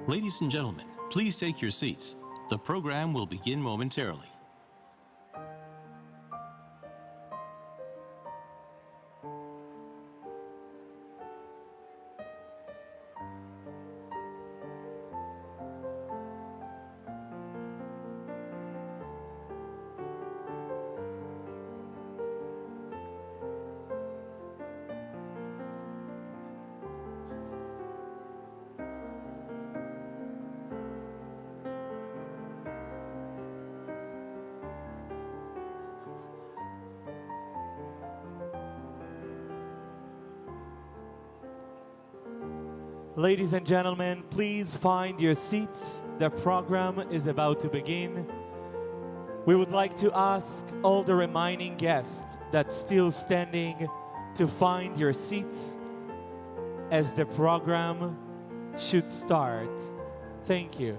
Ladies and gentlemen, please take your seats. The program will begin momentarily. Ladies and gentlemen, please find your seats. The program is about to begin. We would like to ask all the remaining guests that's still standing to find your seats as the program should start. Thank you.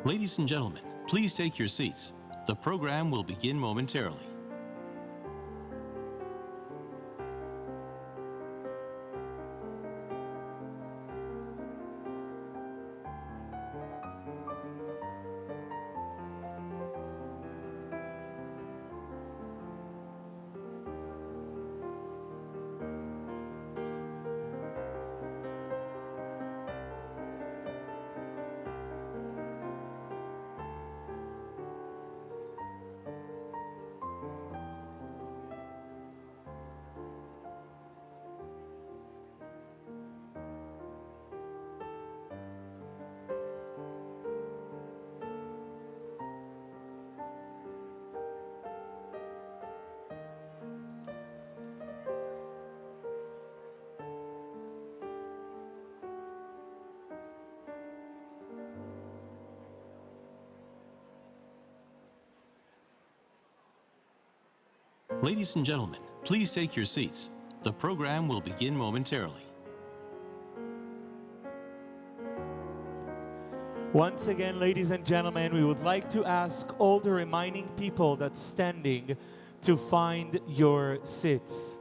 Ladies and gentlemen, please take your seats. The program will begin momentarily. Ladies and gentlemen, please take your seats. The program will begin momentarily. Once again, ladies and gentlemen, we would like to ask all the remaining people that's standing to find your seats.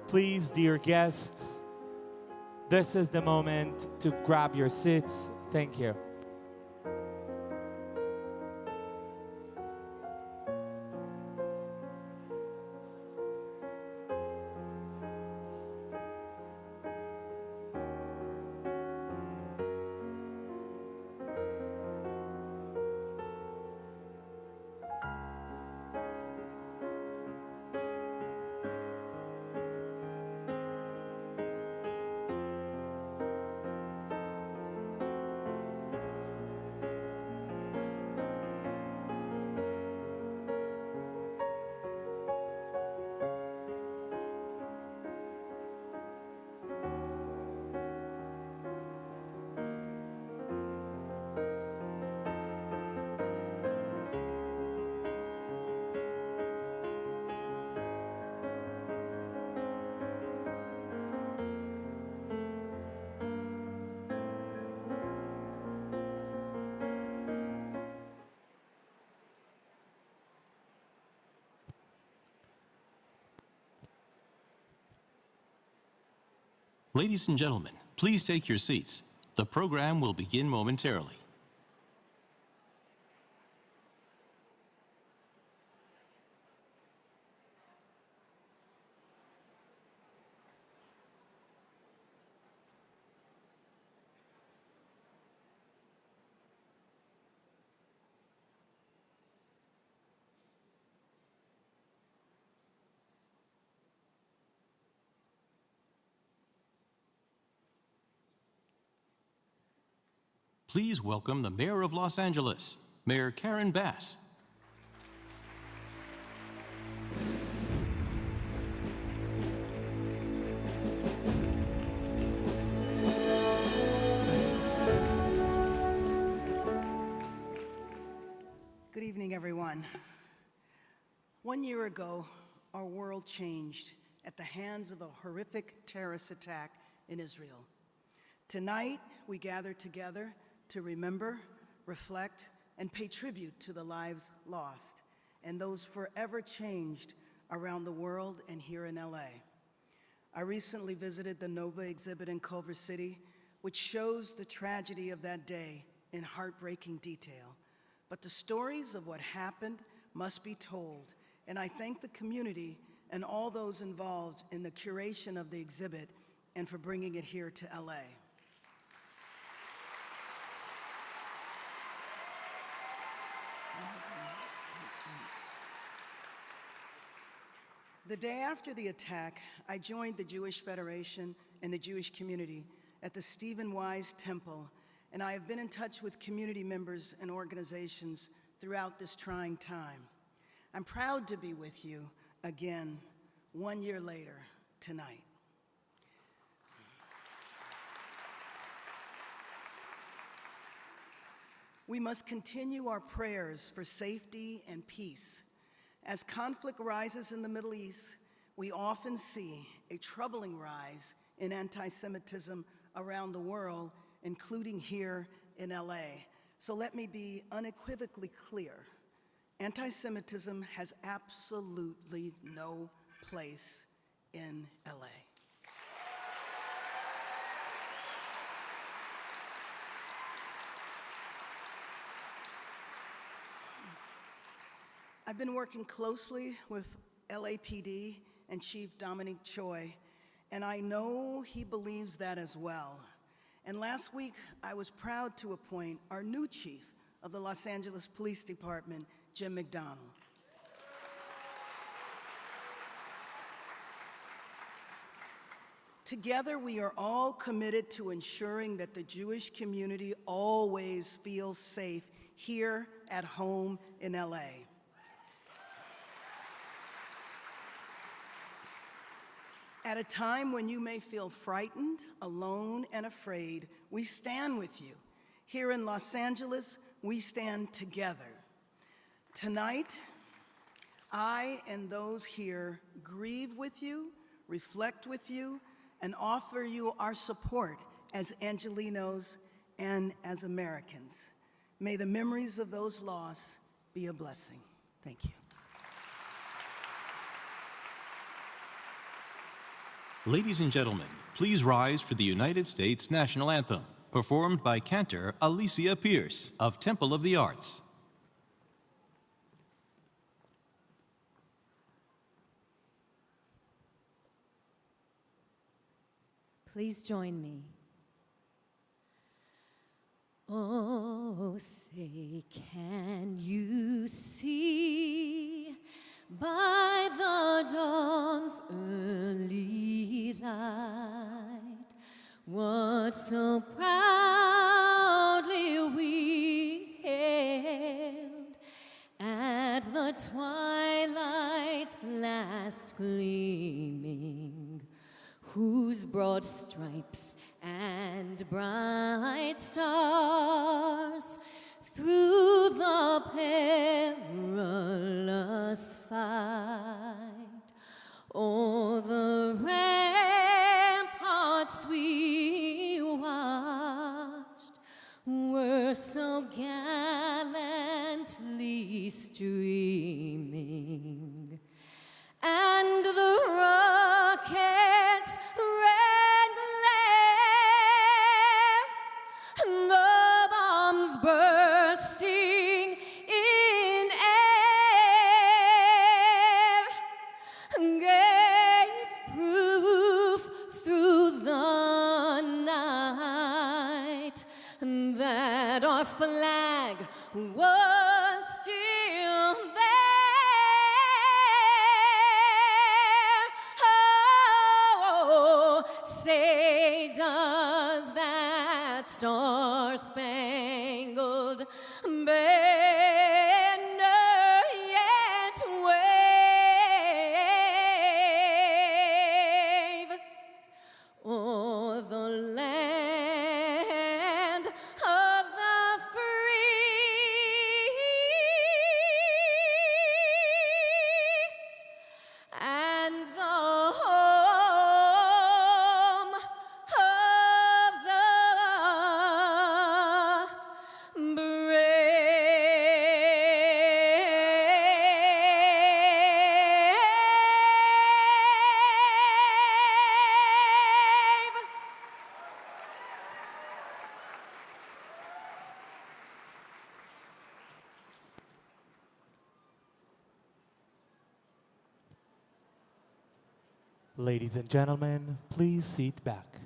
Please, dear guests, this is the moment to grab your seats. Thank you. Ladies and gentlemen, please take your seats. The program will begin momentarily. Please welcome the Mayor of Los Angeles, Mayor Karen Bass. Good evening, everyone. 1 year ago, our world changed at the hands of a horrific terrorist attack in Israel. Tonight, we gather together to remember, reflect, and pay tribute to the lives lost and those forever changed around the world and here in LA. I recently visited the Nova exhibit in Culver City, which shows the tragedy of that day in heartbreaking detail. But the stories of what happened must be told, and I thank the community and all those involved in the curation of the exhibit and for bringing it here to LA. The day after the attack, I joined the Jewish Federation and the Jewish community at the Stephen Wise Temple, and I have been in touch with community members and organizations throughout this trying time. I'm proud to be with you again 1 year later tonight. We must continue our prayers for safety and peace. As conflict rises in the Middle East, we often see a troubling rise in anti-Semitism around the world, including here in LA. So let me be unequivocally clear. Anti-Semitism has absolutely no place in LA. I've been working closely with LAPD and Chief Dominique Choi, and I know he believes that as well. And last week, I was proud to appoint our new chief of the Los Angeles Police Department, Jim McDonald. Together, we are all committed to ensuring that the Jewish community always feels safe here at home in LA. At a time when you may feel frightened, alone, and afraid, we stand with you. Here in Los Angeles, we stand together. Tonight, I and those here grieve with you, reflect with you, and offer you our support as Angelenos and as Americans. May the memories of those lost be a blessing. Thank you. Ladies and gentlemen, please rise for the United States National Anthem, performed by cantor Alicia Pierce of Temple of the Arts. Please join me. Oh, say, can you see by the dawn's early light what so proudly we hailed at the twilight's last gleaming, whose broad stripes and bright stars through the perilous fight o'er the ramparts we watched were so gallantly streaming, and the rockets' red glare, the bombs bursting in air, gave proof through the night that our flag was still there. Oh, say does that star-spangled banner yet wave o'er the land of the free and the home of the brave. Ladies and gentlemen, please sit back.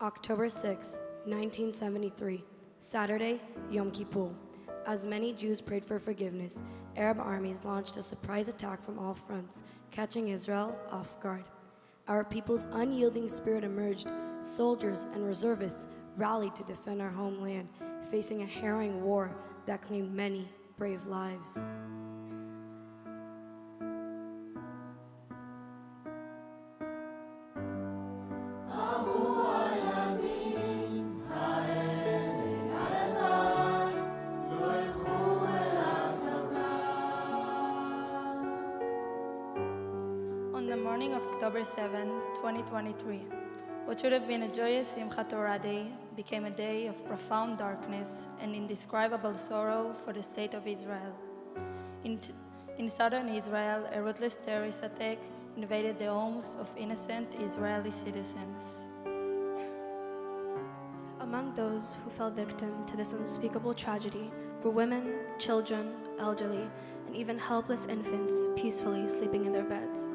October 6, 1973, Saturday, Yom Kippur. As many Jews prayed for forgiveness, Arab armies launched a surprise attack from all fronts, catching Israel off guard. Our people's unyielding spirit emerged. Soldiers and reservists rallied to defend our homeland, facing a harrowing war that claimed many brave lives. On the morning of October 7, 2023, what should have been a joyous Simchat Torah day became a day of profound darkness and indescribable sorrow for the state of Israel. In southern Israel, a ruthless terrorist attack invaded the homes of innocent Israeli citizens. Among those who fell victim to this unspeakable tragedy were women, children, elderly, and even helpless infants peacefully sleeping in their beds.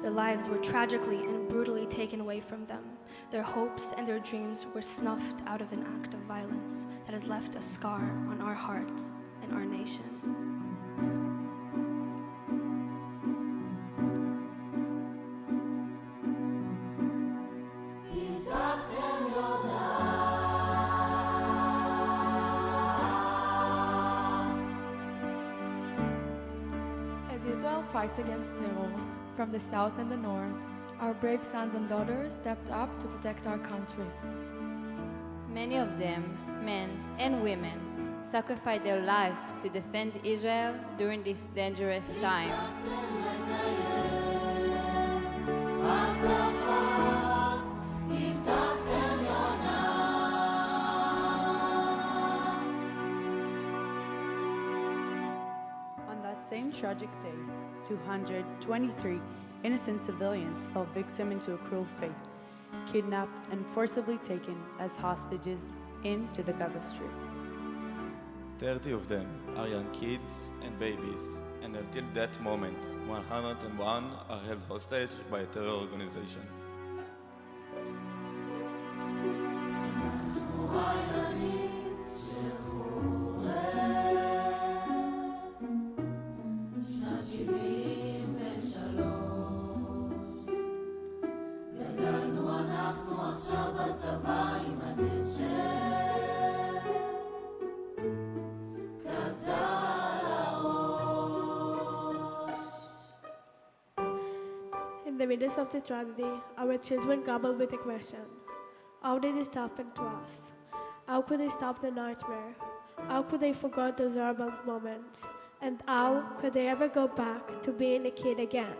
Their lives were tragically and brutally taken away from them. Their hopes and their dreams were snuffed out of an act of violence that has left a scar on our hearts and our nation. As Israel fights against terror from the south and the north, our brave sons and daughters stepped up to protect our country. Many of them, men and women, sacrificed their lives to defend Israel during this dangerous time. On that same tragic day, 223 innocent civilians fell victim into a cruel fate, kidnapped and forcibly taken as hostages into the Gaza Strip. 30 of them are young kids and babies, and until that moment, 101 are held hostage by a terror organization. In the midst of the tragedy, our children grappled with the question, how did this happen to us? How could they stop the nightmare? How could they forget those horrible moments? And how could they ever go back to being a kid again?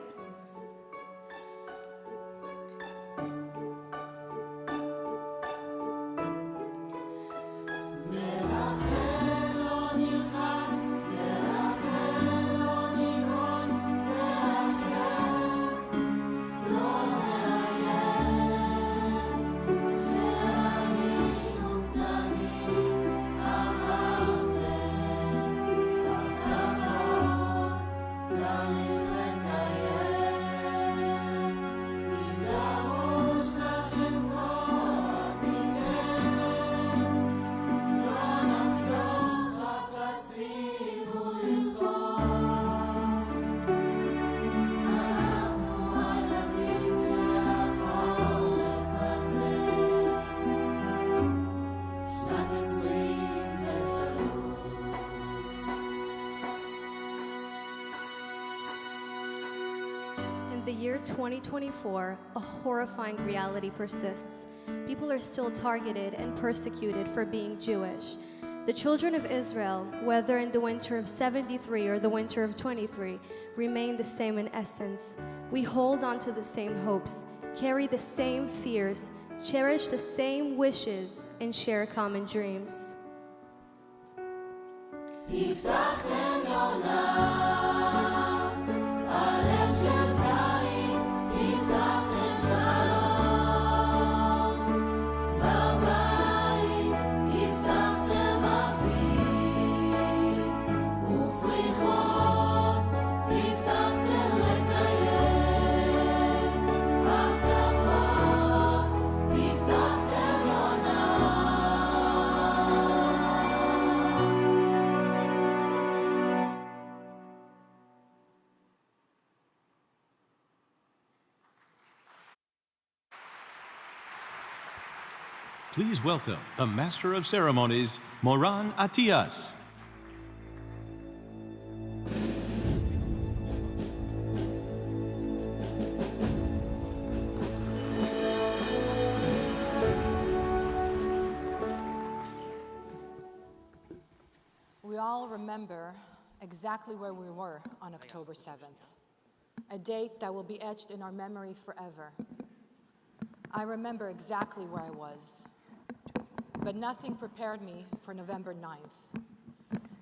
In the year 2024, a horrifying reality persists. People are still targeted and persecuted for being Jewish. The children of Israel, whether in the winter of 73 or the winter of 23, remain the same in essence. We hold on to the same hopes, carry the same fears, cherish the same wishes, and share common dreams. Please welcome the Master of Ceremonies, Moran Atias. We all remember exactly where we were on October 7th, a date that will be etched in our memory forever. I remember exactly where I was, but nothing prepared me for November 9th.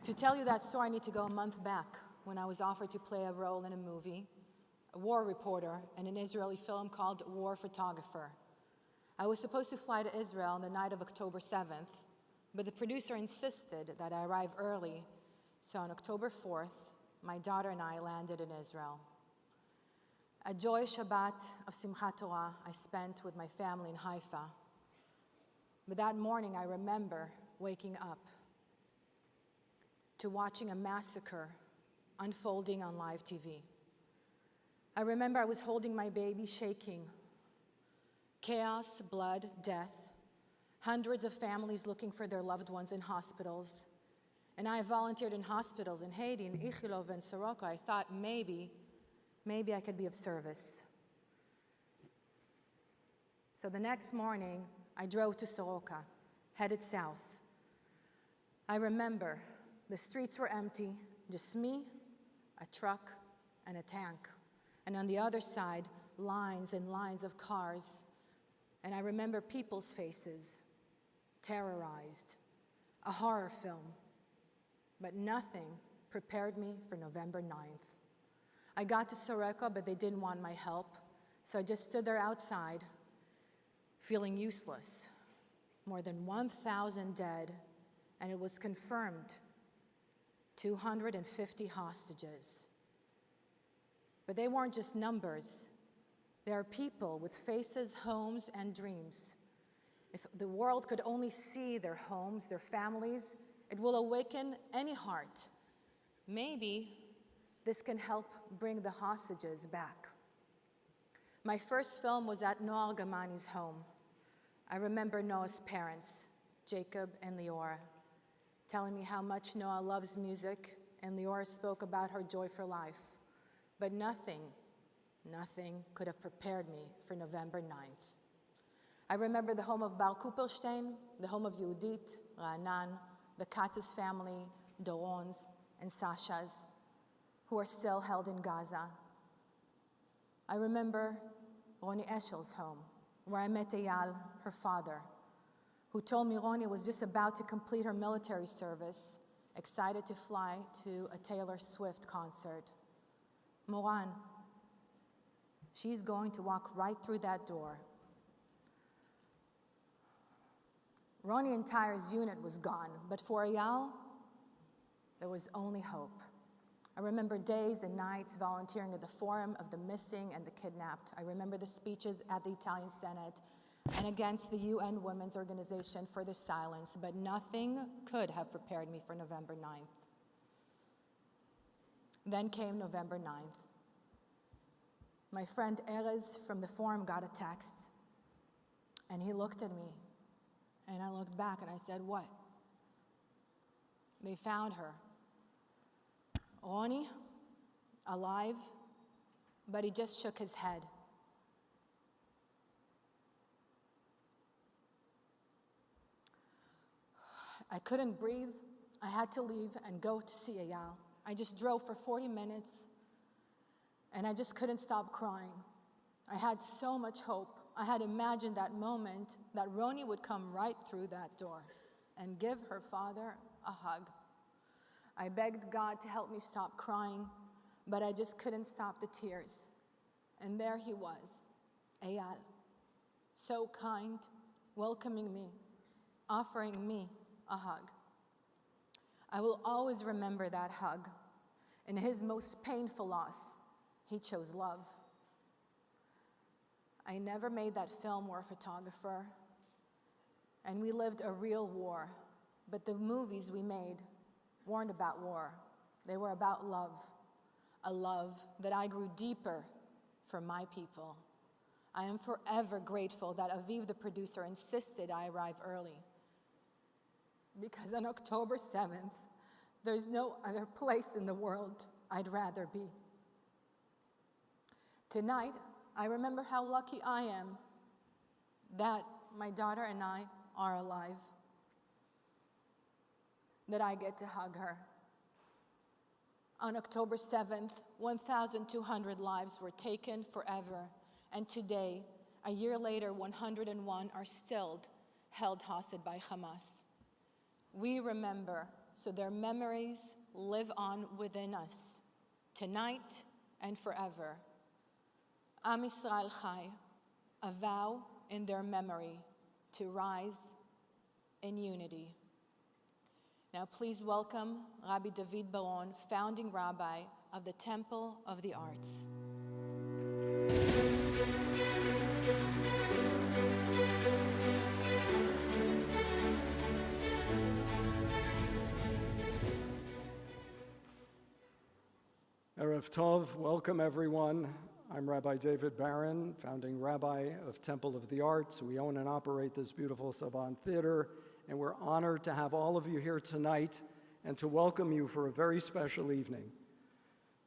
To tell you that story, I need to go a month back when I was offered to play a role in a movie, a war reporter in an Israeli film called War Photographer. I was supposed to fly to Israel on the night of October 7th, but the producer insisted that I arrive early, so on October 4th, my daughter and I landed in Israel. A joyous Shabbat of Simchat Torah I spent with my family in Haifa. But that morning I remember waking up to watching a massacre unfolding on live TV. I remember I was holding my baby, shaking. Chaos, blood, death, hundreds of families looking for their loved ones in hospitals. And I volunteered in hospitals in Haiti, in Ichilov, and Soroka. I thought maybe I could be of service. So the next morning, I drove to Soroka, headed south. I remember the streets were empty, just me, a truck, and a tank. And on the other side, lines and lines of cars. And I remember people's faces, terrorized, a horror film. But nothing prepared me for November 9th. I got to Soroka, but they didn't want my help, so I just stood there outside, feeling useless. More than 1,000 dead, and it was confirmed, 250 hostages. But they weren't just numbers. They are people with faces, homes, and dreams. If the world could only see their homes, their families, it will awaken any heart. Maybe this can help bring the hostages back. My first film was at Noah Argamani's home. I remember Noah's parents, Jacob and Leora, telling me how much Noah loves music, and Leora spoke about her joy for life. But nothing Nothing could have prepared me for November 9th. I remember the home of Bar Kuppelstein, the home of Yehudit, Ra'anan, the Katz's family, Doron's, and Sasha's, who are still held in Gaza. I remember Roni Eshel's home, where I met Eyal, her father, who told me Roni was just about to complete her military service, excited to fly to a Taylor Swift concert. Moran, she's going to walk right through that door. Roni and Tyre's unit was gone, but for Eyal, there was only hope. I remember days and nights volunteering at the Forum of the Missing and the Kidnapped. I remember the speeches at the Italian Senate and against the UN Women's Organization for the silence, but nothing could have prepared me for November 9th. Then came November 9th. My friend Erez from the Forum got a text, and he looked at me, and I looked back and I said, "What?" They found her. Roni, alive, but he just shook his head. I couldn't breathe. I had to leave and go to see Eyal. I just drove for 40 minutes, and I just couldn't stop crying. I had so much hope. I had imagined that moment that Roni would come right through that door and give her father a hug. I begged God to help me stop crying, but I just couldn't stop the tears. And there he was, Eyal, so kind, welcoming me, offering me a hug. I will always remember that hug. In his most painful loss, he chose love. I never made that film or photographer, and we lived a real war, but the movies we made weren't about war. They were about love, a love that I grew deeper for my people. I am forever grateful that Aviv, the producer, insisted I arrive early, because on October 7th, there's no other place in the world I'd rather be. Tonight, I remember how lucky I am that my daughter and I are alive, that I get to hug her. On October 7th, 1,200 lives were taken forever, and today, a year later, 101 are still held hostage by Hamas. We remember, so their memories live on within us, tonight and forever. Am Yisrael Chai, a vow in their memory to rise in unity. Now please welcome Rabbi David Baron, founding rabbi of the Temple of the Arts. Erev Tov, welcome everyone. I'm Rabbi David Baron, founding rabbi of Temple of the Arts. We own and operate this beautiful Saban Theater, and we're honored to have all of you here tonight and to welcome you for a very special evening.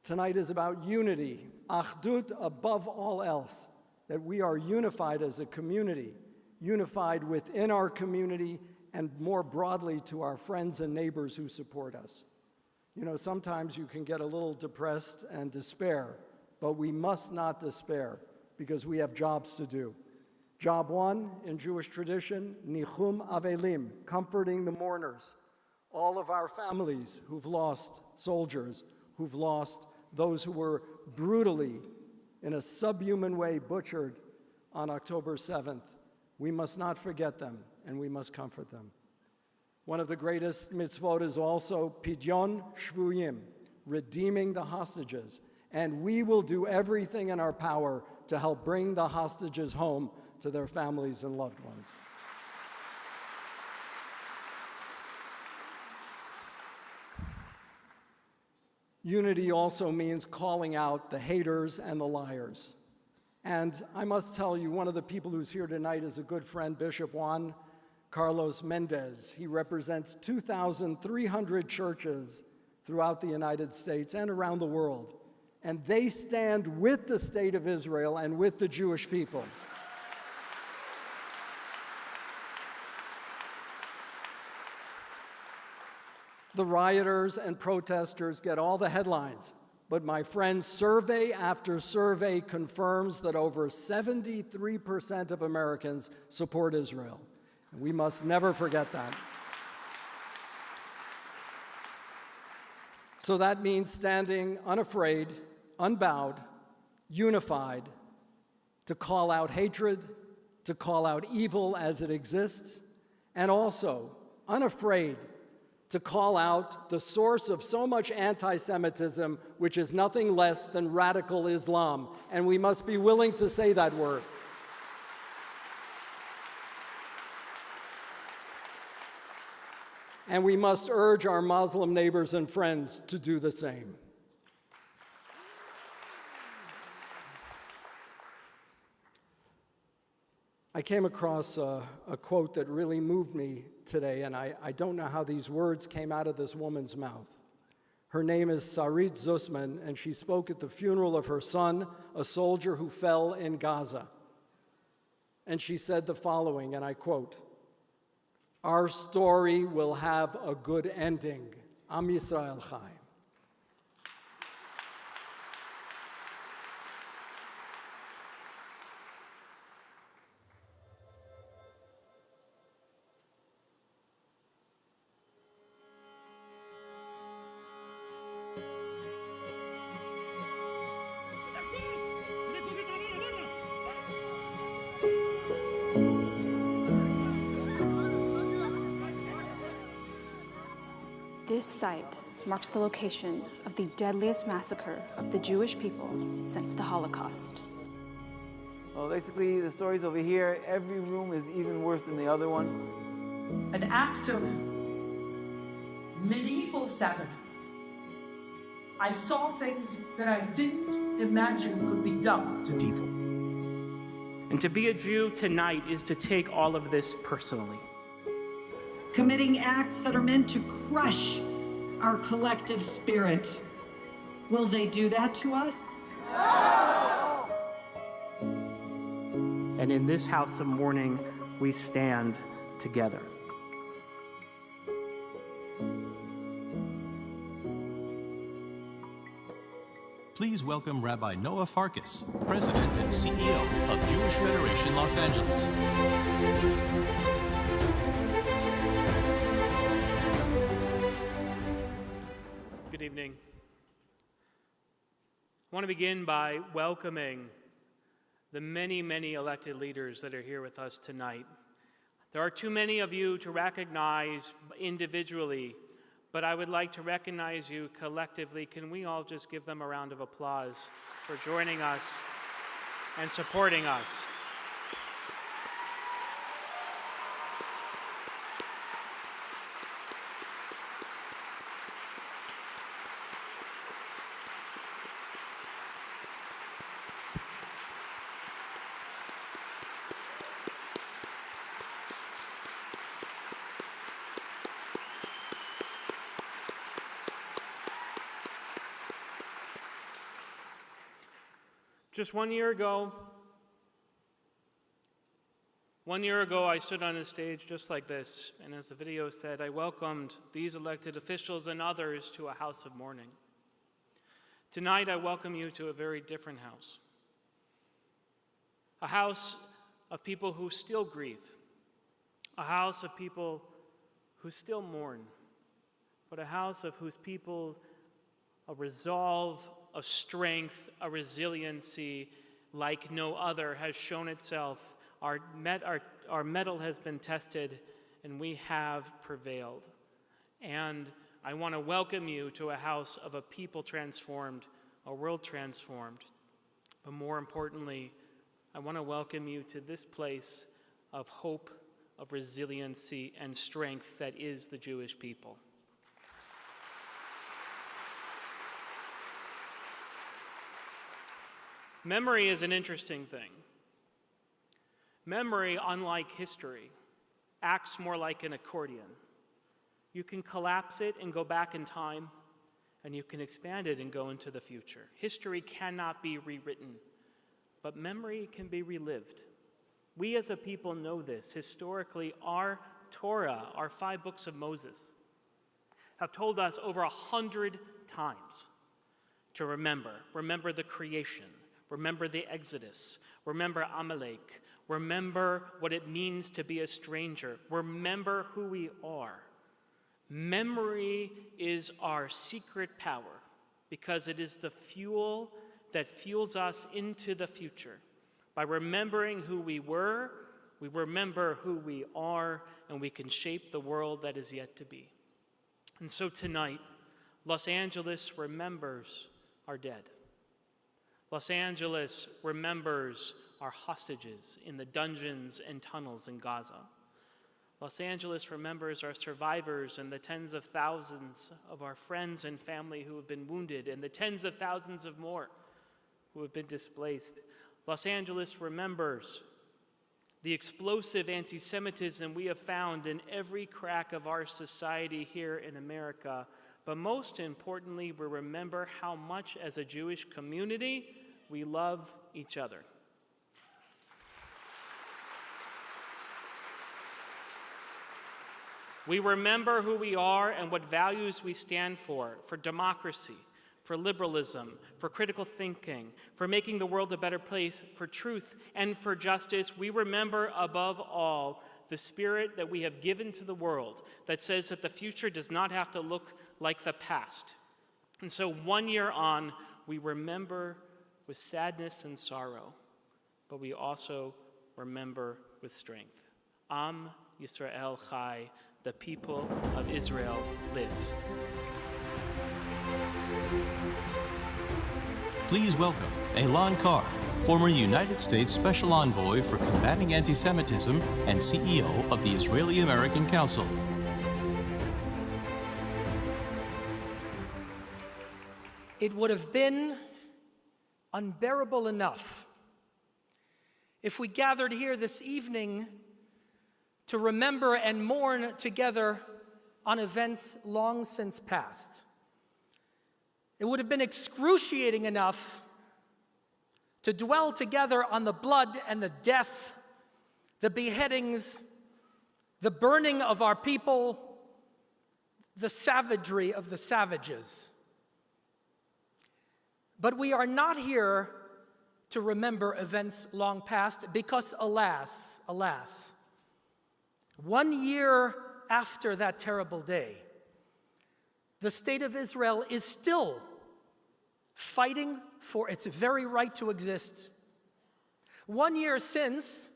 Tonight is about unity, achdut above all else, that we are unified as a community, unified within our community and more broadly to our friends and neighbors who support us. You know, sometimes you can get a little depressed and despair, but we must not despair because we have jobs to do. Job one in Jewish tradition, nichum avelim, comforting the mourners. All of our families who've lost soldiers, who've lost those who were brutally, in a subhuman way, butchered on October 7th. We must not forget them, and we must comfort them. One of the greatest mitzvot is also pidyon shvuyim, redeeming the hostages. And we will do everything in our power to help bring the hostages home to their families and loved ones. Unity also means calling out the haters and the liars. And I must tell you, one of the people who's here tonight is a good friend, Bishop Juan Carlos Mendez. He represents 2,300 churches throughout the United States and around the world. and they stand with the state of Israel and with the Jewish people. The rioters and protesters get all the headlines, but my friends, survey after survey confirms that over 73% of Americans support Israel. And we must never forget that. So that means standing unafraid, unbowed, unified, to call out hatred, to call out evil as it exists, and also unafraid to call out the source of so much anti-Semitism, which is nothing less than radical Islam. And we must be willing to say that word. And we must urge our Muslim neighbors and friends to do the same. I came across a quote that really moved me today, and I don't know how these words came out of this woman's mouth. Her name is Sarit Zussman, and she spoke at the funeral of her son, a soldier who fell in Gaza. And she said the following, and I quote, "Our story will have a good ending. Am Yisrael Chai." This site marks the location of the deadliest massacre of the Jewish people since the Holocaust. Well, basically, the stories over here, every room is even worse than the other one. An act of medieval savagery. I saw things that I didn't imagine could be done to people. And to be a Jew tonight is to take all of this personally. Committing acts that are meant to crush our collective spirit. Will they do that to us? No! And in this house of mourning, we stand together. Please welcome Rabbi Noah Farkas, President and CEO of Jewish Federation Los Angeles. Good evening. I want to begin by welcoming the many, many elected leaders that are here with us tonight. There are too many of you to recognize individually, but I would like to recognize you collectively. Can we all just give them a round of applause for joining us and supporting us? Just 1 year ago, I stood on a stage just like this, and as the video said, I welcomed these elected officials and others to a house of mourning. Tonight, I welcome you to a very different house. A house of people who still grieve. A house of people who still mourn. But a house of whose people a resolve, a strength, a resiliency like no other has shown itself. Our mettle has been tested, and we have prevailed. And I want to welcome you to a house of a people transformed, a world transformed. But more importantly, I want to welcome you to this place of hope, of resiliency, and strength that is the Jewish people. Memory is an interesting thing. Memory, unlike history, acts more like an accordion. You can collapse it and go back in time, and you can expand it and go into the future. History cannot be rewritten, but memory can be relived. We as a people know this. Historically, our Torah, our 5 books of Moses, have told us over 100 times to remember the creation, remember the Exodus, remember Amalek, remember what it means to be a stranger, remember who we are. Memory is our secret power because it is the fuel that fuels us into the future. By remembering who we were, we remember who we are, and we can shape the world that is yet to be. And so tonight, Los Angeles remembers our dead. Los Angeles remembers our hostages in the dungeons and tunnels in Gaza. Los Angeles remembers our survivors and the tens of thousands of our friends and family who have been wounded and the tens of thousands of more who have been displaced. Los Angeles remembers the explosive anti-Semitism we have found in every crack of our society here in America. But most importantly, we remember how much as a Jewish community we love each other. We remember who we are and what values we stand for democracy, for liberalism, for critical thinking, for making the world a better place, for truth, and for justice. We remember, above all, the spirit that we have given to the world that says that the future does not have to look like the past. And so 1 year on, we remember with sadness and sorrow, but we also remember with strength. Am Yisrael Chai, the people of Israel live. Please welcome Elan Carr, former United States Special Envoy for Combating Anti-Semitism and CEO of the Israeli-American Council. It would have been unbearable enough if we gathered here this evening to remember and mourn together on events long since past. It would have been excruciating enough to dwell together on the blood and the death, the beheadings, the burning of our people, the savagery of the savages. But we are not here to remember events long past because, alas, 1 year after that terrible day, the state of Israel is still fighting for its very right to exist. 1 year since,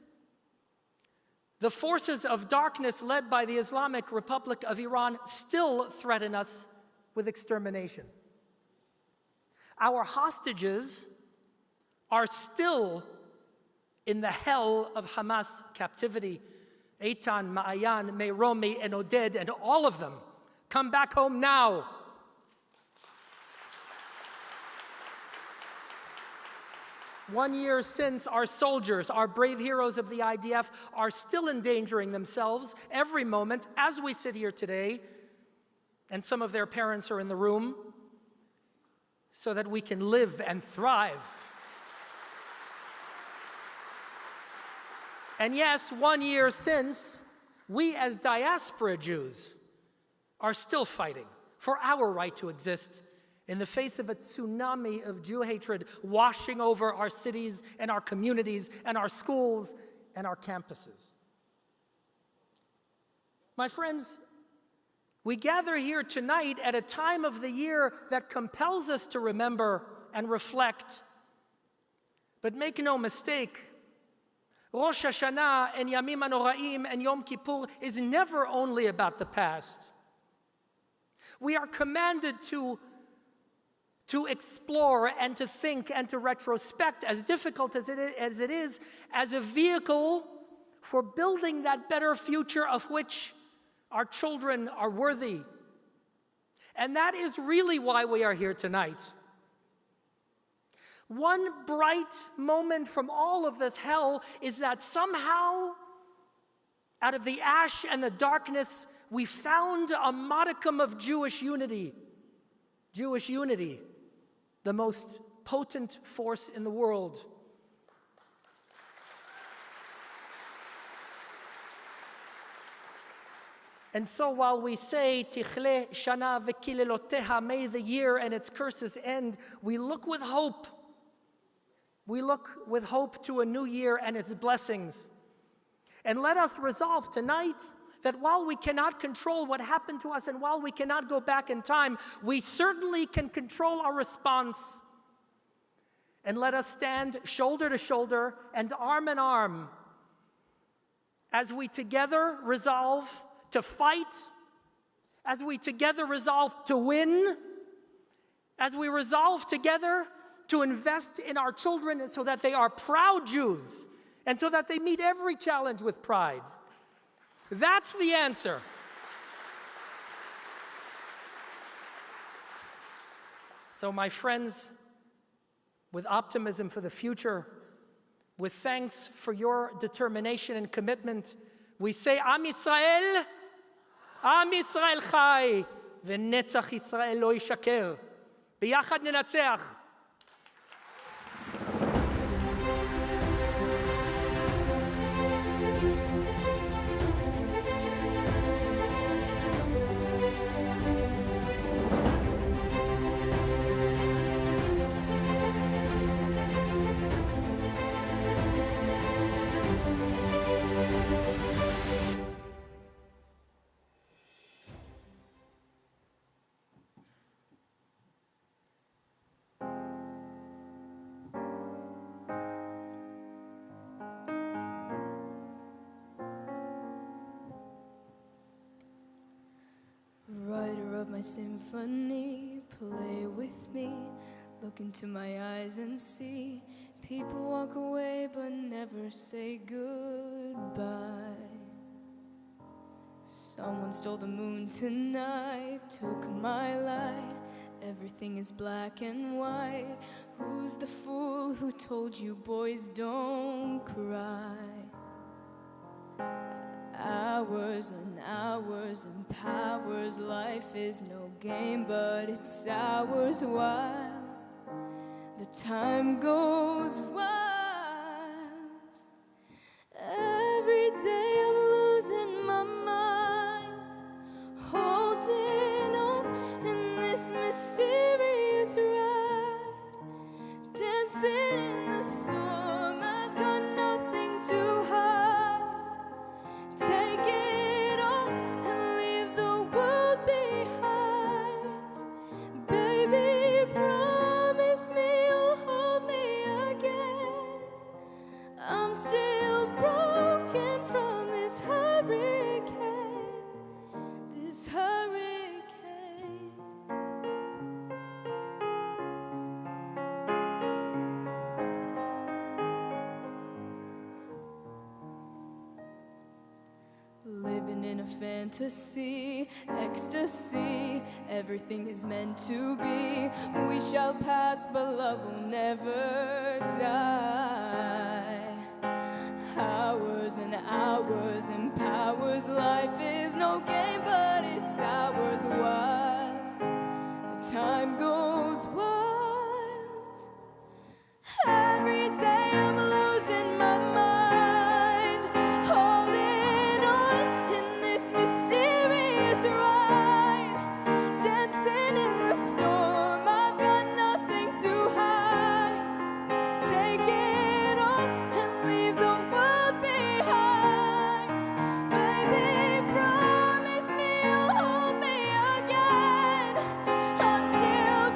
the forces of darkness led by the Islamic Republic of Iran still threaten us with extermination. Our hostages are still in the hell of Hamas captivity. Eitan, Ma'ayan, Meiromi, and Oded, and all of them come back home now. One year since, our soldiers, our brave heroes of the IDF, are still endangering themselves every moment as we sit here today, and some of their parents are in the room, so that we can live and thrive. And yes, 1 year since, we as diaspora Jews are still fighting for our right to exist in the face of a tsunami of Jew hatred washing over our cities and our communities and our schools and our campuses. My friends, we gather here tonight at a time of the year that compels us to remember and reflect. But make no mistake, Rosh Hashanah and Yamim HaNoraim and Yom Kippur is never only about the past. We are commanded to explore and to think and to retrospect, as difficult as it is, as a vehicle for building that better future of which our children are worthy. And that is really why we are here tonight. One bright moment from all of this hell is that somehow, out of the ash and the darkness, we found a modicum of Jewish unity. Jewish unity, the most potent force in the world. And so while we say, Tichle shana v'kileloteha, may the year and its curses end, we look with hope. We look with hope to a new year and its blessings. And let us resolve tonight that while we cannot control what happened to us and while we cannot go back in time, we certainly can control our response. And let us stand shoulder to shoulder and arm in arm as we together resolve to fight, as we together resolve to win, as we resolve together to invest in our children so that they are proud Jews and so that they meet every challenge with pride. That's the answer. So, my friends, with optimism for the future, with thanks for your determination and commitment, we say, Am Yisrael chai, v'netzach Yisrael lo yishaker. B'yachad nenatzach. Writer of my symphony, play with me. Look into my eyes and see. People walk away but never say goodbye. Someone stole the moon tonight, took my light. Everything is black and white. Who's the fool who told you boys don't cry? Hours and hours and powers. Life is no game, but it's ours while the time goes wild. Every day I'm losing my mind, holding on in this mysterious ride, dancing in the storm. I've got nothing to hide. Take it all and leave the world behind. Baby, promise me you'll hold me again. I'm still broken from this hurricane, this hurricane. Living in a fantasy, ecstasy, everything is meant to be. We shall pass, but love will never die. Hours and hours and powers. Life is no game, but it's ours while the time goes wild. Every day I'm losing my mind, holding on in this mysterious ride, dancing in the storm. I've got nothing to hide. Take it all and leave the world behind. Baby, promise me you'll hold me again. I'm still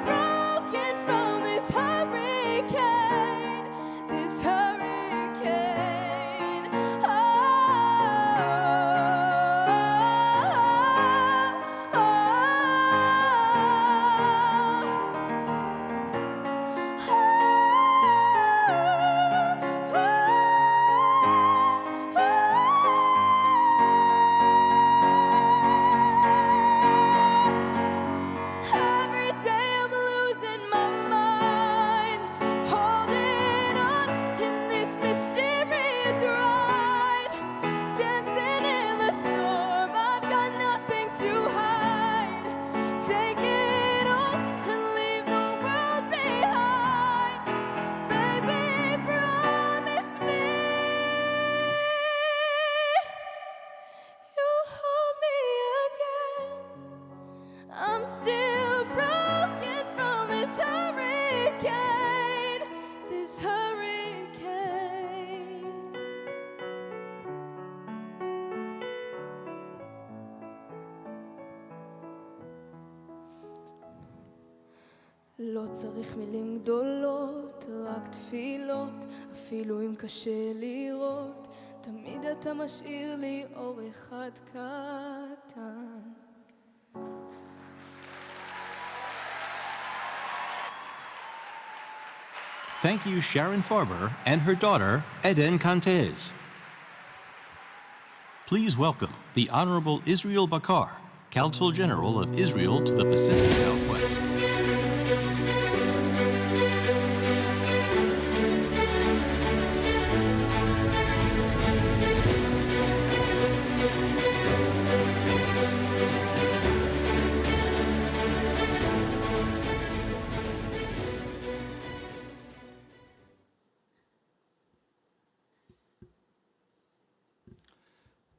לא צריך מילים גדולות, רק תפילות, אפילו אם קשה לראות, תמיד אתה משאיר לי אור אחד קטן. Thank you, Sharon Farber and her daughter, Eden Cantez. Please welcome the Honorable Israel Bakar, Consul General of Israel to the Pacific Southwest.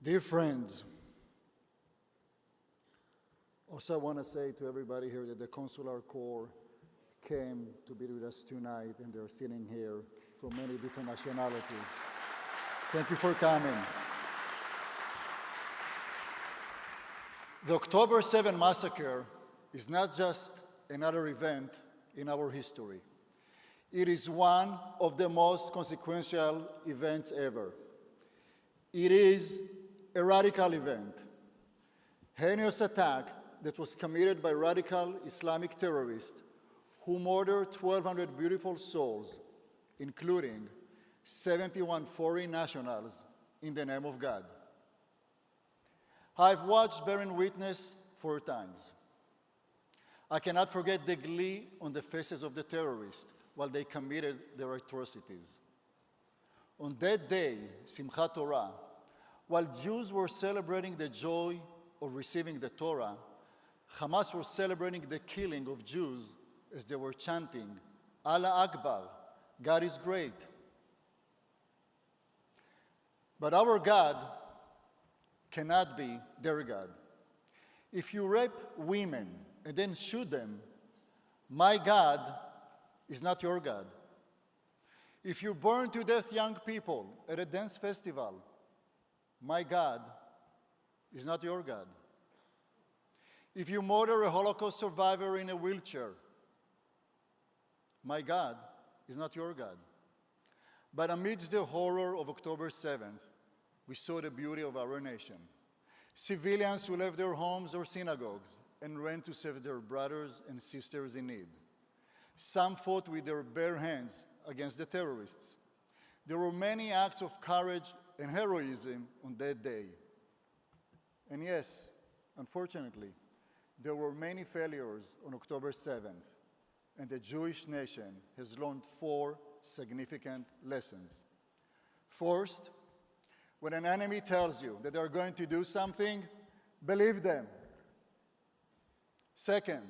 Dear friends, also I want to say to everybody here that the Consular Corps came to be with us tonight, and they're sitting here from many different nationalities. Thank you for coming. The October 7 massacre is not just another event in our history. It is one of the most consequential events ever. It is a radical event, heinous attack that was committed by radical Islamic terrorists who murdered 1,200 beautiful souls, including 71 foreign nationals, in the name of God. I've watched bearing witness 4 times. I cannot forget the glee on the faces of the terrorists while they committed their atrocities. On that day, Simchat Torah, while Jews were celebrating the joy of receiving the Torah, Hamas was celebrating the killing of Jews as they were chanting, Allah Akbar, God is great. But our God cannot be their God. If you rape women and then shoot them, my God is not your God. If you burn to death young people at a dance festival, my God is not your God. If you murder a Holocaust survivor in a wheelchair, my God is not your God. But amidst the horror of October 7th, we saw the beauty of our nation. Civilians who left their homes or synagogues and ran to save their brothers and sisters in need. Some fought with their bare hands against the terrorists. There were many acts of courage and heroism on that day. And yes, unfortunately, there were many failures on October 7th, and the Jewish nation has learned 4 significant lessons. First, when an enemy tells you that they're going to do something, believe them. Second,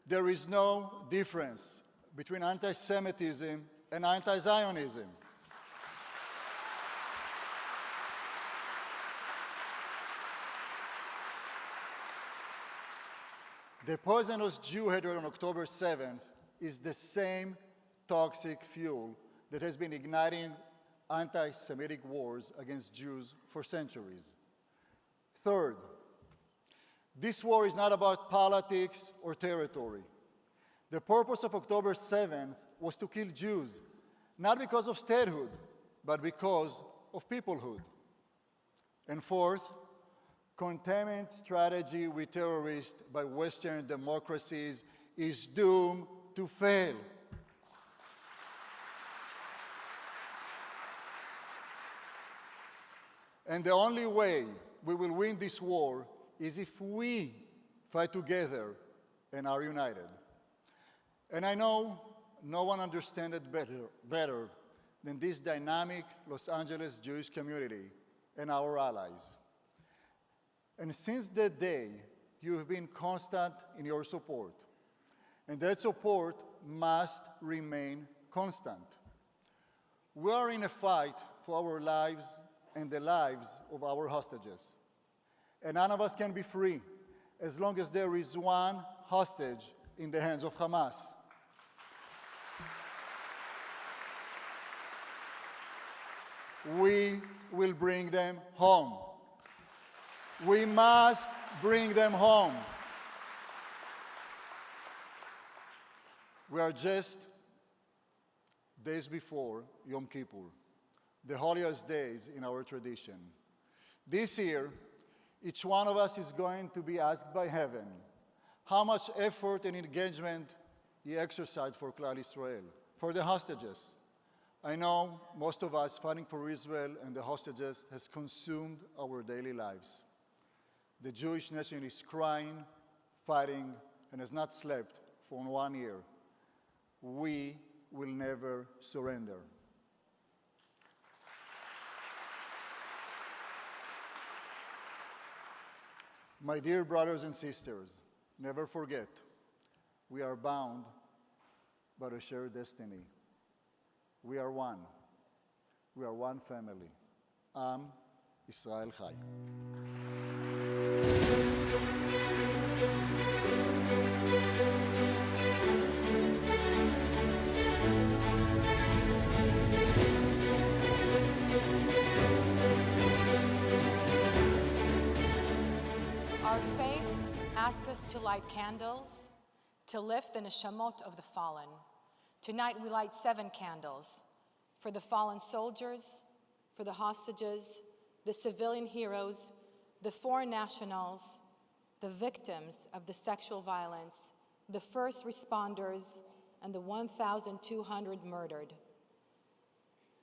there is no difference between anti-Semitism and anti-Zionism. The poisonous Jew hatred on October 7th is the same toxic fuel that has been igniting anti-Semitic wars against Jews for centuries. Third, this war is not about politics or territory. The purpose of October 7th was to kill Jews, not because of statehood, but because of peoplehood. And fourth, containment strategy with terrorists by Western democracies is doomed to fail. And the only way we will win this war is if we fight together and are united. And I know no one understands it better than this dynamic Los Angeles Jewish community and our allies. And since that day, you have been constant in your support. And that support must remain constant. We are in a fight for our lives and the lives of our hostages. And none of us can be free as long as there is one hostage in the hands of Hamas. We will bring them home. We must bring them home. We are just days before Yom Kippur, the holiest days in our tradition. This year, each one of us is going to be asked by heaven how much effort and engagement he exercised for Klal Israel, for the hostages. I know most of us fighting for Israel and the hostages has consumed our daily lives. The Jewish nation is crying, fighting, and has not slept for 1 year. We will never surrender. My dear brothers and sisters, never forget, we are bound by a shared destiny. We are one. We are one family. Am Israel Chai. Our faith asks us to light candles, to lift the neshamot of the fallen. Tonight we light 7 candles for the fallen soldiers, for the hostages, the civilian heroes, the foreign nationals, the victims of the sexual violence, the first responders, and the 1,200 murdered.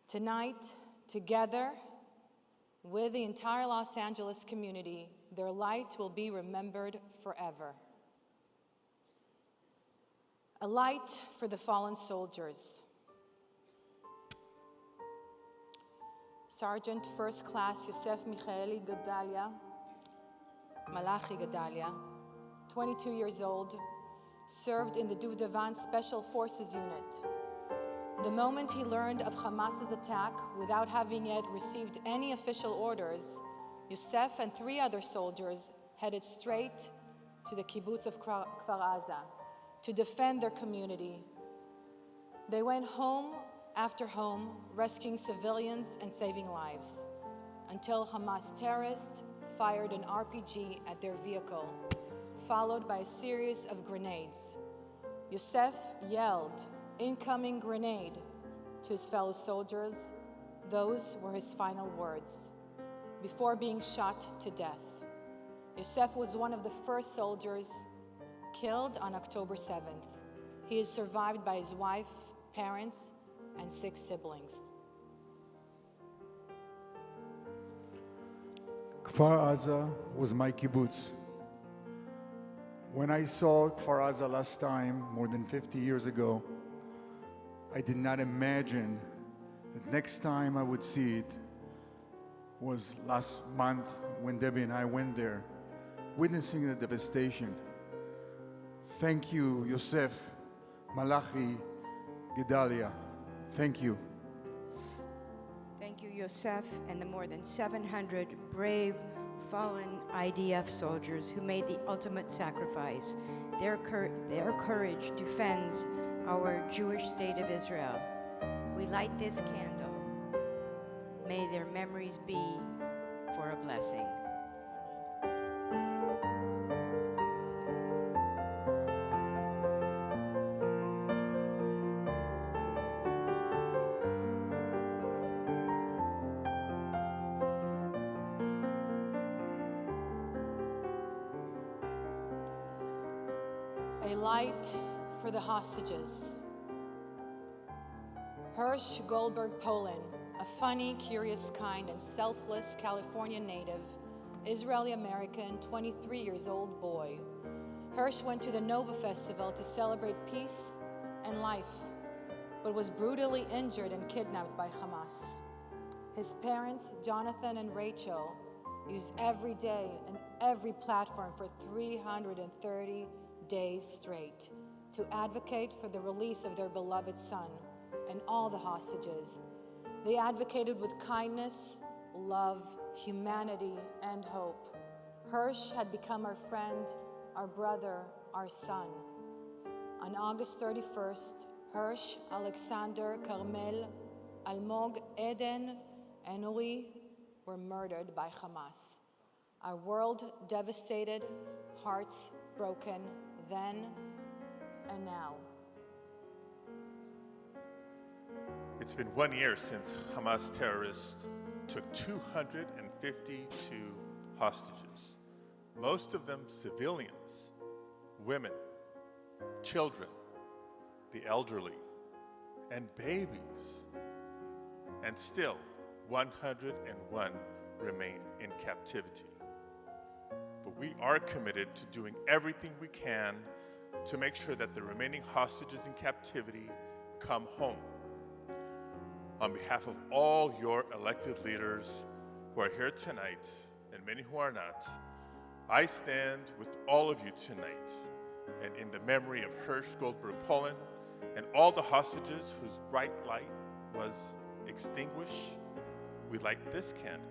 Tonight, together with the entire Los Angeles community, their light will be remembered forever. A light for the fallen soldiers. Sergeant First Class Yosef Michaeli Gedalia, Malachi Gedalia, 22 years old, served in the Duvdevan Special Forces Unit. The moment he learned of Hamas's attack, without having yet received any official orders, Yosef and 3 other soldiers headed straight to the kibbutz of Kfar Aza to defend their community. They went home after home, rescuing civilians and saving lives, until Hamas terrorists fired an RPG at their vehicle, followed by a series of grenades. Yosef yelled, "Incoming grenade," to his fellow soldiers. Those were his final words, before being shot to death. Yosef was one of the first soldiers killed on October 7th. He is survived by his wife, parents, and 6 siblings. Kfar Aza was my kibbutz. When I saw Kfar Aza last time, more than 50 years ago, I did not imagine that next time I would see it was last month when Debbie and I went there, witnessing the devastation. Thank you, Yosef, Malachi, Gedalia. Thank you. Thank you, Yosef, and the more than 700 brave, fallen IDF soldiers who made the ultimate sacrifice. Their courage defends our Jewish state of Israel. We light this candle. May their memories be for a blessing. A light for the hostages. Hirsch Goldberg Polin, a funny, curious, kind, and selfless California native, Israeli-American, 23 years old boy. Hirsch went to the Nova Festival to celebrate peace and life, but was brutally injured and kidnapped by Hamas. His parents, Jonathan and Rachel, used every day and every platform for 330 days straight to advocate for the release of their beloved son and all the hostages. They advocated with kindness, love, humanity, and hope. Hirsch had become our friend, our brother, our son. On August 31st, Hirsch, Alexander, Carmel, Almog, Eden, and Uri were murdered by Hamas. Our world devastated, hearts broken then and now. It's been 1 year since Hamas terrorists took 252 hostages, most of them civilians, women, children, the elderly, and babies. And still, 101 remain in captivity. But we are committed to doing everything we can to make sure that the remaining hostages in captivity come home. On behalf of all your elected leaders who are here tonight, and many who are not, I stand with all of you tonight, and in the memory of Hirsch Goldberg Pullen and all the hostages whose bright light was extinguished, we light this candle.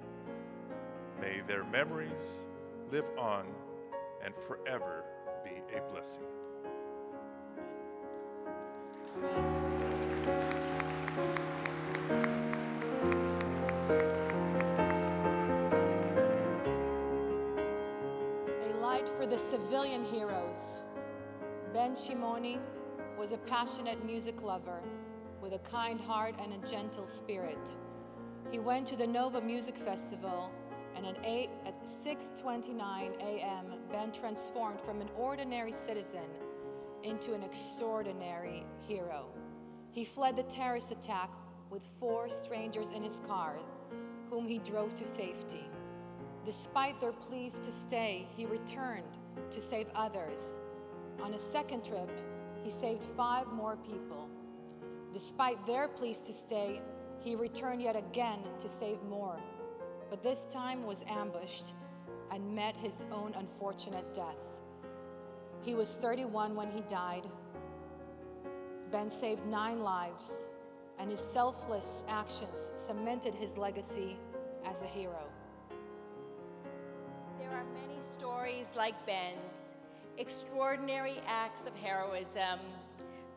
May their memories live on and forever be a blessing. A light for the civilian heroes. Ben Shimoni was a passionate music lover with a kind heart and a gentle spirit. He went to the Nova Music Festival, and at 6:29 a.m., Ben transformed from an ordinary citizen into an extraordinary hero. He fled the terrorist attack with 4 strangers in his car, whom he drove to safety. Despite their pleas to stay, he returned to save others. On a second trip, he saved 5 more people. Despite their pleas to stay, he returned yet again to save more, but this time was ambushed and met his own unfortunate death. He was 31 when he died. Ben saved 9 lives, and his selfless actions cemented his legacy as a hero. There are many stories like Ben's, extraordinary acts of heroism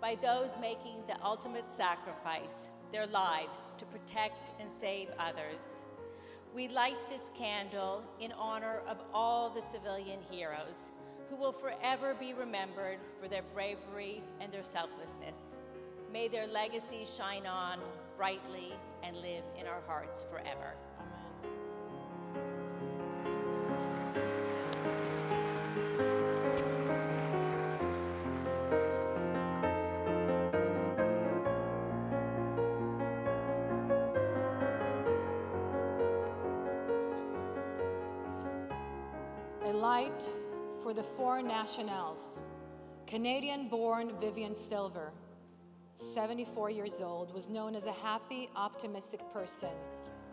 by those making the ultimate sacrifice, their lives, to protect and save others. We light this candle in honor of all the civilian heroes who will forever be remembered for their bravery and their selflessness. May their legacy shine on brightly and live in our hearts forever. A light for the 4 nationals. Canadian-born Vivian Silver, 74 years old, was known as a happy, optimistic person,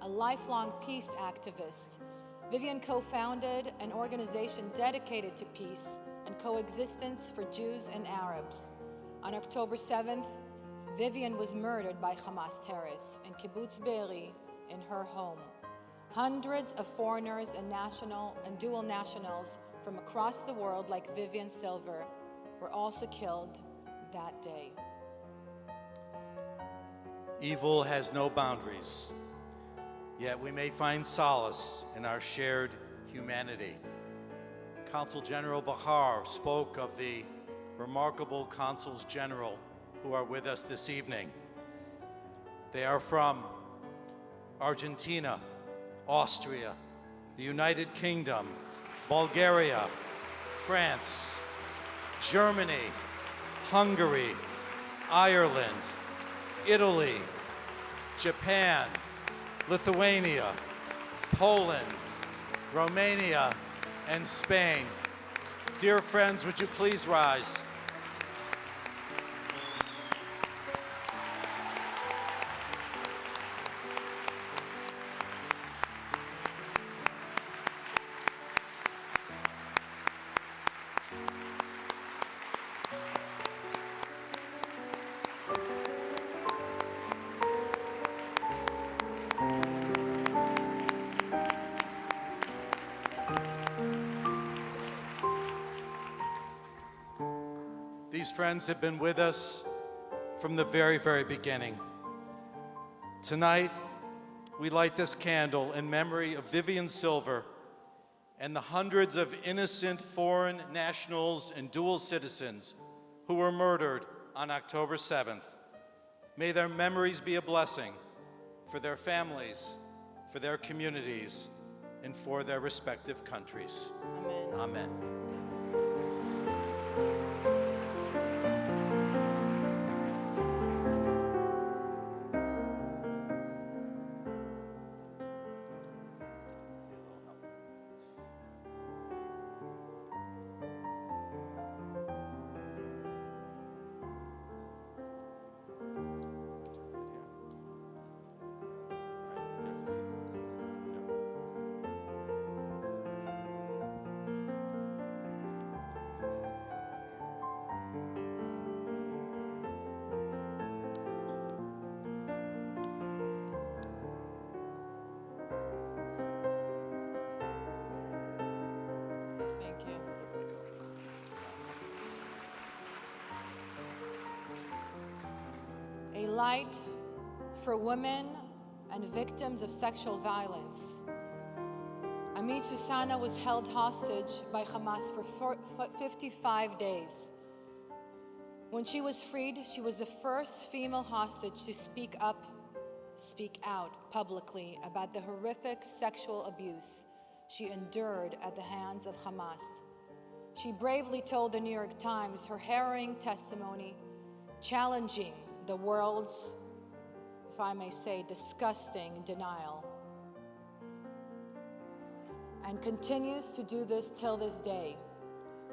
a lifelong peace activist. Vivian co-founded an organization dedicated to peace and coexistence for Jews and Arabs. On October 7th, Vivian was murdered by Hamas terrorists in Kibbutz Be'eri in her home. Hundreds of foreigners and national and dual nationals from across the world, like Vivian Silver, were also killed that day. Evil has no boundaries, yet we may find solace in our shared humanity. Consul General Bahar spoke of the remarkable consuls general who are with us this evening. They are from Argentina, Austria, the United Kingdom, Bulgaria, France, Germany, Hungary, Ireland, Italy, Japan, Lithuania, Poland, Romania, and Spain. Dear friends, would you please rise? These friends have been with us from the very, very beginning. Tonight, we light this candle in memory of Vivian Silver and the hundreds of innocent foreign nationals and dual citizens who were murdered on October 7th. May their memories be a blessing for their families, for their communities, and for their respective countries. Amen. Amen. Thank you. A light for women and victims of sexual violence. Amit Susanna was held hostage by Hamas for 55 days. When she was freed, she was the first female hostage to speak out publicly about the horrific sexual abuse she endured at the hands of Hamas. She bravely told the New York Times her harrowing testimony, challenging the world's, if I may say, disgusting denial, and continues to do this till this day.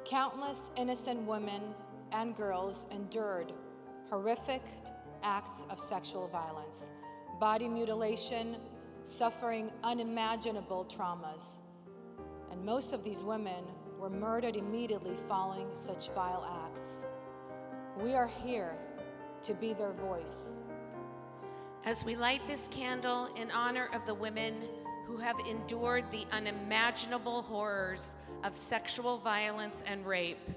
Countless innocent women and girls endured horrific acts of sexual violence, body mutilation, suffering unimaginable traumas. And most of these women were murdered immediately following such vile acts. We are here to be their voice. As we light this candle in honor of the women who have endured the unimaginable horrors of sexual violence and rape,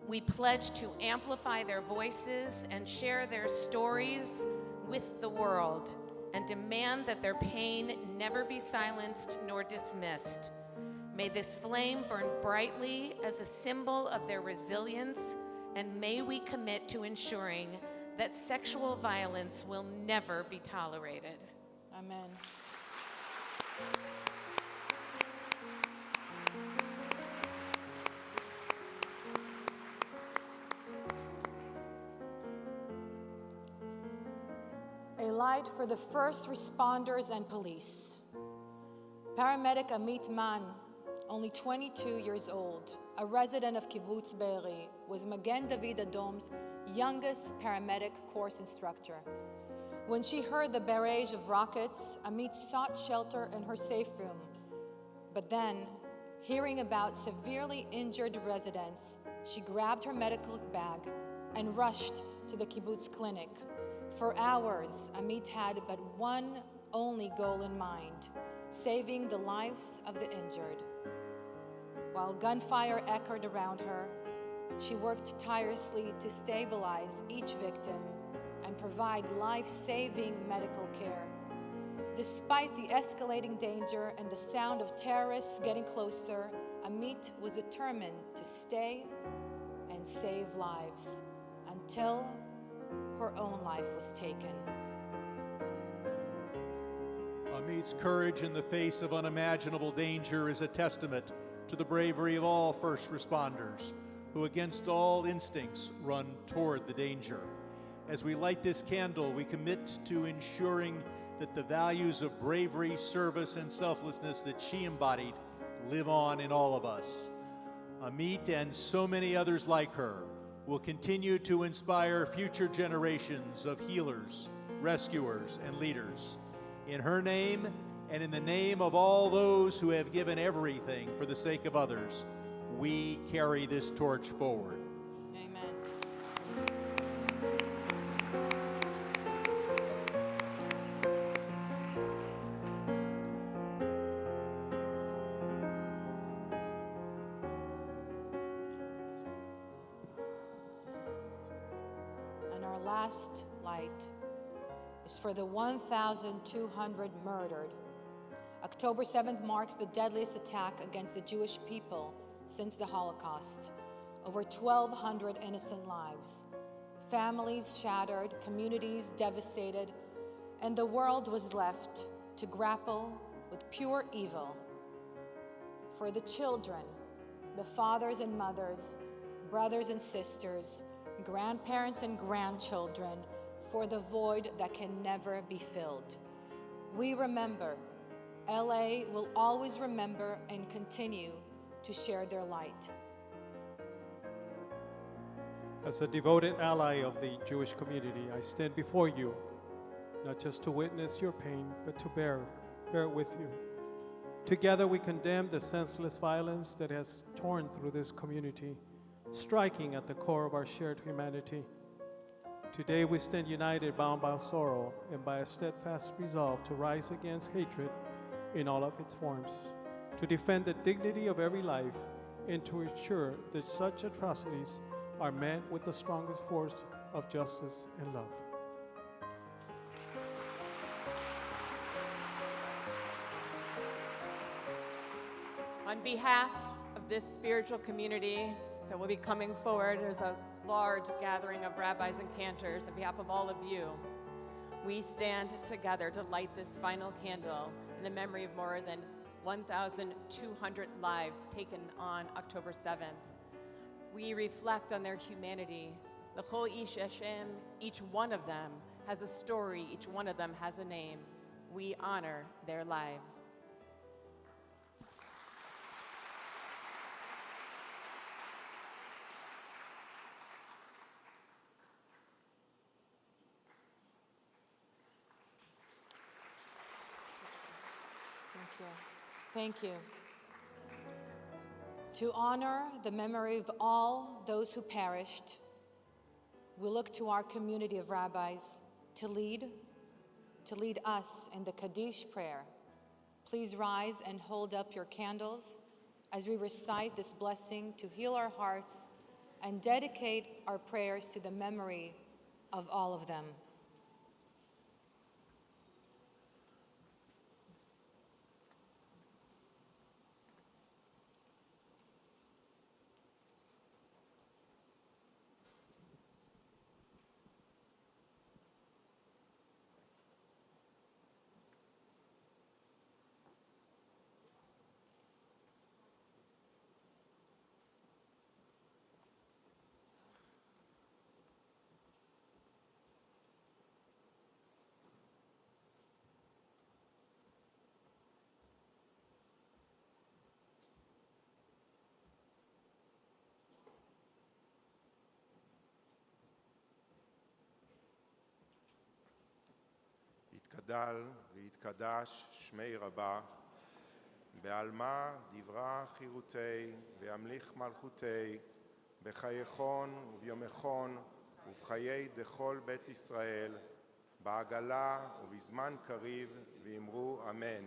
we pledge to amplify their voices and share their stories with the world, and demand that their pain never be silenced nor dismissed. May this flame burn brightly as a symbol of their resilience, and may we commit to ensuring that sexual violence will never be tolerated. Amen. A light for the first responders and police. Paramedic Amit Man, only 22 years old, a resident of Kibbutz Be'eri, was Magen David Adom's youngest paramedic course instructor. When she heard the barrage of rockets, Amit sought shelter in her safe room. But then, hearing about severely injured residents, she grabbed her medical bag and rushed to the kibbutz clinic. For hours, Amit had but one only goal in mind: saving the lives of the injured. While gunfire echoed around her, she worked tirelessly to stabilize each victim and provide life-saving medical care. Despite the escalating danger and the sound of terrorists getting closer, Amit was determined to stay and save lives until her own life was taken. Amit's courage in the face of unimaginable danger is a testament to the bravery of all first responders who, against all instincts, run toward the danger. As we light this candle, we commit to ensuring that the values of bravery, service, and selflessness that she embodied live on in all of us. Amit and so many others like her will continue to inspire future generations of healers, rescuers, and leaders. In her name, and in the name of all those who have given everything for the sake of others, we carry this torch forward. Amen. And our last light is for the 1,200 murdered. October 7th marks the deadliest attack against the Jewish people since the Holocaust. Over 1,200 innocent lives. families shattered, communities devastated, and the world was left to grapple with pure evil. For the children, the fathers and mothers, brothers and sisters, grandparents and grandchildren, for the void that can never be filled. We remember. LA will always remember and continue to share their light. As a devoted ally of the Jewish community, I stand before you, not just to witness your pain, but to bear it with you. Together we condemn the senseless violence that has torn through this community, striking at the core of our shared humanity. Today we stand united, bound by sorrow, and by a steadfast resolve to rise against hatred in all of its forms, to defend the dignity of every life, and to ensure that such atrocities are met with the strongest force of justice and love. On behalf of this spiritual community that will be coming forward, there's a large gathering of rabbis and cantors. On behalf of all of you, we stand together to light this final candle in the memory of more than 1,200 lives taken on October 7th. We reflect on their humanity. The Chol Ish Hashem, each one of them has a story, each one of them has a name. We honor their lives. Thank you. To honor the memory of all those who perished, we look to our community of rabbis to lead us in the Kaddish prayer. Please rise and hold up your candles as we recite this blessing to heal our hearts and dedicate our prayers to the memory of all of them. יתגדל ויתקדש שמי רבה, בעלמא דברה חירותי וימליך מלכותי, בחייכון וביומכון ובחיי דכל בית ישראל, בעגלה ובזמן קריב, ואמרו אמן.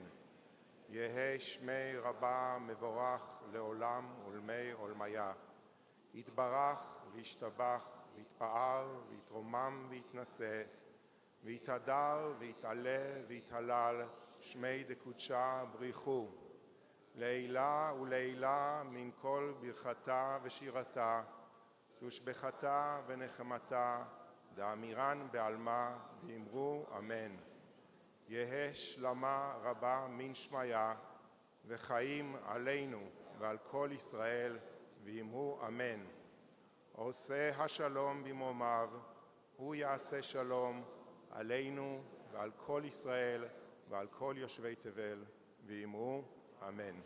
יהא שמי רבה מבורך לעולם ולמי עולמיה. יתברך וישתבח ויתפאר ויתרומם ויתנשא, ויתהדר ויתעלה ויתהלל שמי דקודשה בריחו. לעילה ולעילה מן כל ברכתה ושירתה, תושבחתה ונחמתה, דאמירן בעלמא, ואמרו אמן. יהא שלמה רבה מן שמיה, וחיים עלינו ועל כל ישראל, ואמרו אמן. עושה השלום במרומיו, הוא יעשה שלום עלינו ועל כל ישראל ועל כל יושבי תבל, ואמרו אמן.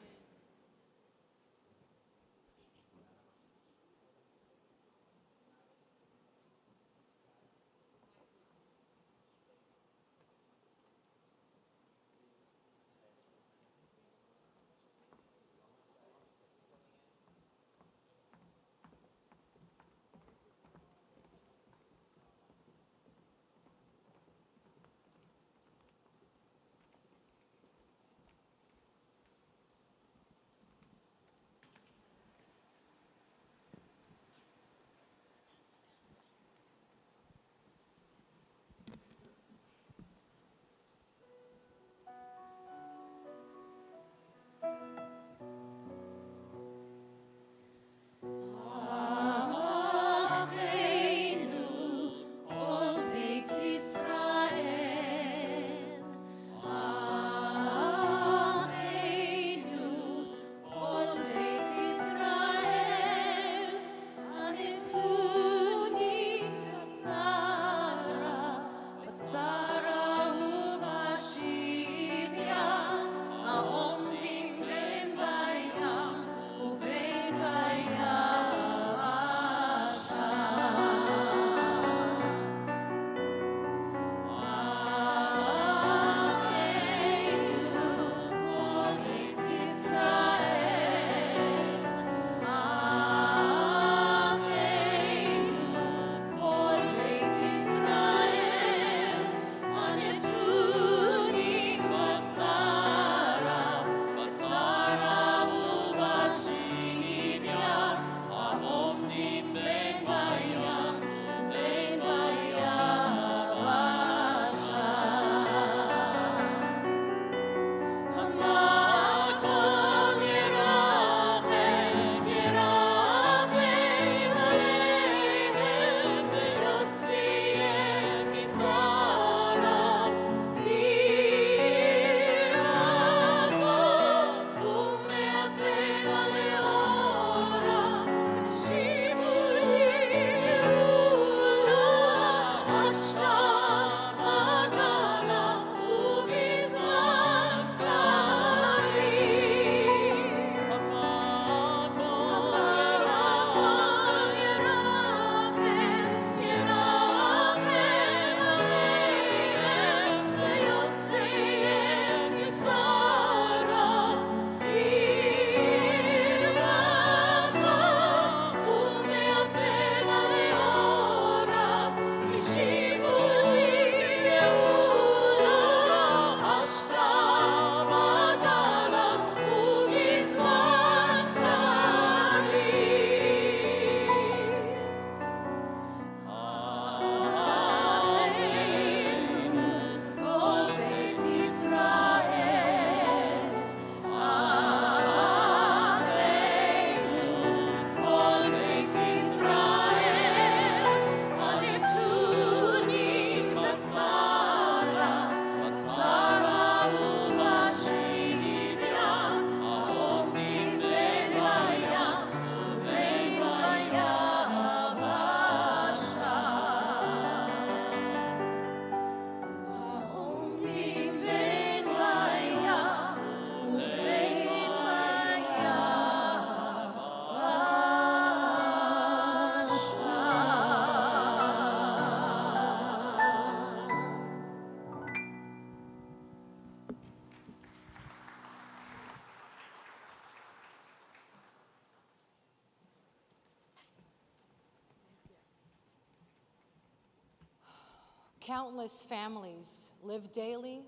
Countless families live daily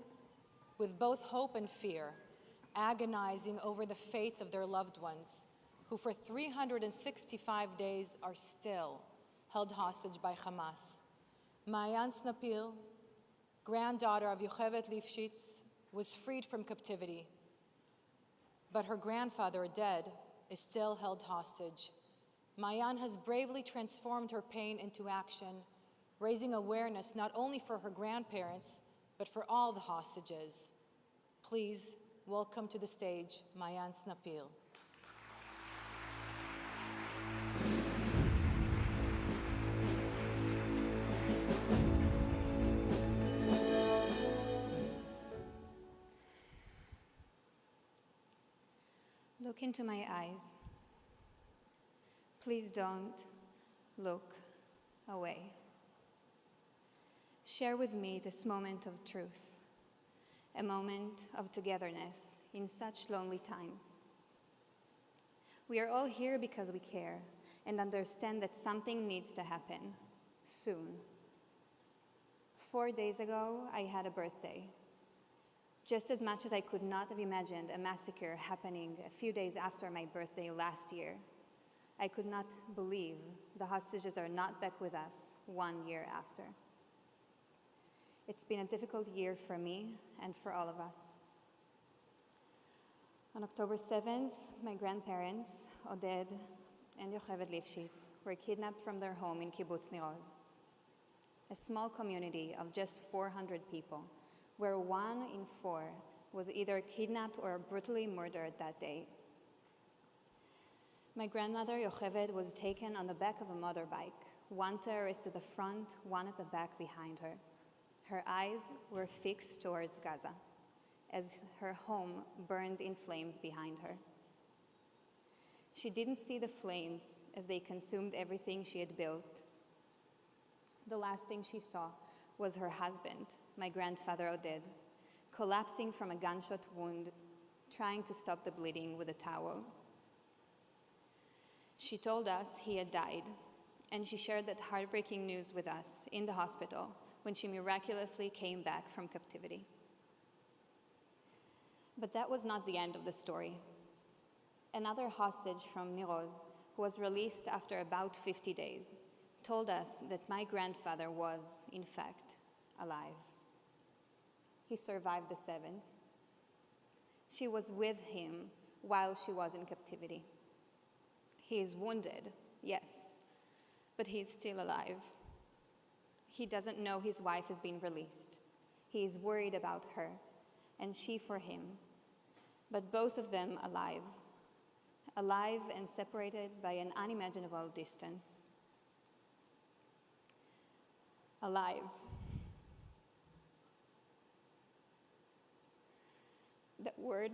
with both hope and fear, agonizing over the fates of their loved ones, who for 365 days are still held hostage by Hamas. Maayan Snapil, granddaughter of Yocheved Lifshitz, was freed from captivity, but her grandfather, dead, is still held hostage. Maayan has bravely transformed her pain into action, raising awareness not only for her grandparents, but for all the hostages. Please welcome to the stage Maayan Snapil. Look into my eyes. Please don't look away. Share with me this moment of truth, a moment of togetherness in such lonely times. We are all here because we care and understand that something needs to happen soon. 4 days ago, I had a birthday. Just as much as I could not have imagined a massacre happening a few days after my birthday last year, I could not believe the hostages are not back with us 1 year after. It's been a difficult year for me and for all of us. On October 7th, my grandparents, Oded and Yocheved Lifshitz, were kidnapped from their home in Kibbutz Nir Oz, a small community of just 400 people, where 1 in 4 was either kidnapped or brutally murdered that day. My grandmother, Yocheved, was taken on the back of a motorbike, 1 terrorist at the front, 1 at the back behind her. Her eyes were fixed towards Gaza, as her home burned in flames behind her. She didn't see the flames as they consumed everything she had built. The last thing she saw was her husband, my grandfather Oded, collapsing from a gunshot wound, trying to stop the bleeding with a towel. She told us he had died, and she shared that heartbreaking news with us in the hospital when she miraculously came back from captivity. But that was not the end of the story. Another hostage from Nir Oz, who was released after about 50 days, told us that my grandfather was, in fact, alive. He survived the 7th. She was with him while she was in captivity. He is wounded, yes, but he is still alive. He doesn't know his wife has been released. He is worried about her, and she for him, but both of them alive and separated by an unimaginable distance. Alive. That word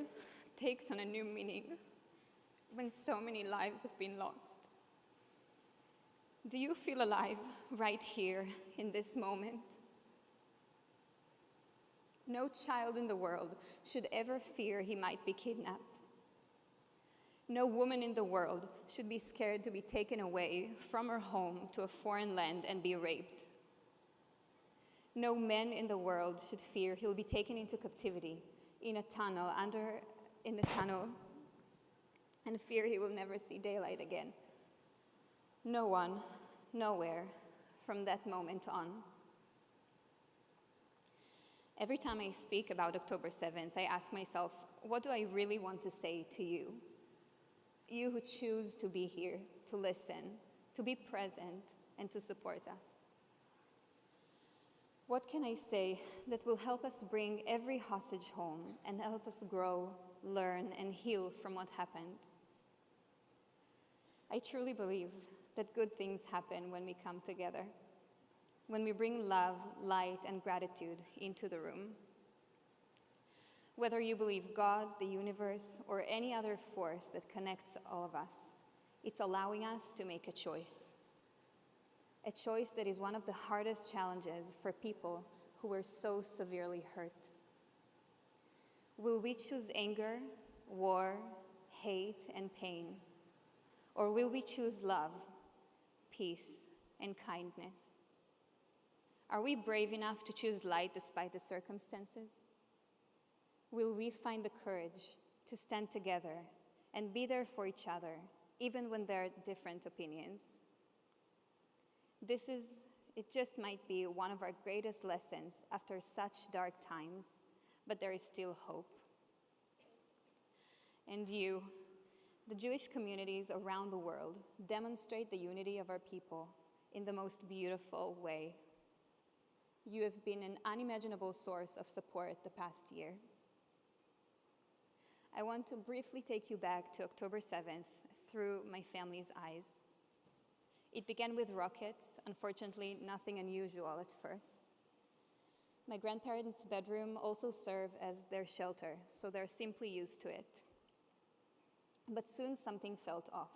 takes on a new meaning when so many lives have been lost. Do you feel alive right here in this moment? No child in the world should ever fear he might be kidnapped. No woman in the world should be scared to be taken away from her home to a foreign land and be raped. No man in the world should fear he'll be taken into captivity in a tunnel, in the tunnel, and fear he will never see daylight again. No one, nowhere, from that moment on. Every time I speak about October 7th, I ask myself, what do I really want to say to you? You who choose to be here, to listen, to be present, and to support us. What can I say that will help us bring every hostage home and help us grow, learn, and heal from what happened? I truly believe that good things happen when we come together, when we bring love, light, and gratitude into the room. Whether you believe God, the universe, or any other force that connects all of us, it's allowing us to make a choice. A choice that is one of the hardest challenges for people who were so severely hurt. Will we choose anger, war, hate, and pain? Or will we choose love, peace, and kindness? Are we brave enough to choose light despite the circumstances? Will we find the courage to stand together and be there for each other, even when there are different opinions? It just might be one of our greatest lessons after such dark times, but there is still hope. And you, the Jewish communities around the world, demonstrate the unity of our people in the most beautiful way. You have been an unimaginable source of support the past year. I want to briefly take you back to October 7th through my family's eyes. It began with rockets, unfortunately nothing unusual at first. My grandparents' bedroom also served as their shelter, so they're simply used to it. But soon something felt off.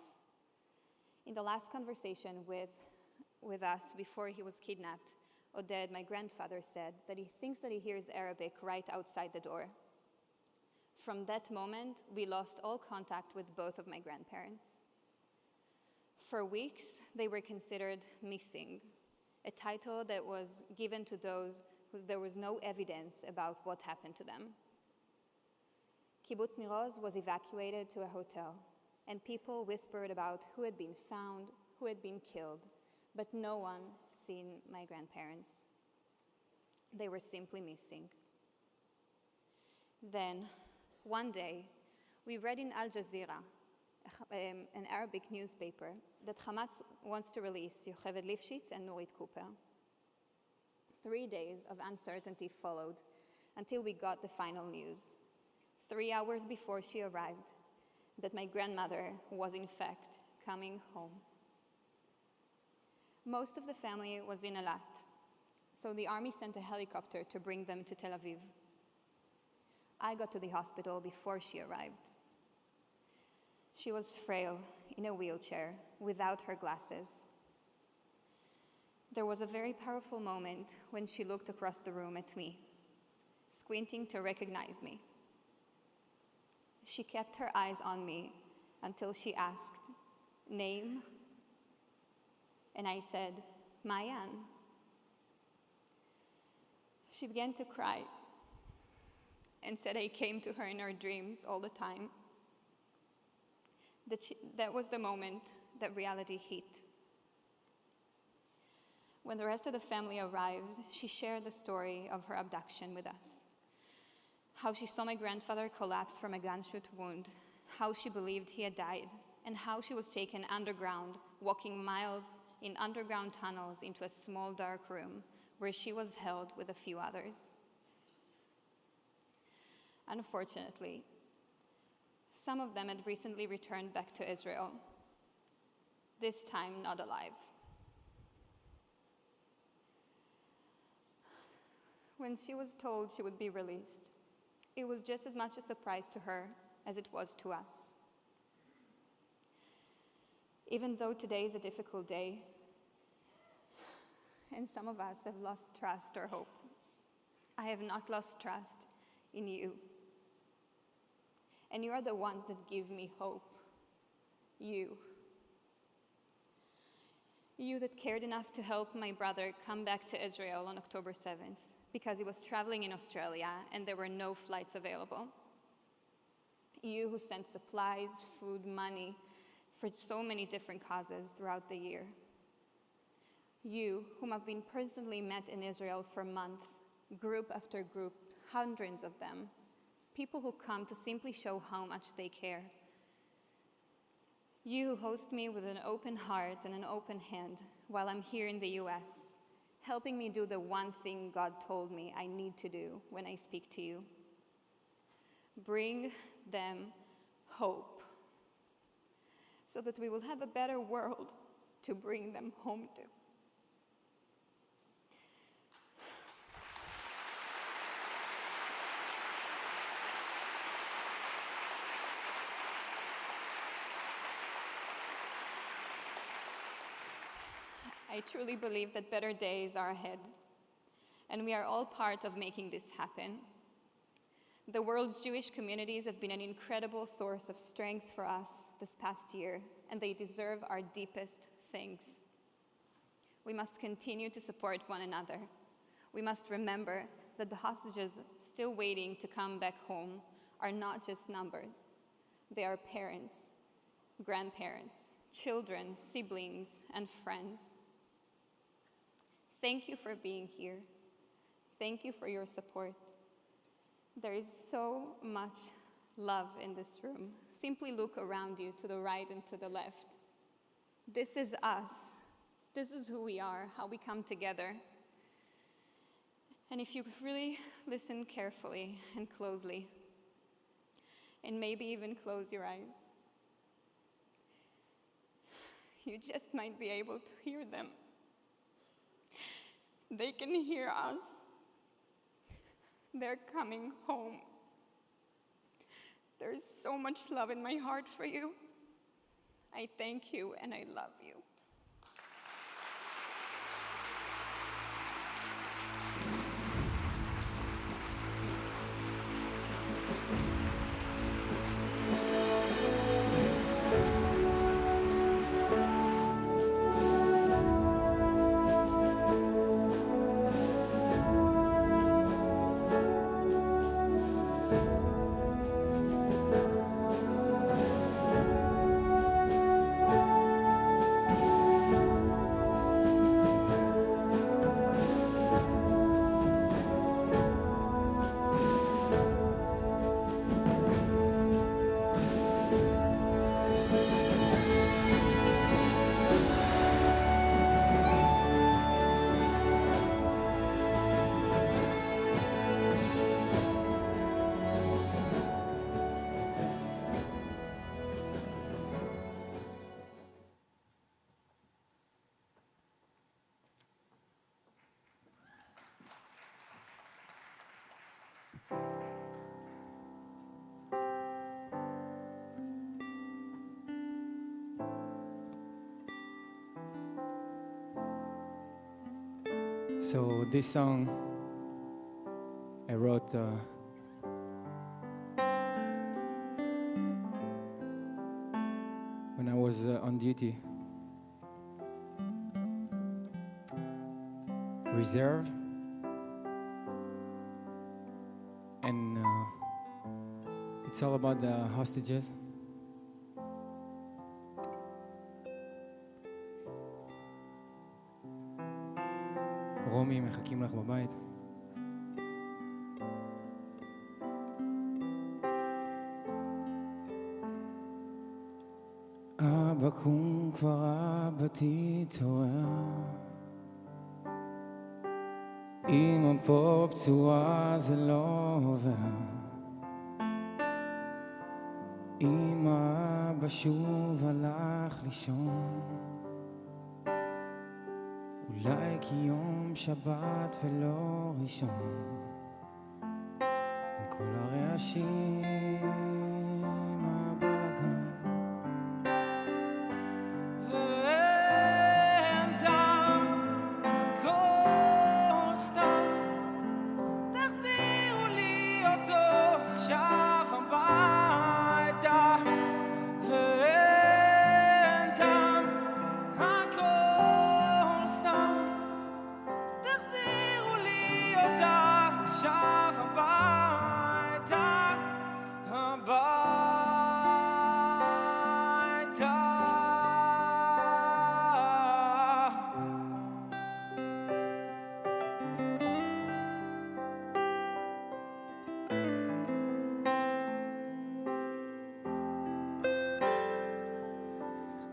In the last conversation with us before he was kidnapped, Oded, my grandfather, said that he thinks that he hears Arabic right outside the door. From that moment, we lost all contact with both of my grandparents. For weeks, they were considered missing, a title that was given to those who there was no evidence about what happened to them. Kibbutz Nir Oz was evacuated to a hotel, and people whispered about who had been found, who had been killed, but no one seen my grandparents. They were simply missing. Then, one day, we read in Al Jazeera, an Arabic newspaper, that Hamas wants to release JFEDLA and Nurit Cooper. 3 days of uncertainty followed until we got the final news, 3 hours before she arrived, that my grandmother was in fact coming home. Most of the family was in Eilat, so the army sent a helicopter to bring them to Tel Aviv. I got to the hospital before she arrived. She was frail, in a wheelchair, without her glasses. There was a very powerful moment when she looked across the room at me, squinting to recognize me. She kept her eyes on me until she asked, "Name?" And I said, "Mayan." She began to cry and said I came to her in her dreams all the time. That was the moment that reality hit. When the rest of the family arrived, she shared the story of her abduction with us. How she saw my grandfather collapse from a gunshot wound, how she believed he had died, and how she was taken underground, walking miles in underground tunnels into a small dark room where she was held with a few others. Unfortunately, some of them had recently returned back to Israel, this time not alive. When she was told she would be released, it was just as much a surprise to her as it was to us. Even though today is a difficult day, and some of us have lost trust or hope, I have not lost trust in you. And you are the ones that give me hope. You. You that cared enough to help my brother come back to Israel on October 7th because he was traveling in Australia and there were no flights available. You who sent supplies, food, money for so many different causes throughout the year. You whom I've been personally met in Israel for months, group after group, hundreds of them. People who come to simply show how much they care. You who host me with an open heart and an open hand while I'm here in the US, helping me do the one thing God told me I need to do when I speak to you. Bring them hope so that we will have a better world to bring them home to. I truly believe that better days are ahead, and we are all part of making this happen. The world's Jewish communities have been an incredible source of strength for us this past year, and they deserve our deepest thanks. We must continue to support one another We must remember that the hostages still waiting to come back home are not just numbers. They are parents, grandparents, children, siblings, and friends. Thank you for being here. Thank you for your support. There is so much love in this room. Simply look around you to the right and to the left. This is us. This is who we are, how we come together. And if you really listen carefully and closely, and maybe even close your eyes, you just might be able to hear them. They can hear us. They're coming home. There is so much love in my heart for you. I thank you and I love you. So this song I wrote when I was on duty. Reserve. And it's all about the hostages. רומי, מחכים לך בבית. אבא קום כבר אבא תתעורר. אמא פה פצועה זה לא עובר. אמא אבא שוב הלך לישון. אולי כי יום שבת ולא ראשון. עם כל הרעשים הבלגן. ואין טעם הכל סתם. תחזירו לי אותו עכשיו הביתה. ואין טעם הכל סתם. תחזירו לי אותה עכשיו הביתה, הביתה.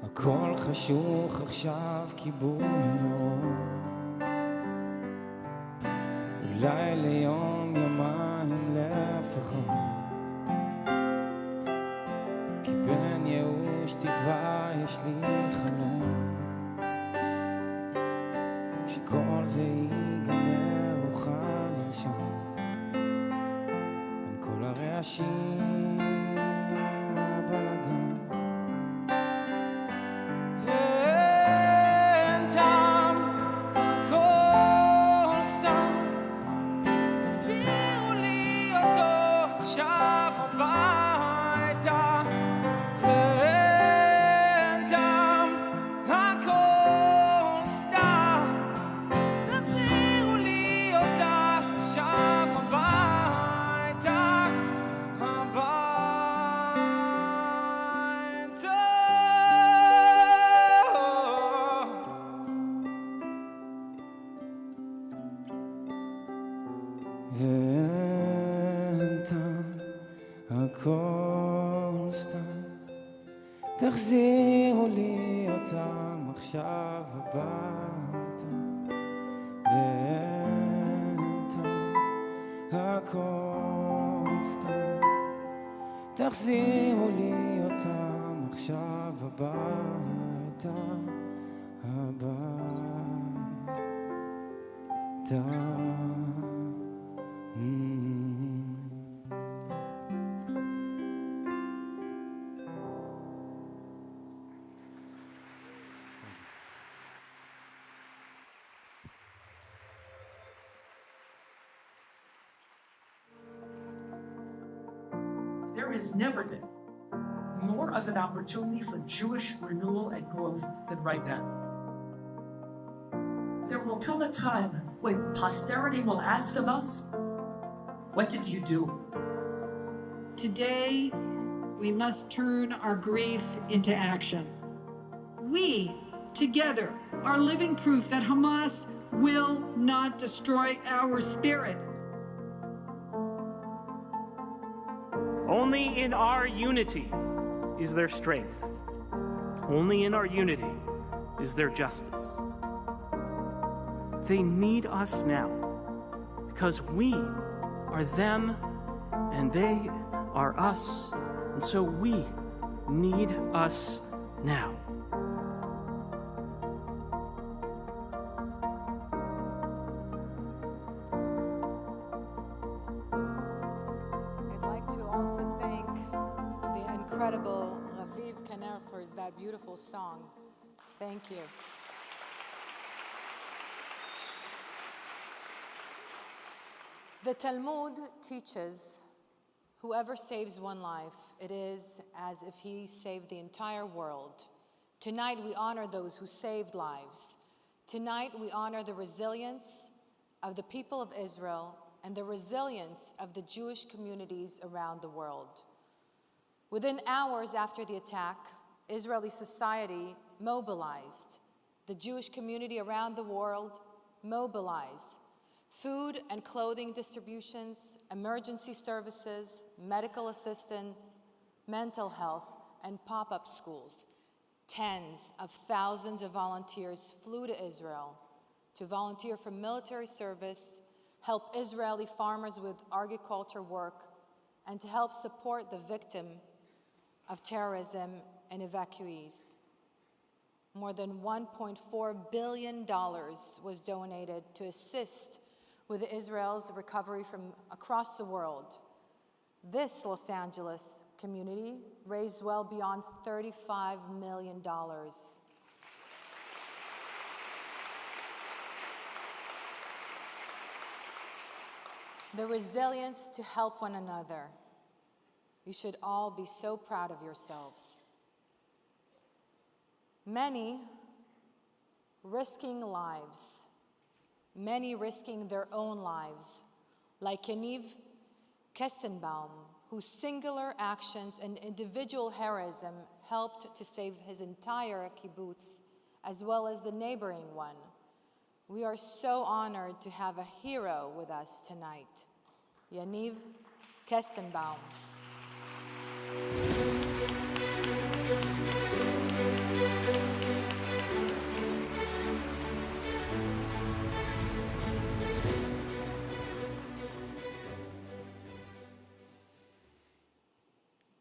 הכל חשוך עכשיו כיבוי אור. אולי ליום יומיים לפחות. כי בין ייאוש תקווה יש לי חלום. כשכל זה ייגמר אוכל לנשום. בין כל הרעשים הבלגן. ואין טעם הכל סתם. תחזירו לי אותו עכשיו הביתה. ואין טעם הכל סתם. תחזירו לי אותו הכל סתם. תחזירו לי אותם עכשיו הביתה, ואין טעם, הכל סתם. תחזירו לי אותם עכשיו הביתה, הביתה. There has never been more of an opportunity for Jewish renewal and growth than right now. There will come a time when posterity will ask of us, what did you do? Today, we must turn our grief into action. We, together, are living proof that Hamas will not destroy our spirit. Only in our unity is there strength. Only in our unity is there justice. They need us now because we are them and they are us. And so we need us now. I'd like to also thank the incredible Raviv Kaner for that beautiful song. Thank you. The Talmud teaches, whoever saves one life, it is as if he saved the entire world. Tonight we honor those who saved lives. Tonight we honor the resilience of the people of Israel and the resilience of the Jewish communities around the world. Within hours after the attack, Israeli society mobilized. The Jewish community around the world mobilized. Food and clothing distributions, emergency services, medical assistance, mental health, and pop-up schools. Tens of thousands of volunteers flew to Israel to volunteer for military service, help Israeli farmers with agriculture work, and to help support the victim of terrorism and evacuees. More than $1.4 billion was donated to assist with Israel's recovery from across the world. This Los Angeles community raised well beyond $35 million. The resilience to help one another. You should all be so proud of yourselves. Many risking lives, many risking their own lives, like Yaniv Kestenbaum, whose singular actions and individual heroism helped to save his entire kibbutz, as well as the neighboring one. We are so honored to have a hero with us tonight, Yaniv Kestenbaum.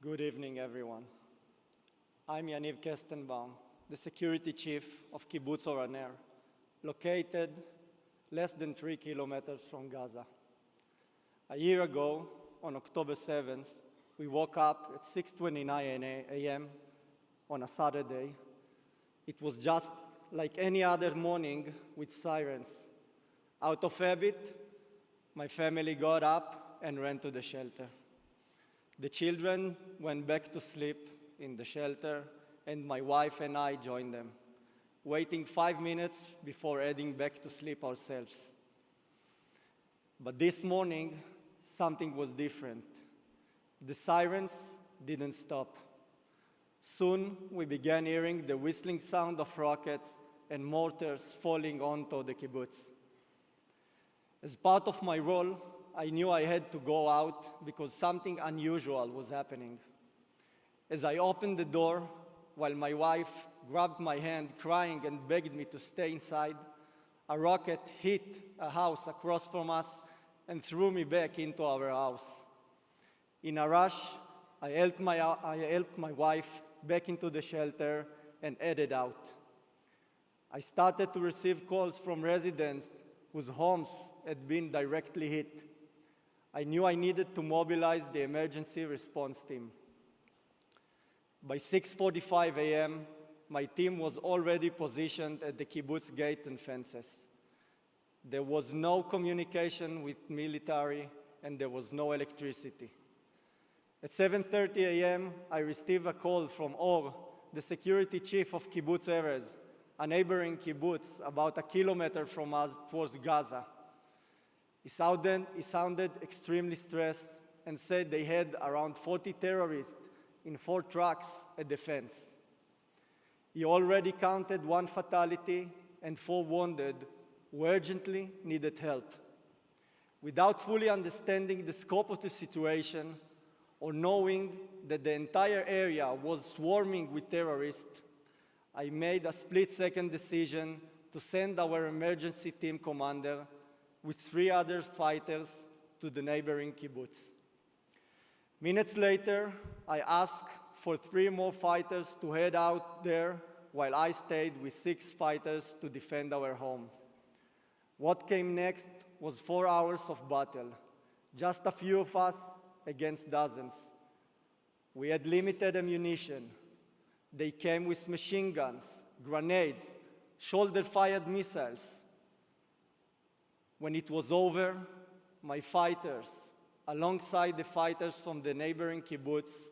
Good evening, everyone. I'm Yaniv Kestenbaum, the security chief of Kibbutz Or HaNer, located less than 3 kilometers from Gaza. A year ago, on October 7th, we woke up at 6:29 a.m. on a Saturday. It was just like any other morning with sirens. Out of habit, my family got up and ran to the shelter. The children went back to sleep in the shelter, and my wife and I joined them, waiting 5 minutes before heading back to sleep ourselves. But this morning, something was different. The sirens didn't stop. Soon, we began hearing the whistling sound of rockets and mortars falling onto the kibbutz. As part of my role I knew I had to go out because something unusual was happening. As I opened the door, while my wife grabbed my hand, crying and begged me to stay inside, a rocket hit a house across from us and threw me back into our house. In a rush, I helped my wife back into the shelter and headed out. I started to receive calls from residents whose homes had been directly hit. I knew I needed to mobilize the emergency response team. By 6:45 a.m., my team was already positioned at the kibbutz gates and fences. There was no communication with military, and there was no electricity. At 7:30 a.m., I received a call from Or, the security chief of Kibbutz Erez, a neighboring kibbutz about a kilometer from us towards Gaza. He sounded extremely stressed and said they had around 40 terrorists in 4 trucks at the fence. He already counted 1 fatality and 4 wounded who urgently needed help. Without fully understanding the scope of the situation or knowing that the entire area was swarming with terrorists, I made a split-second decision to send our emergency team commander with 3 other fighters to the neighboring kibbutz. Minutes later, I asked for 3 more fighters to head out there while I stayed with 6 fighters to defend our home. What came next was 4 hours of battle, just a few of us against dozens. We had limited ammunition. They came with machine guns, grenades, shoulder-fired missiles. When it was over, my fighters, alongside the fighters from the neighboring kibbutz,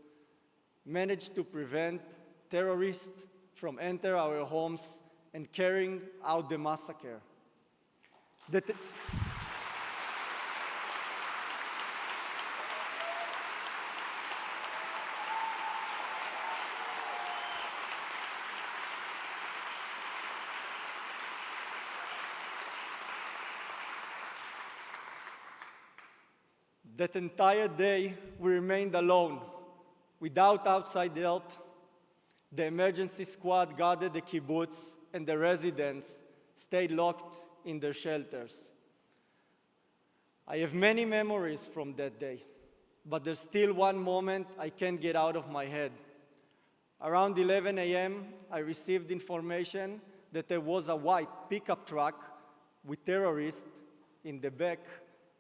managed to prevent terrorists from entering our homes and carrying out the massacre. That entire day, we remained alone, without outside help. The emergency squad guarded the kibbutz, and the residents stayed locked in their shelters. I have many memories from that day, but there's still one moment I can't get out of my head. Around 11 a.m., I received information that there was a white pickup truck with terrorists in the back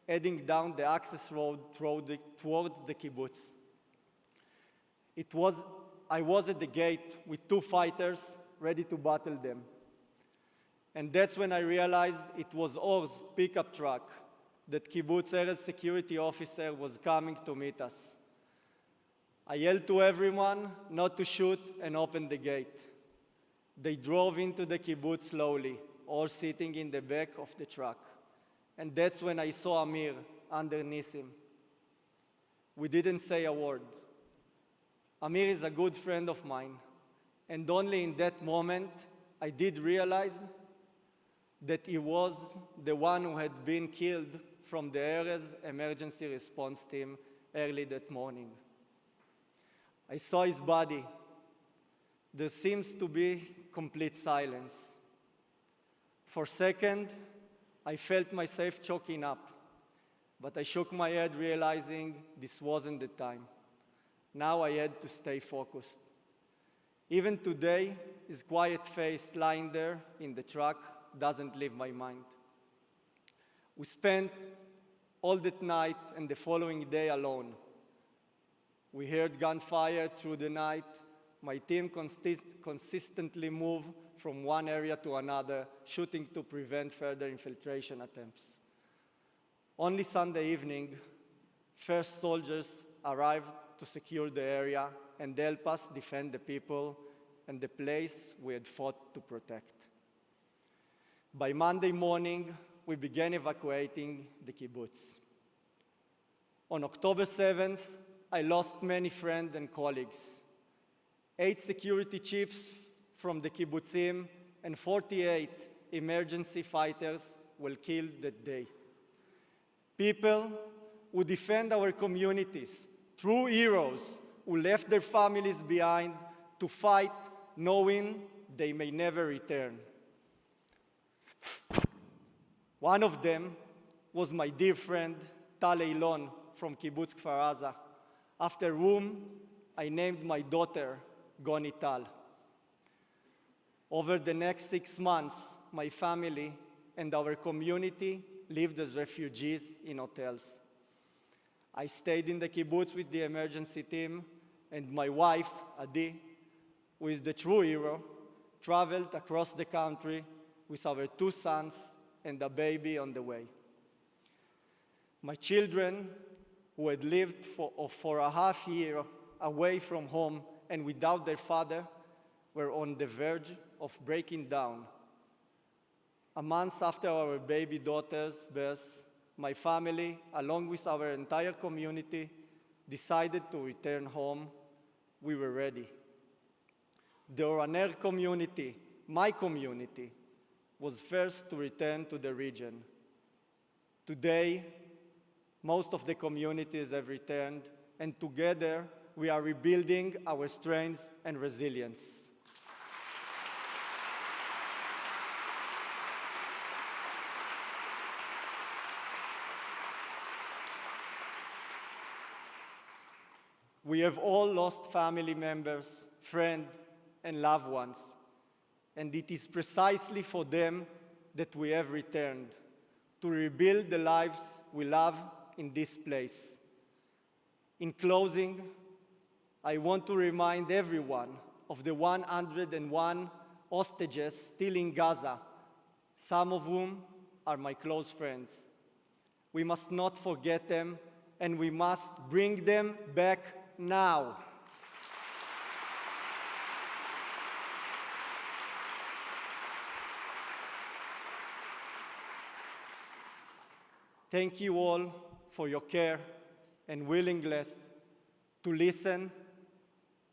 heading down the access road toward the kibbutz. I was at the gate with 2 fighters ready to battle them. And that's when I realized it was Or's pickup truck that Kibbutz Erez security officer was coming to meet us. I yelled to everyone not to shoot and opened the gate. They drove into the kibbutz slowly, all sitting in the back of the truck. And that's when I saw Amir underneath him. We didn't say a word. Amir is a good friend of mine, and only in that moment I did realize that he was the one who had been killed from the Erez emergency response team early that morning. I saw his body. There seems to be complete silence. For a second, I felt myself choking up, but I shook my head, realizing this wasn't the time. Now I had to stay focused. Even today, his quiet face lying there in the truck doesn't leave my mind. We spent all that night and the following day alone. We heard gunfire through the night. My team consistently moved from one area to another, shooting to prevent further infiltration attempts. Only Sunday evening, first soldiers arrived to secure the area and help us defend the people and the place we had fought to protect. By Monday morning, we began evacuating the kibbutz. On October 7th, I lost many friends and colleagues. 8 security chiefs from the kibbutzim and 48 emergency fighters were killed that day. People who defend our communities, true heroes who left their families behind to fight knowing they may never return. One of them was my dear friend Tal Eilon from Kibbutz Kfar Aza, after whom I named my daughter Goni Tal. Over the next 6 months, my family and our community lived as refugees in hotels. I stayed in the kibbutz with the emergency team, and my wife, Adi, who is the true hero, traveled across the country with our 2 sons and a baby on the way. My children, who had lived for a half year away from home and without their father, were on the verge of breaking down. A month after our baby daughter's birth, my family, along with our entire community, decided to return home. We were ready. The Oraner community, my community, was first to return to the region. Today, most of the communities have returned, and together we are rebuilding our strength and resilience. We have all lost family members, friends, and loved ones, and it is precisely for them that we have returned, to rebuild the lives we love in this place. In closing, I want to remind everyone of the 101 hostages still in Gaza, some of whom are my close friends. We must not forget them, and we must bring them back now. Thank you all for your care and willingness to listen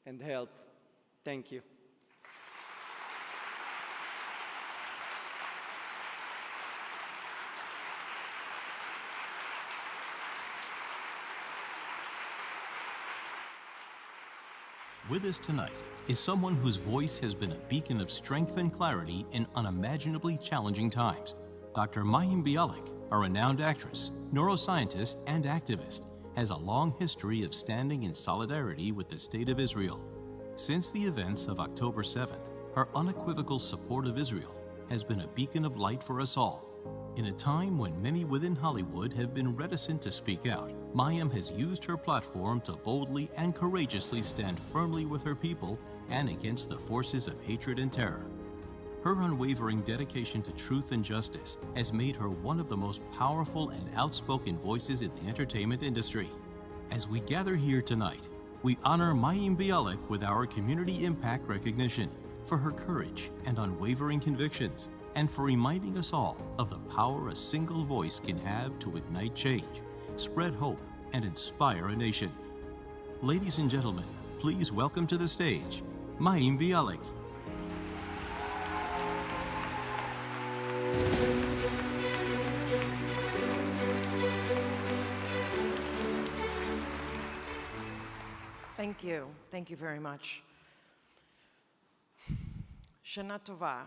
and help. Thank you. With us tonight is someone whose voice has been a beacon of strength and clarity in unimaginably challenging times. Dr. Mayim Bialik, a renowned actress, neuroscientist, and activist, has a long history of standing in solidarity with the State of Israel. Since the events of October 7th, her unequivocal support of Israel has been a beacon of light for us all. In a time when many within Hollywood have been reticent to speak out, Mayim has used her platform to boldly and courageously stand firmly with her people and against the forces of hatred and terror. Her unwavering dedication to truth and justice has made her one of the most powerful and outspoken voices in the entertainment industry. As we gather here tonight, we honor Mayim Bialik with our Community Impact Recognition for her courage and unwavering convictions, and for reminding us all of the power a single voice can have to ignite change, spread hope, and inspire a nation. Ladies and gentlemen, please welcome to the stage, Mayim Bialik. Thank you. Thank you very much. Shana Tova.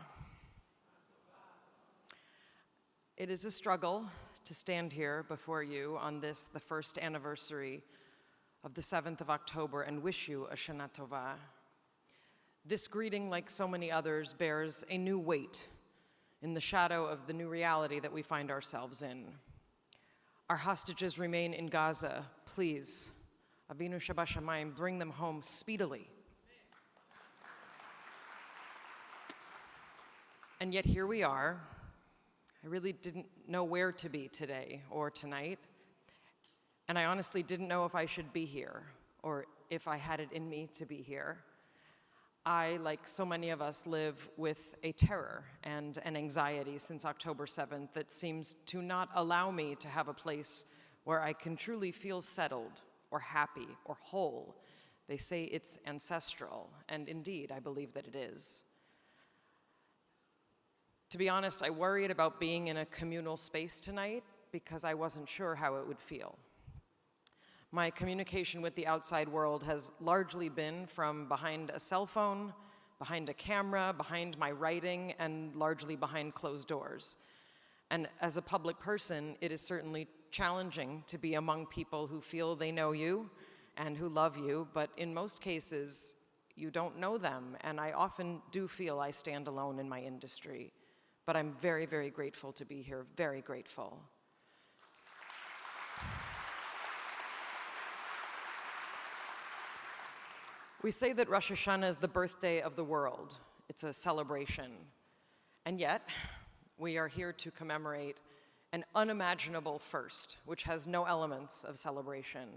It is a struggle to stand here before you on this, the first anniversary of the 7th of October, and wish you a Shana Tova. This greeting, like so many others, bears a new weight in the shadow of the new reality that we find ourselves in. Our hostages remain in Gaza. Please, Avinu Shabashamayim, bring them home speedily. And yet here we are. I really didn't know where to be today or tonight, and I honestly didn't know if I should be here or if I had it in me to be here. I, like so many of us, live with a terror and an anxiety since October 7th that seems to not allow me to have a place where I can truly feel settled or happy or whole. They say it's ancestral, and indeed, I believe that it is. To be honest, I worried about being in a communal space tonight because I wasn't sure how it would feel. My communication with the outside world has largely been from behind a cell phone, behind a camera, behind my writing, and largely behind closed doors. And as a public person, it is certainly challenging to be among people who feel they know you and who love you, but in most cases, you don't know them, and I often do feel I stand alone in my industry. But I'm very, very grateful to be here, very grateful. We say that Rosh Hashanah is the birthday of the world. It's a celebration. And yet, we are here to commemorate an unimaginable first, which has no elements of celebration.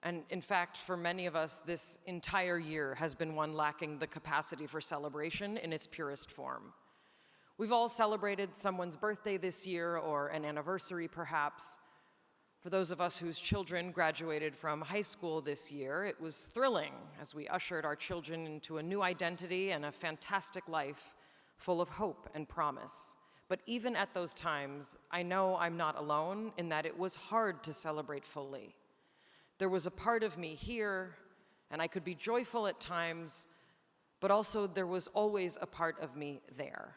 And in fact, for many of us, this entire year has been one lacking the capacity for celebration in its purest form. We've all celebrated someone's birthday this year, or an anniversary perhaps. For those of us whose children graduated from high school this year, it was thrilling as we ushered our children into a new identity and a fantastic life full of hope and promise. But even at those times, I know I'm not alone in that it was hard to celebrate fully. There was a part of me here, and I could be joyful at times, but also there was always a part of me there.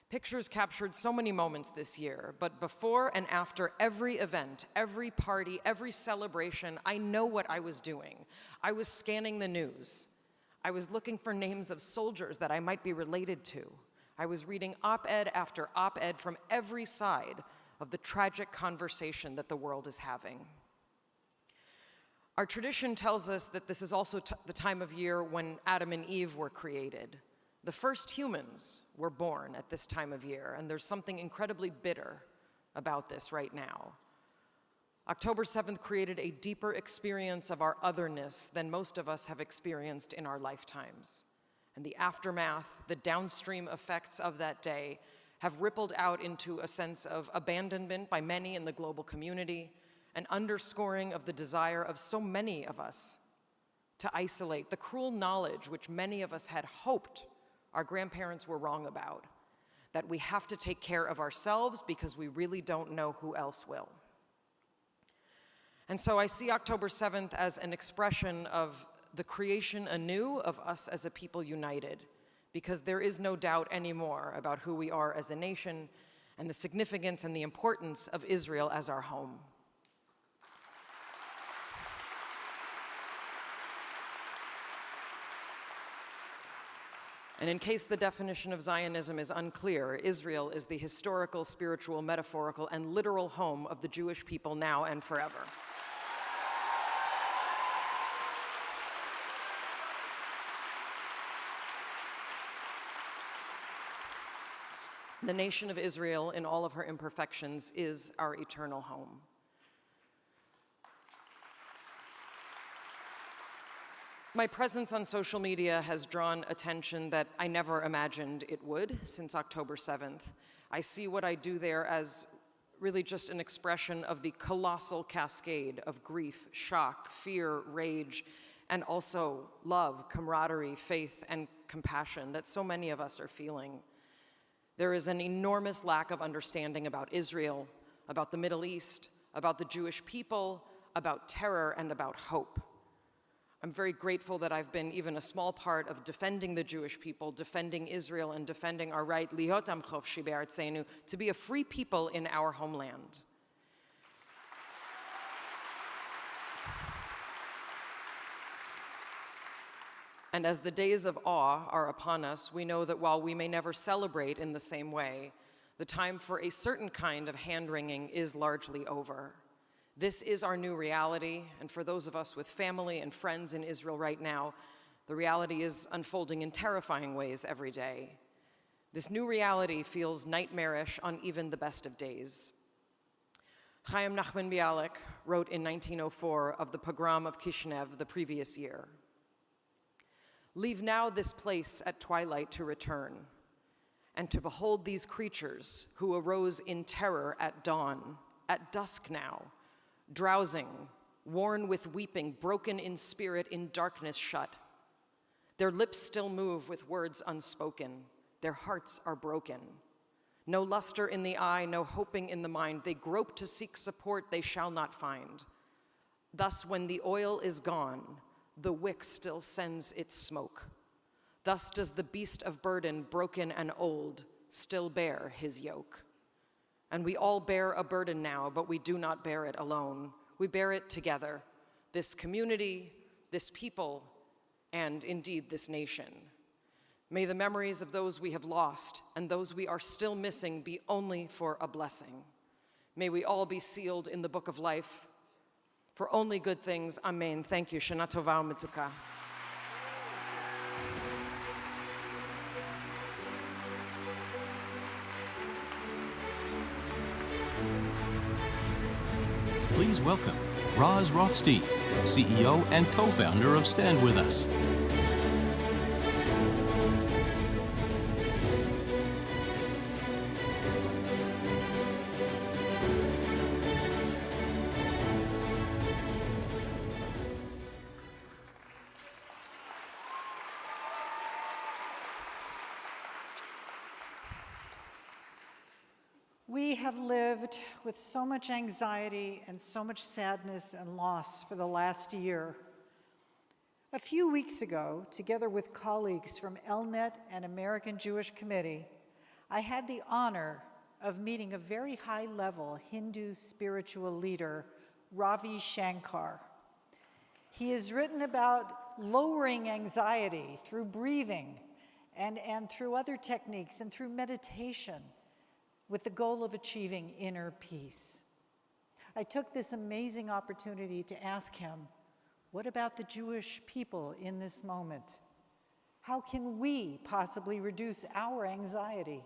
Pictures captured so many moments this year, but before and after every event, every party, every celebration, I know what I was doing. I was scanning the news. I was looking for names of soldiers that I might be related to. I was reading op-ed after op-ed from every side of the tragic conversation that the world is having. Our tradition tells us that this is also the time of year when Adam and Eve were created. The first humans were born at this time of year, and there's something incredibly bitter about this right now. October 7th created a deeper experience of our otherness than most of us have experienced in our lifetimes. And the aftermath, the downstream effects of that day have rippled out into a sense of abandonment by many in the global community, an underscoring of the desire of so many of us to isolate, the cruel knowledge which many of us had hoped our grandparents were wrong about, that we have to take care of ourselves because we really don't know who else will. And so I see October 7th as an expression of the creation anew of us as a people united, because there is no doubt anymore about who we are as a nation and the significance and the importance of Israel as our home. And in case the definition of Zionism is unclear, Israel is the historical, spiritual, metaphorical, and literal home of the Jewish people now and forever. The nation of Israel, in all of her imperfections, is our eternal home. My presence on social media has drawn attention that I never imagined it would since October 7th. I see what I do there as really just an expression of the colossal cascade of grief, shock, fear, rage, and also love, camaraderie, faith, and compassion that so many of us are feeling. There is an enormous lack of understanding about Israel, about the Middle East, about the Jewish people, about terror, and about hope. I'm very grateful that I've been even a small part of defending the Jewish people, defending Israel, and defending our right, liot am chofshi be'artzeinu, to be a free people in our homeland. And as the days of awe are upon us, we know that while we may never celebrate in the same way, the time for a certain kind of hand-wringing is largely over. This is our new reality, and for those of us with family and friends in Israel right now, the reality is unfolding in terrifying ways every day. This new reality feels nightmarish on even the best of days. Chaim Nachman Bialik wrote in 1904 of the pogrom of Kishinev the previous year. Leave now this place at twilight to return, and to behold these creatures who arose in terror at dawn, at dusk now, drowsing, worn with weeping, broken in spirit, in darkness shut. Their lips still move with words unspoken. Their hearts are broken. No luster in the eye, no hoping in the mind. They grope to seek support they shall not find. Thus, when the oil is gone, the wick still sends its smoke. Thus does the beast of burden, broken and old, still bear his yoke. And we all bear a burden now, but we do not bear it alone. We bear it together, this community, this people, and indeed this nation. May the memories of those we have lost and those we are still missing be only for a blessing. May we all be sealed in the book of life for only good things. Amen. Thank you. Shana Tova u'Metuka. Please welcome Roz Rothstein, CEO and co-founder of Stand With Us. We have lived with so much anxiety and so much sadness and loss for the last year. A few weeks ago, together with colleagues from ELNET and American Jewish Committee, I had the honor of meeting a very high-level Hindu spiritual leader, Ravi Shankar. He has written about lowering anxiety through breathing and through other techniques and through meditation, with the goal of achieving inner peace. I took this amazing opportunity to ask him, what about the Jewish people in this moment? How can we possibly reduce our anxiety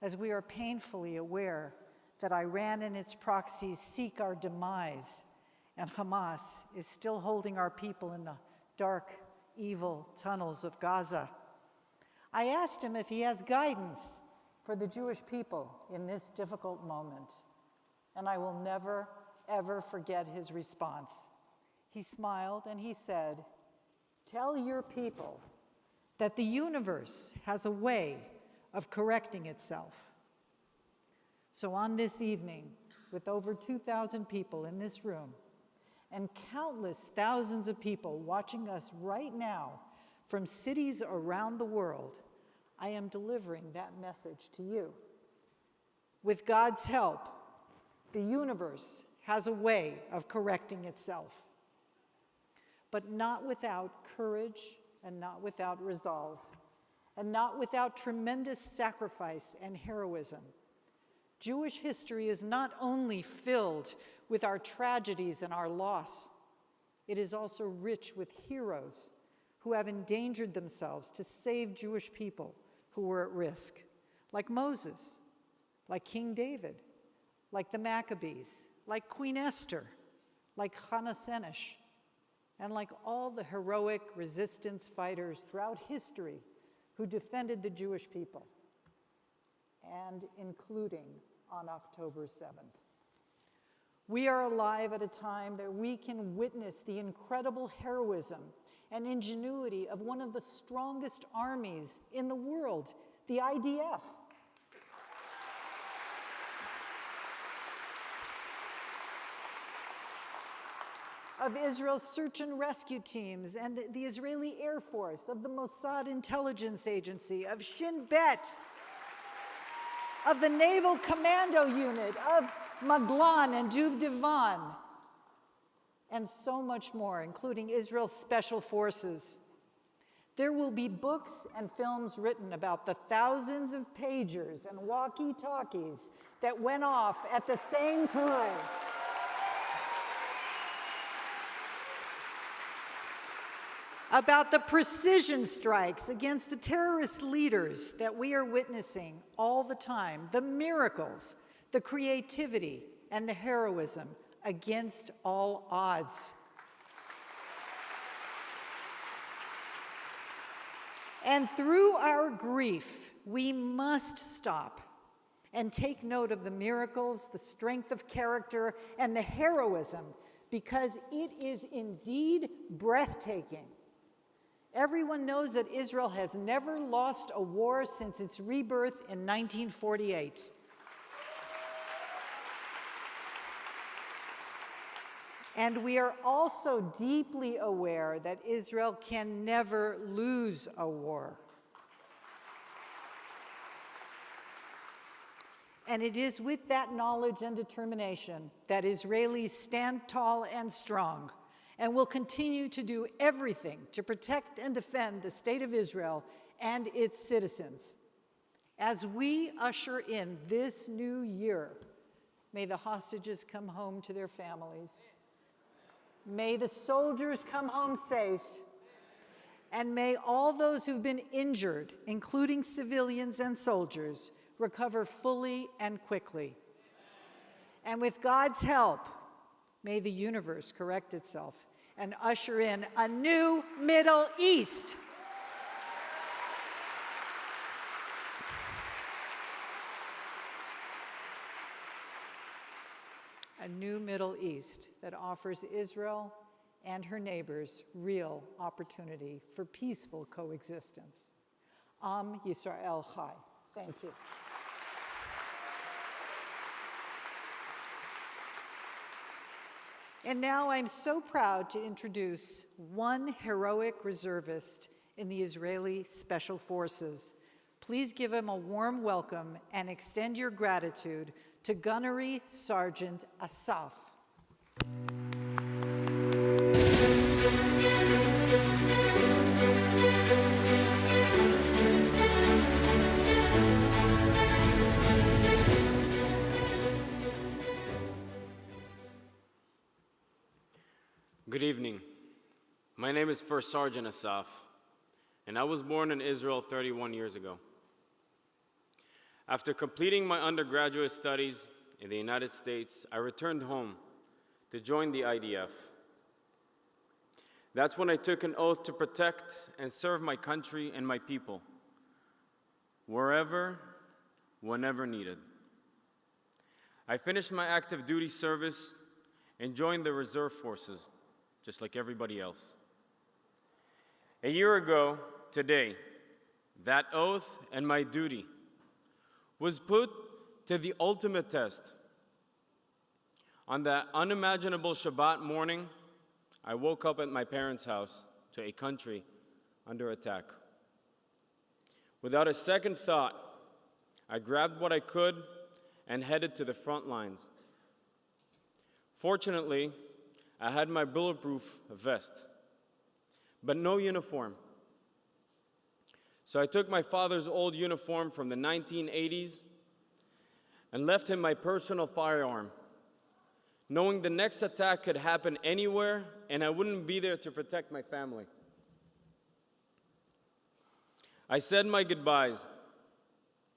as we are painfully aware that Iran and its proxies seek our demise and Hamas is still holding our people in the dark, evil tunnels of Gaza? I asked him if he has guidance for the Jewish people in this difficult moment. And I will never, ever forget his response. He smiled and he said, "Tell your people that the universe has a way of correcting itself." So on this evening, with over 2,000 people in this room and countless thousands of people watching us right now from cities around the world, I am delivering that message to you. With God's help, the universe has a way of correcting itself, but not without courage and not without resolve, and not without tremendous sacrifice and heroism. Jewish history is not only filled with our tragedies and our loss, it is also rich with heroes who have endangered themselves to save Jewish people who were at risk, like Moses, like King David, like the Maccabees, like Queen Esther, like Hannah Senesh, and like all the heroic resistance fighters throughout history who defended the Jewish people, and including on October 7th. We are alive at a time that we can witness the incredible heroism and ingenuity of one of the strongest armies in the world, the IDF. Of Israel's search and rescue teams and the Israeli Air Force, of the Mossad Intelligence Agency, of Shin Bet, of the Naval Commando Unit, of Maglan and Duvdevan, and so much more, including Israel's Special Forces. There will be books and films written about the thousands of pagers and walkie-talkies that went off at the same time. About the precision strikes against the terrorist leaders that we are witnessing all the time, the miracles, the creativity, and the heroism against all odds. And through our grief, we must stop and take note of the miracles, the strength of character, and the heroism, because it is indeed breathtaking. Everyone knows that Israel has never lost a war since its rebirth in 1948. And we are also deeply aware that Israel can never lose a war. And it is with that knowledge and determination that Israelis stand tall and strong and will continue to do everything to protect and defend the state of Israel and its citizens. As we usher in this new year, may the hostages come home to their families. May the soldiers come home safe. And may all those who've been injured, including civilians and soldiers, recover fully and quickly. And with God's help, may the universe correct itself and usher in a new Middle East. A new Middle East that offers Israel and her neighbors real opportunity for peaceful coexistence. Am Yisrael Chai. Thank you. And now I'm so proud to introduce one heroic reservist in the Israeli Special Forces. Please give him a warm welcome and extend your gratitude to Gunnery Sergeant Asaf. Good evening. My name is First Sergeant Asaf, and I was born in Israel 31 years ago. After completing my undergraduate studies in the United States, I returned home to join the IDF. That's when I took an oath to protect and serve my country and my people, wherever, whenever needed. I finished my active duty service and joined the reserve forces, just like everybody else. A year ago today, that oath and my duty was put to the ultimate test. On that unimaginable Shabbat morning, I woke up at my parents' house to a country under attack. Without a second thought, I grabbed what I could and headed to the front lines. Fortunately, I had my bulletproof vest, but no uniform. So I took my father's old uniform from the 1980s and left him my personal firearm, knowing the next attack could happen anywhere and I wouldn't be there to protect my family. I said my goodbyes,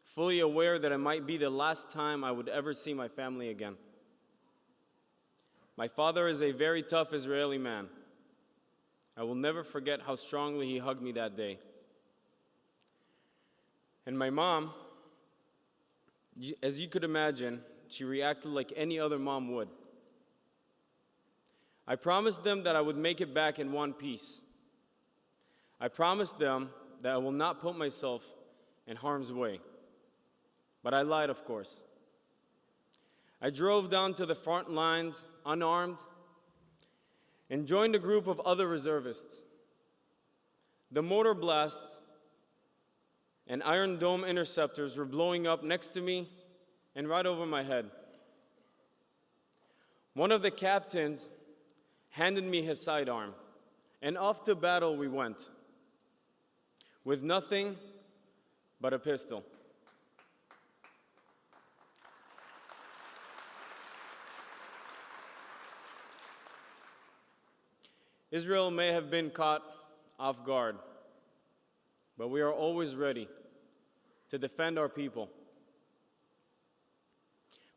fully aware that it might be the last time I would ever see my family again. My father is a very tough Israeli man. I will never forget how strongly he hugged me that day. And my mom, as you could imagine, she reacted like any other mom would. I promised them that I would make it back in one piece. I promised them that I will not put myself in harm's way. But I lied, of course. I drove down to the front lines, unarmed, and joined a group of other reservists. The mortar blasts and Iron Dome interceptors were blowing up next to me and right over my head. One of the captains handed me his sidearm, and off to battle we went, with nothing but a pistol. Israel may have been caught off guard, but we are always ready to defend our people.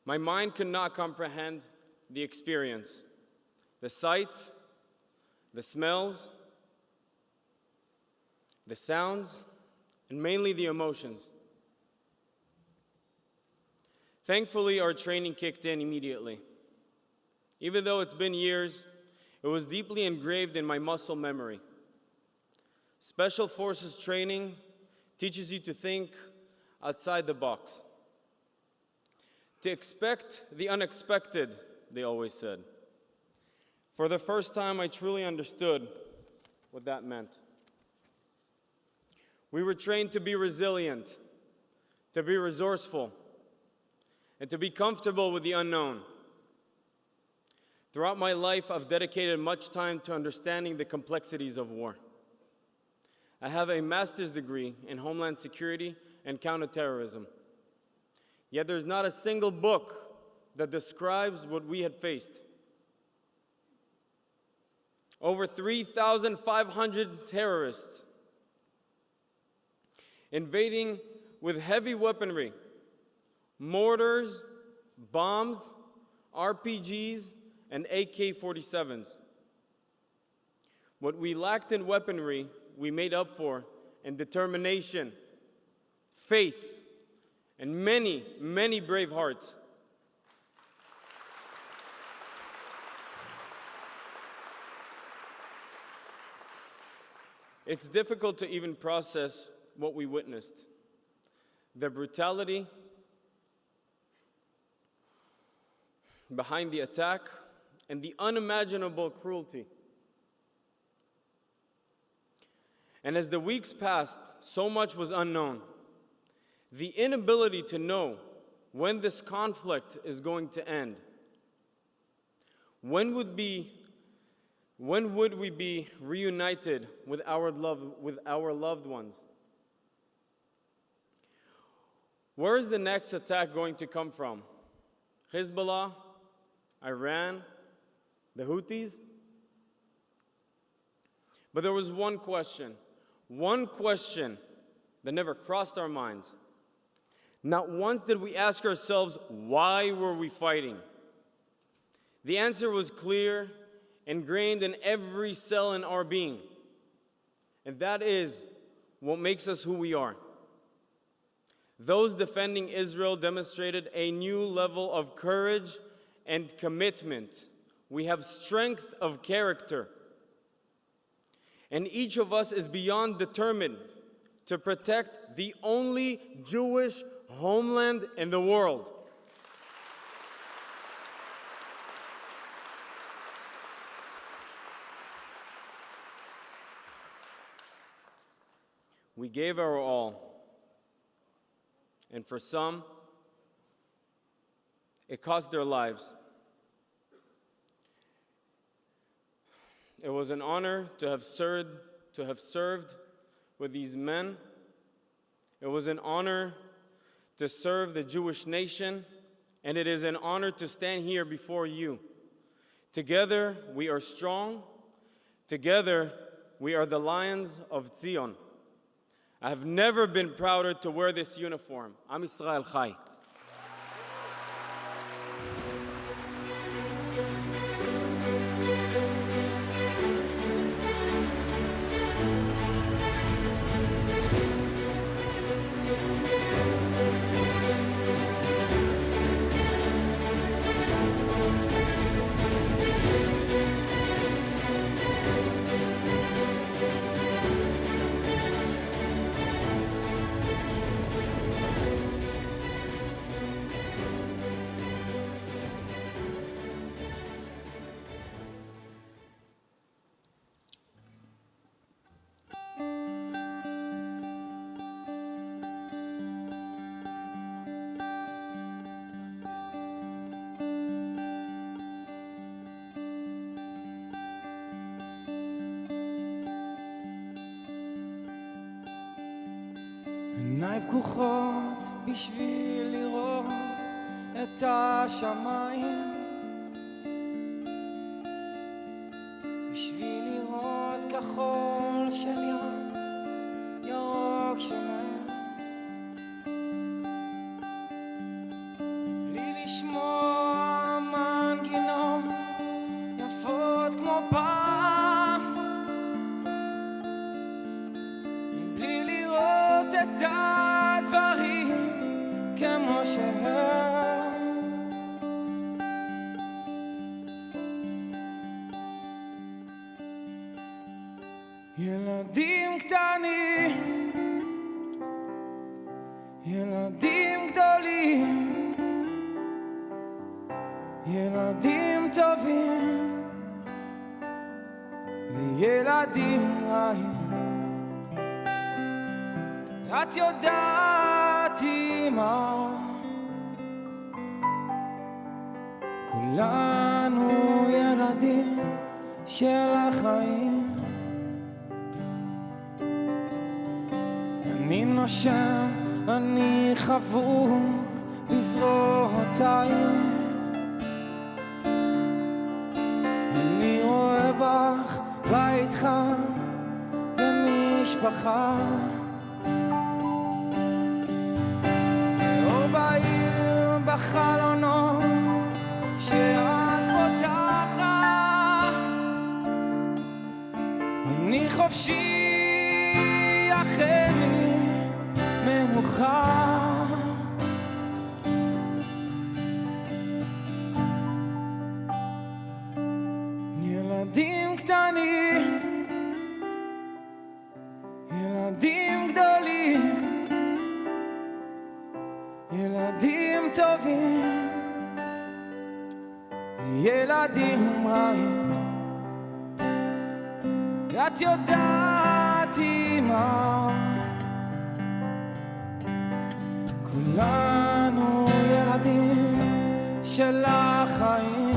My mind could not comprehend the experience, the sights, the smells, the sounds, and mainly the emotions. Thankfully, our training kicked in immediately. Even though it's been years, it was deeply engraved in my muscle memory. Special Forces training teaches you to think outside the box, to expect the unexpected, they always said. For the first time, I truly understood what that meant. We were trained to be resilient, to be resourceful, and to be comfortable with the unknown. Throughout my life, I've dedicated much time to understanding the complexities of war. I have a master's degree in Homeland Security and counterterrorism. Yet there's not a single book that describes what we had faced. Over 3,500 terrorists invading with heavy weaponry, mortars, bombs, RPGs, and AK-47s. What we lacked in weaponry, we made up for in determination, faith, and many, many brave hearts. It's difficult to even process what we witnessed. The brutality behind the attack and the unimaginable cruelty. And as the weeks passed, so much was unknown. The inability to know when this conflict is going to end. When would we be reunited with our loved ones? Where is the next attack going to come from? Hezbollah, Iran, the Houthis? But there was one question that never crossed our minds. Not once did we ask ourselves, why were we fighting? The answer was clear, ingrained in every cell in our being. And that is what makes us who we are. Those defending Israel demonstrated a new level of courage and commitment. We have strength of character. And each of us is beyond determined to protect the only Jewish homeland in the world. We gave our all. And for some, it cost their lives. It was an honor to have served with these men. It was an honor to serve the Jewish nation, and it is an honor to stand here before you. Together, we are strong. Together, we are the Lions of Zion. I have never been prouder to wear this uniform. Am Yisrael Chai. עיניי פקוחות בשביל לראות את השמיים, בשביל לראות כחול של ים, ירוק של עץ, בלי לשמוע מנגינות יפות כמו פעם, מבלי לראות את הדברים כמו שהם. ילדים קטנים, ילדים גדולים, ילדים טובים וילדים רעים. את יודעת אמא, כולנו ילדים של החיים. אני נושם, אני חבוק בזרועותייך, אני רואה בך בית חם ומשפחה, ואור בעיר בחלונות שאת פותחת. אני חופשי אחרי מנוחה, ילדים קטנים, ילדים גדולים, ילדים טובים, ילדים רעים. את יודעת אמא, כולנו ילדים של החיים.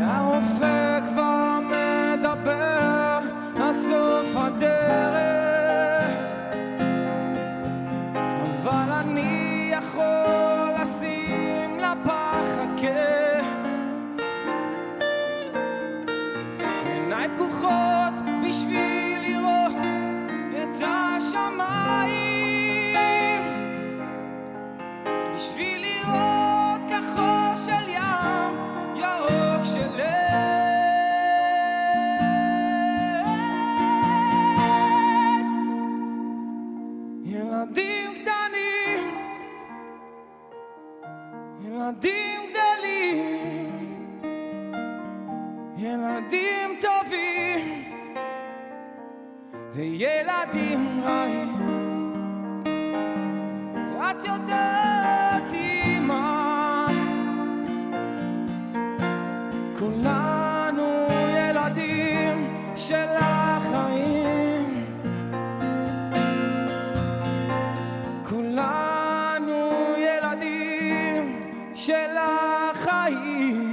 הרופא כבר מדבר על סוף הדרך, אבל אני יכול לשים לפחד קץ. עיניי פקוחות בשביל לראות את השמיים, בשביל לראות כחול של ים, ירוק של לב. ילדים קטנים, ילדים גדלים, ילדים טובים וילדים רעים. את יודעת אמא, כולנו ילדים של החיים. כולנו ילדים של החיים.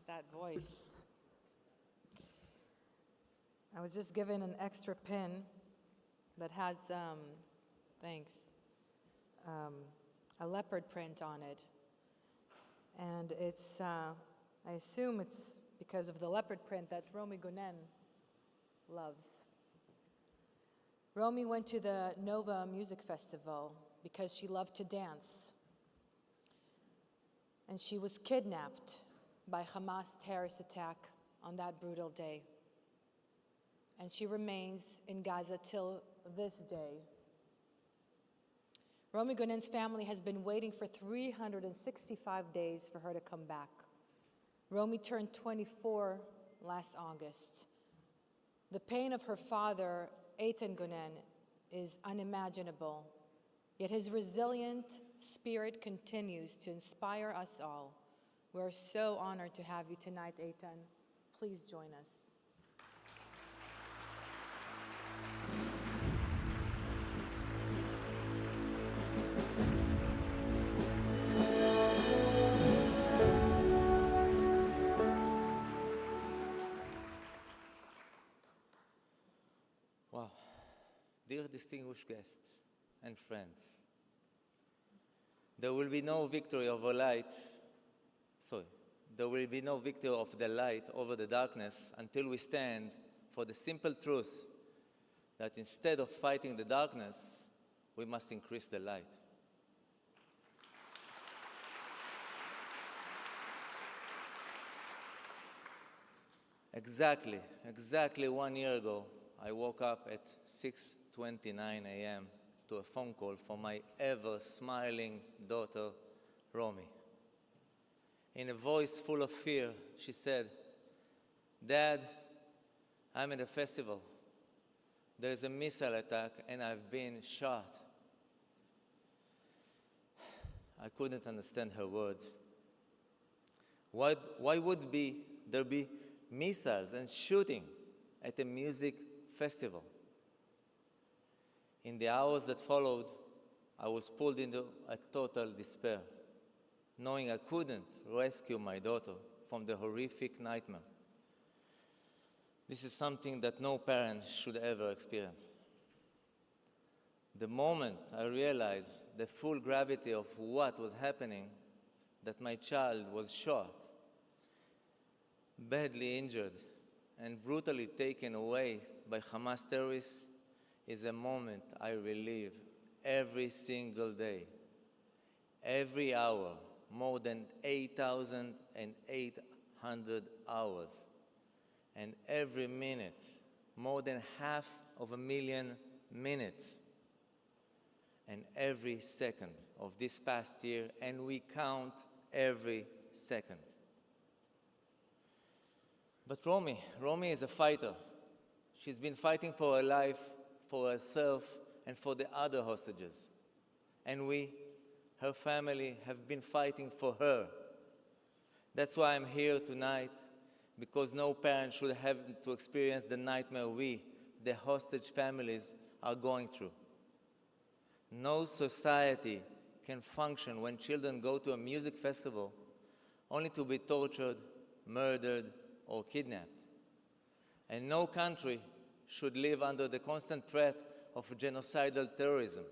That voice. I was just given an extra pin that has, thanks, a leopard print on it. And it's, I assume it's because of the leopard print that Romy Gunen loves. Romy went to the Nova Music Festival because she loved to dance. And she was kidnapped by Hamas terrorist attack on that brutal day. And she remains in Gaza till this day. Romy Gunen's family has been waiting for 365 days for her to come back. Romy turned 24 last August. The pain of her father, Eitan Gunen, is unimaginable, yet his resilient spirit continues to inspire us all. We're so honored to have you tonight, Eitan. Please join us. dear distinguished guests and friends, there will be no victory of the light, there will be no victory of the light over the darkness until we stand for the simple truth that instead of fighting the darkness, we must increase the light. Exactly 1 year ago, I woke up at 6:29 a.m. to a phone call from my ever-smiling daughter, Romy. In a voice full of fear, she said, "Dad, I'm at a festival. There's a missile attack and I've been shot." I couldn't understand her words. Why would there be missiles and shooting at a music festival? In the hours that followed, I was pulled into a total despair, knowing I couldn't rescue my daughter from the horrific nightmare. This is something that no parent should ever experience. The moment I realized the full gravity of what was happening, that my child was shot, badly injured, and brutally taken away by Hamas terrorists, is a moment I relive every single day. Every hour, more than 8,800 hours. And every minute, more than 500,000 minutes. And every second of this past year, and we count every second. But Romy is a fighter. She's been fighting for her life, for herself, and for the other hostages. And we, her family, have been fighting for her. That's why I'm here tonight, because no parent should have to experience the nightmare we, the hostage families, are going through. No society can function when children go to a music festival only to be tortured, murdered, or kidnapped. And no country should live under the constant threat of genocidal terrorism.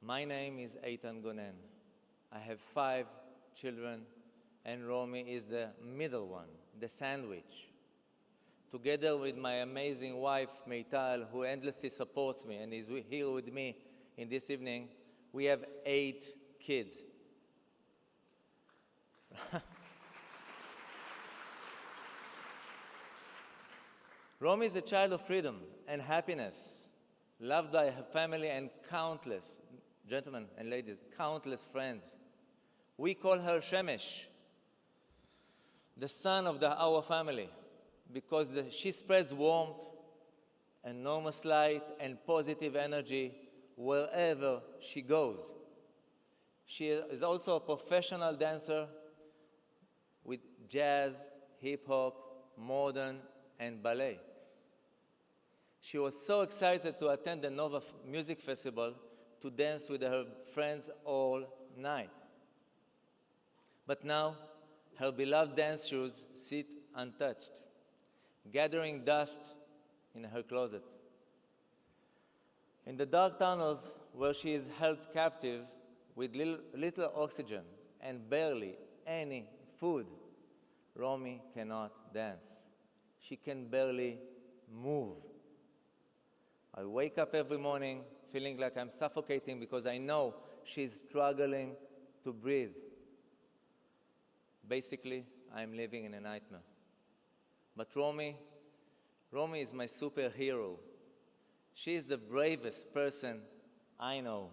My name is Eitan Gonen. I have 5 children, and Romy is the middle one, the sandwich. Together with my amazing wife, Meital, who endlessly supports me and is here with me in this evening, we have 8 kids. Romy is a child of freedom and happiness, loved by her family and countless, gentlemen and ladies, countless friends. We call her Shemesh, the sun of our family, because she spreads warmth, enormous light, and positive energy wherever she goes. She is also a professional dancer with jazz, hip-hop, modern, and ballet. She was so excited to attend the Nova Music Festival to dance with her friends all night. But now, her beloved dance shoes sit untouched, gathering dust in her closet. In the dark tunnels where she is held captive with little oxygen and barely any food, Romy cannot dance. She can barely move. I wake up every morning feeling like I'm suffocating because I know she's struggling to breathe. Basically, I'm living in a nightmare. But Romy is my superhero. She is the bravest person I know.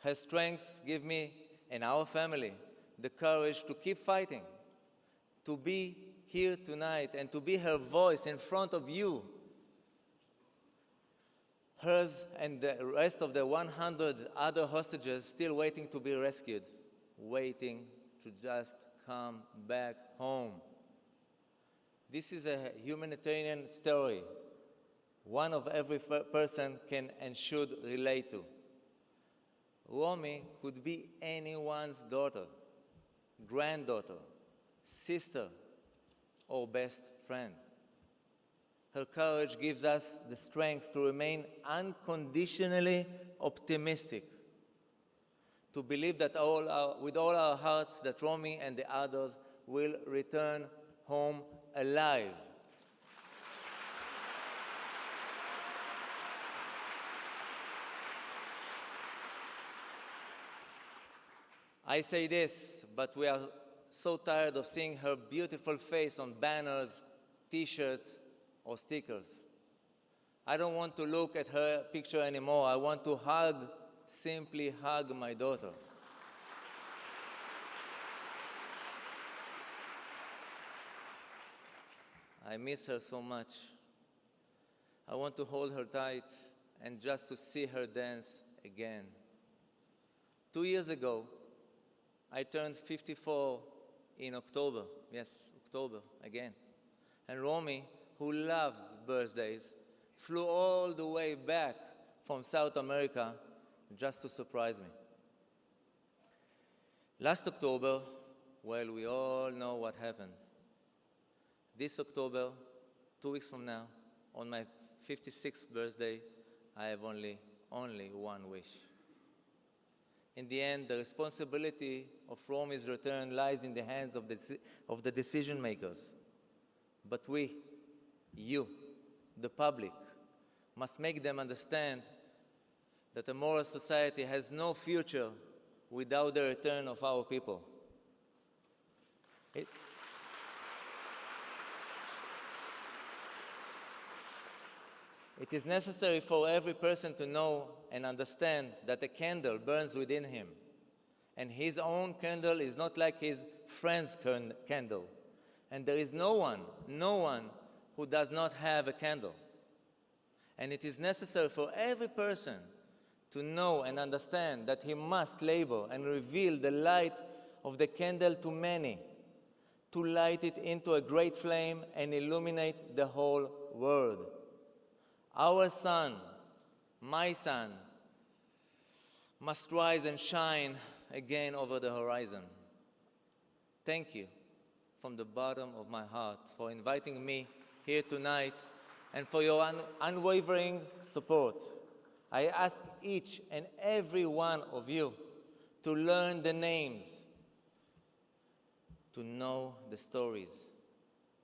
Her strengths give me and our family the courage to keep fighting, to be here tonight and to be her voice in front of you. Hers and the rest of the 100 other hostages still waiting to be rescued, waiting to just come back home. This is a humanitarian story one of every person can and should relate to. Romy could be anyone's daughter. granddaughter, sister, or best friend. Her courage gives us the strength to remain unconditionally optimistic, to believe that with all our hearts that Romy and the others will return home alive. I say this, but we are so tired of seeing her beautiful face on banners, T-shirts, or stickers. I don't want to look at her picture anymore. I want to simply hug my daughter. I miss her so much. I want to hold her tight and just to see her dance again. 2 years ago, I turned 54 in October. Yes, October again. And Romy, who loves birthdays, flew all the way back from South America just to surprise me. Last October, well, we all know what happened. This October, 2 weeks from now, on my 56th birthday, I have only one wish. In the end, the responsibility of Romy's return lies in the hands of the decision makers. But we, you, the public, must make them understand that a moral society has no future without the return of our people. It is necessary for every person to know and understand that a candle burns within him, and his own candle is not like his friend's candle. And there is no one who does not have a candle. And it is necessary for every person to know and understand that he must labor and reveal the light of the candle to many, to light it into a great flame and illuminate the whole world. Our sun, my sun, must rise and shine again over the horizon. Thank you from the bottom of my heart for inviting me here tonight and for your unwavering support. I ask each and every one of you to learn the names, to know the stories,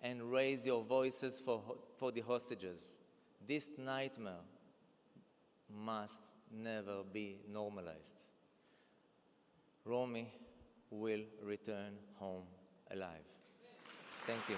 and raise your voices for the hostages. This nightmare must never be normalized. Romy will return home alive. Thank you.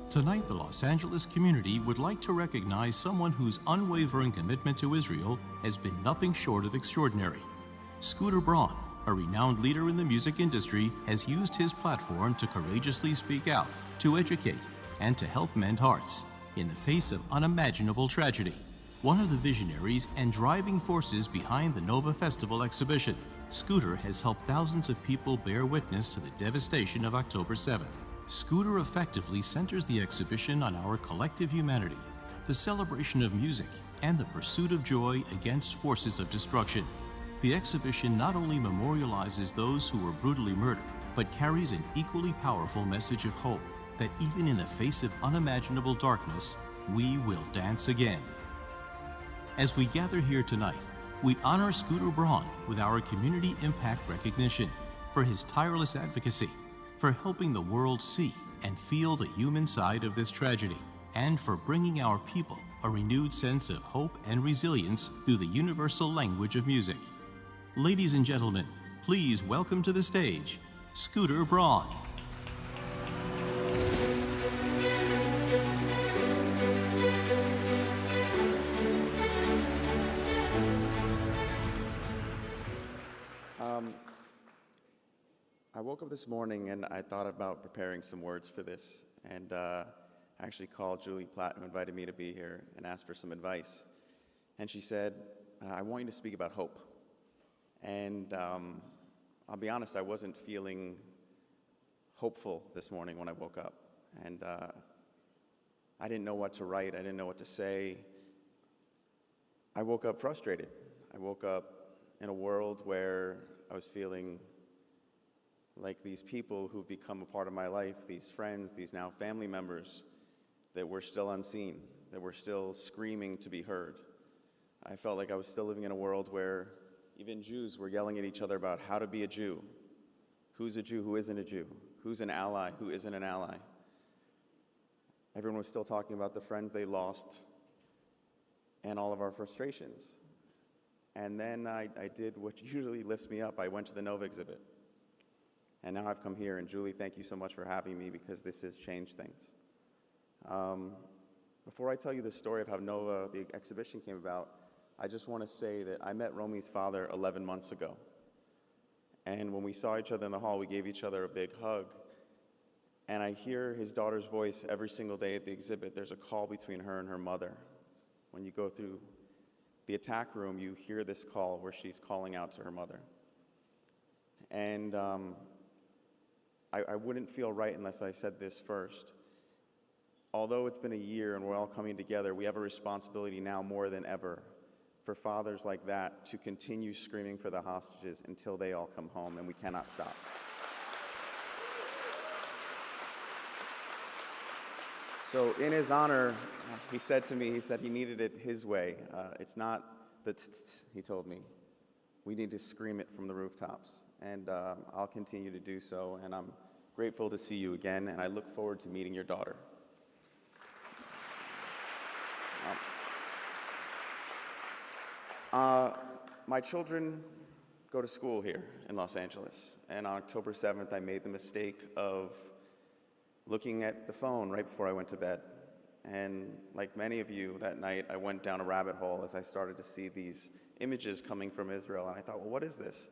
Tonight, the Los Angeles community would like to recognize someone whose unwavering commitment to Israel has been nothing short of extraordinary. Scooter Braun, a renowned leader in the music industry, has used his platform to courageously speak out, to educate, and to help mend hearts in the face of unimaginable tragedy. One of the visionaries and driving forces behind the Nova Festival exhibition, Scooter has helped thousands of people bear witness to the devastation of October 7th. Scooter effectively centers the exhibition on our collective humanity, the celebration of music, and the pursuit of joy against forces of destruction. The exhibition not only memorializes those who were brutally murdered, but carries an equally powerful message of hope that even in the face of unimaginable darkness, we will dance again. As we gather here tonight, we honor Scooter Braun with our Community Impact Recognition for his tireless advocacy, for helping the world see and feel the human side of this tragedy, and for bringing our people a renewed sense of hope and resilience through the universal language of music. Ladies and gentlemen, please welcome to the stage, Scooter Braun. I woke up this morning and I thought about preparing some words for this, and actually called Julie Platt, who invited me to be here, and asked for some advice. And she said, I want you to speak about hope. And I'll be honest, I wasn't feeling hopeful this morning when I woke up. And I didn't know what to write. I didn't know what to say. I woke up frustrated. I woke up in a world where I was feeling like these people who've become a part of my life, these friends, these now family members, that were still unseen, that were still screaming to be heard. I felt like I was still living in a world where even Jews were yelling at each other about how to be a Jew. Who's a Jew, who isn't a Jew? Who's an ally, who isn't an ally? Everyone was still talking about the friends they lost and all of our frustrations. And then I did what usually lifts me up. I went to the Nova exhibit. And now I've come here, and Julie, thank you so much for having me, because this has changed things. Before I tell you the story of how Nova, the exhibition, came about, I just want to say that I met Romy's father 11 months ago. And when we saw each other in the hall, we gave each other a big hug. And I hear his daughter's voice every single day at the exhibit. There's a call between her and her mother. When you go through the attack room, you hear this call where she's calling out to her mother. And I wouldn't feel right unless I said this first. Although it's been a year and we're all coming together, we have a responsibility now more than ever for fathers like that to continue screaming for the hostages until they all come home, and we cannot stop. So in his honor, he said to me, he needed it his way. It's not the tss, he told me. We need to scream it from the rooftops. And I'll continue to do so. And I'm grateful to see you again. And I look forward to meeting your daughter. My children go to school here in Los Angeles. And on October 7th, I made the mistake of looking at the phone right before I went to bed. And like many of you that night, I went down a rabbit hole as I started to see these images coming from Israel. And I thought, well, what is this?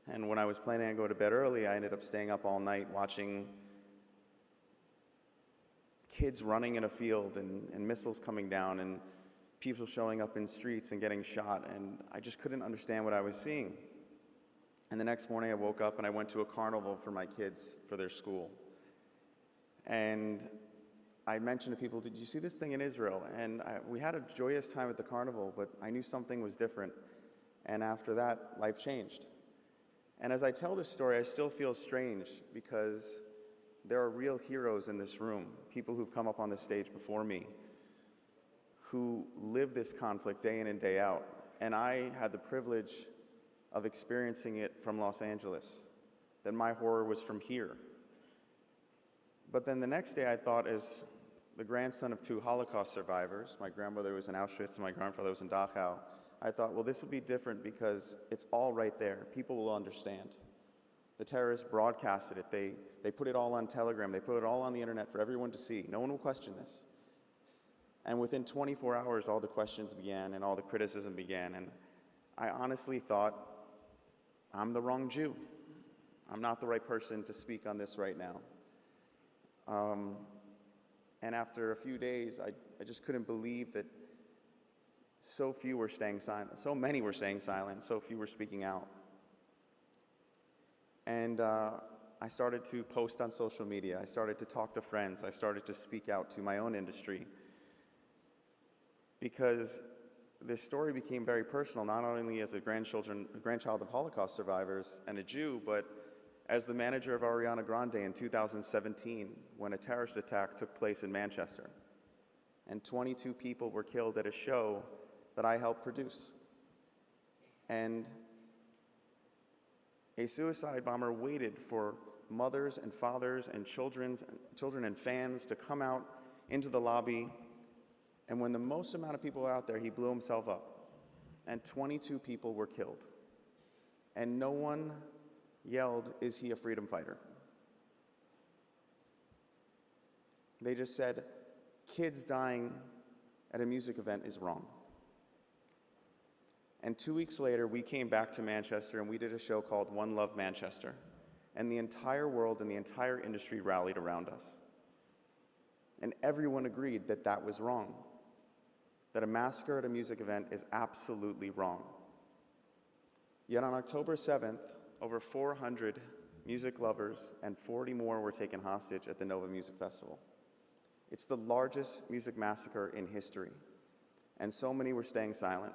And when I was planning on going to bed early, I ended up staying up all night watching kids running in a field and missiles coming down and people showing up in streets and getting shot. And I just couldn't understand what I was seeing. And the next morning I woke up and I went to a carnival for my kids for their school. And I mentioned to people, did you see this thing in Israel? And we had a joyous time at the carnival, but I knew something was different. And after that, life changed. And as I tell this story, I still feel strange because there are real heroes in this room, people who've come up on this stage before me, who live this conflict day in and day out. And I had the privilege of experiencing it from Los Angeles, that my horror was from here. But then the next day I thought, as the grandson of two Holocaust survivors, my grandmother was in Auschwitz and my grandfather was in Dachau, I thought, well, this would be different because it's all right there. People will understand. The terrorists broadcasted it. They put it all on Telegram. They put it all on the internet for everyone to see. No one will question this. And within 24 hours, all the questions began and all the criticism began. And I honestly thought, I'm the wrong Jew. I'm not the right person to speak on this right now. And after a few days, I just couldn't believe that so few were staying silent. So many were staying silent. So few were speaking out. And I started to post on social media. I started to talk to friends. I started to speak out to my own industry. Because this story became very personal, not only as a grandchild of Holocaust survivors and a Jew, but as the manager of Ariana Grande in 2017, when a terrorist attack took place in Manchester. And 22 people were killed at a show that I helped produce. And a suicide bomber waited for mothers and fathers and children and fans to come out into the lobby. And when the most amount of people were out there, he blew himself up. And 22 people were killed. And no one yelled, "Is he a freedom fighter?" They just said, kids dying at a music event is wrong. And 2 weeks later, we came back to Manchester and we did a show called One Love Manchester. And the entire world and the entire industry rallied around us. And everyone agreed that that was wrong. that a massacre at a music event is absolutely wrong. Yet on October 7th, over 400 music lovers and 40 more were taken hostage at the Nova Music Festival. It's the largest music massacre in history, and so many were staying silent.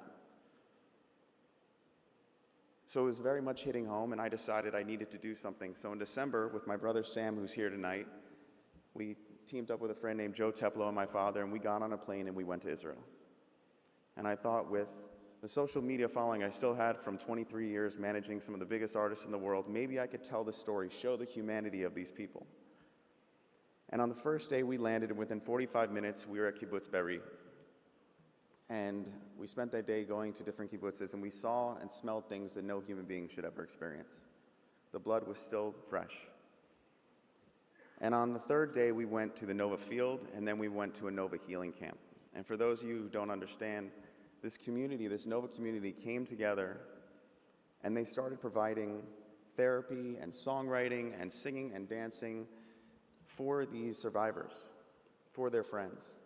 So it was very much hitting home, and I decided I needed to do something. So in December, with my brother Sam, who's here tonight, we teamed up with a friend named JFEDLA and my father, and we got on a plane and we went to Israel. And I thought, with the social media following I still had from 23 years managing some of the biggest artists in the world, maybe I could tell the story, show the humanity of these people. And on the first day we landed, and within 45 minutes we were at Kibbutz Be'eri. And we spent that day going to different kibbutzes, and we saw and smelled things that no human being should ever experience. The blood was still fresh. And on the third day, we went to the Nova field, and then we went to a Nova healing camp. And for those of you who don't understand, this community, this Nova community, came together, and they started providing therapy and songwriting and singing and dancing for these survivors, for their friends.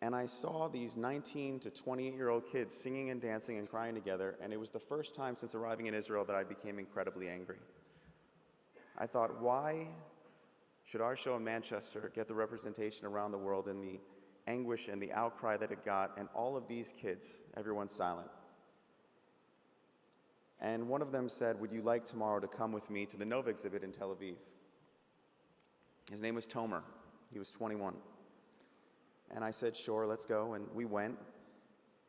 And I saw these 19 to 28-year-old kids singing and dancing and crying together, and it was the first time since arriving in Israel that I became incredibly angry. I thought, why should our show in Manchester get the representation around the world in the anguish and the outcry that it got, and all of these kids, everyone's silent? And one of them said, would you like tomorrow to come with me to the Nova exhibit in Tel Aviv? His name was Tomer. He was 21. And I said, sure, let's go, and we went.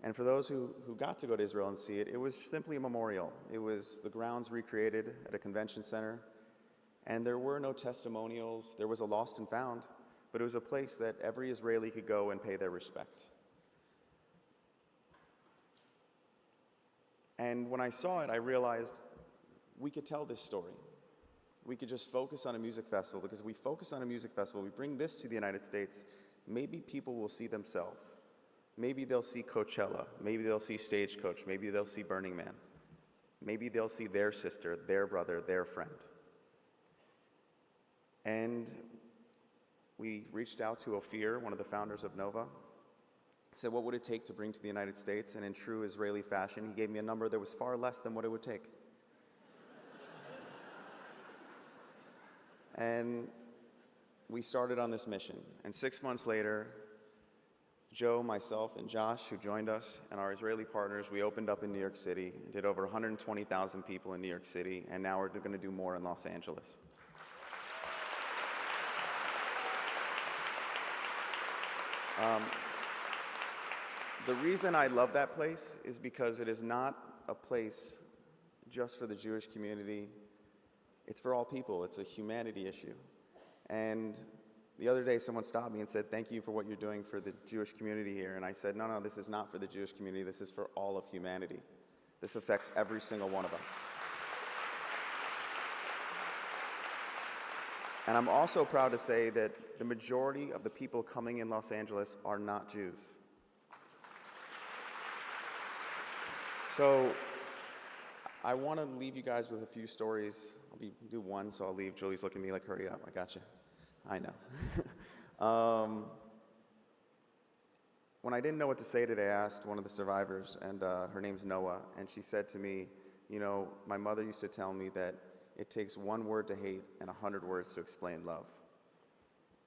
And for those who got to go to Israel and see it, it was simply a memorial. It was the grounds recreated at a convention center, and there were no testimonials. There was a lost and found, but it was a place that every Israeli could go and pay their respect. And when I saw it, I realized we could tell this story. We could just focus on a music festival, because if we focus on a music festival, we bring this to the United States, maybe people will see themselves. Maybe they'll see Coachella. Maybe they'll see Stagecoach. Maybe they'll see Burning Man. Maybe they'll see their sister, their brother, their friend. And we reached out to Ophir, one of the founders of Nova, said, what would it take to bring to the United States? And in true Israeli fashion, he gave me a number that was far less than what it would take. And we started on this mission. And 6 months later, Joe, myself, and Josh, who joined us, and our Israeli partners, we opened up in New York City, did over 120,000 people in New York City, and now we're going to do more in Los Angeles. The reason I love that place is because it is not a place just for the Jewish community. It's for all people. It's a humanity issue. And the other day, someone stopped me and said, thank you for what you're doing for the Jewish community here. And I said, no, this is not for the Jewish community. This is for all of humanity. This affects every single one of us. And I'm also proud to say that the majority of the people coming in Los Angeles are not Jews. So I want to leave you guys with a few stories. I'll do one, so I'll leave. Julie's looking at me like, hurry up, I got you. I know. When I didn't know what to say today, I asked one of the survivors, and her name's Noah, and she said to me, you know, my mother used to tell me that it takes one word to hate and 100 words to explain love.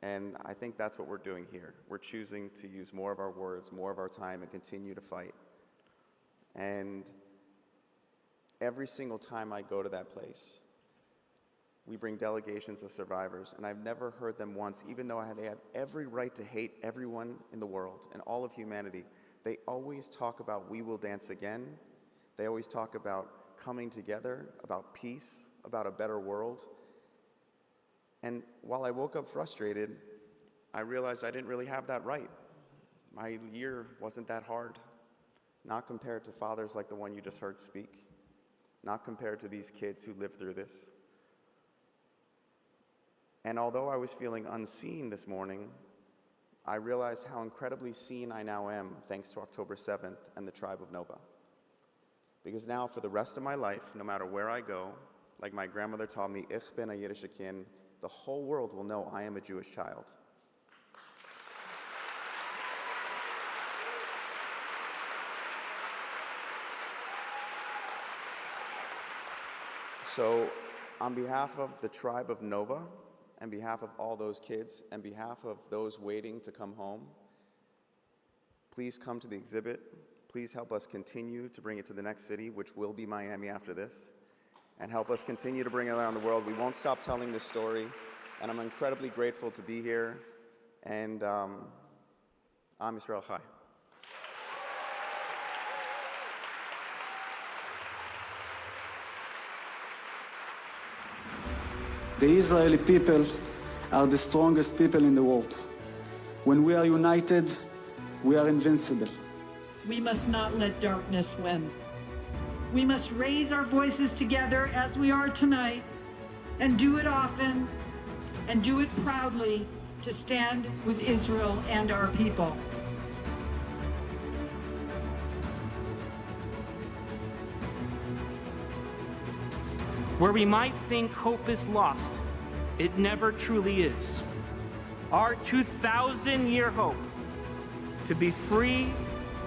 And I think that's what we're doing here. We're choosing to use more of our words, more of our time, and continue to fight. And every single time I go to that place, we bring delegations of survivors, and I've never heard them once, even though they have every right to hate everyone in the world and all of humanity, they always talk about we will dance again. They always talk about coming together, about peace, about a better world. And while I woke up frustrated, I realized I didn't really have that right. My year wasn't that hard, not compared to fathers like the one you just heard speak, not compared to these kids who lived through this. And although I was feeling unseen this morning, I realized how incredibly seen I now am thanks to October 7th and the tribe of Nova. Because now for the rest of my life, no matter where I go, like my grandmother taught me, Ich bin a Yiddish Kind, the whole world will know I am a Jewish child. So on behalf of the tribe of Nova, on behalf of all those kids, on behalf of those waiting to come home, please come to the exhibit. Please help us continue to bring it to the next city, which will be Miami after this, and help us continue to bring it around the world. We won't stop telling this story, and I'm incredibly grateful to be here, and Am Yisrael Chai. The Israeli people are the strongest people in the world. When we are united, we are invincible. We must not let darkness win. We must raise our voices together as we are tonight, and do it often, and do it proudly, to stand with Israel and our people. Where we might think hope is lost, it never truly is. Our 2,000-year hope to be free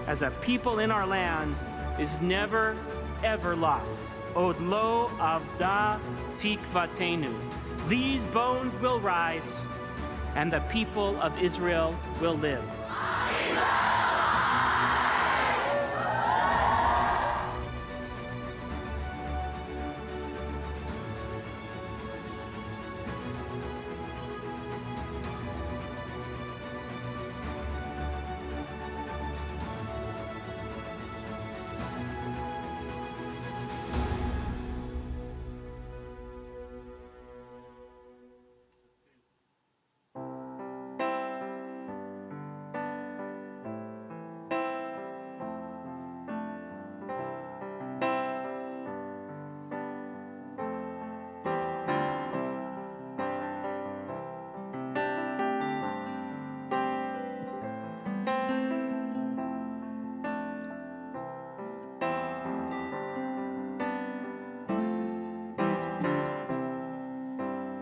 as a people in our land is never, ever lost. Od lo avda tikvatenu. These bones will rise, and the people of Israel will live.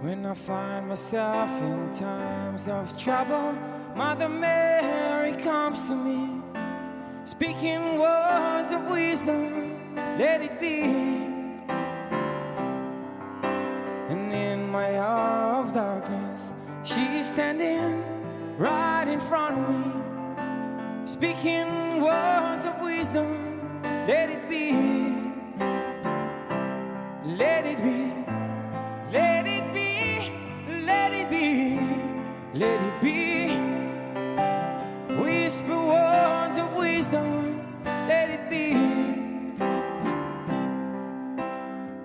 When I find myself in times of trouble, Mother Mary comes to me, speaking words of wisdom, let it be. And in my hour of darkness, she's standing right in front of me, speaking words of wisdom, let it be. Let it be. Let it be. Let it be, let it be. Whisper words of wisdom, let it be.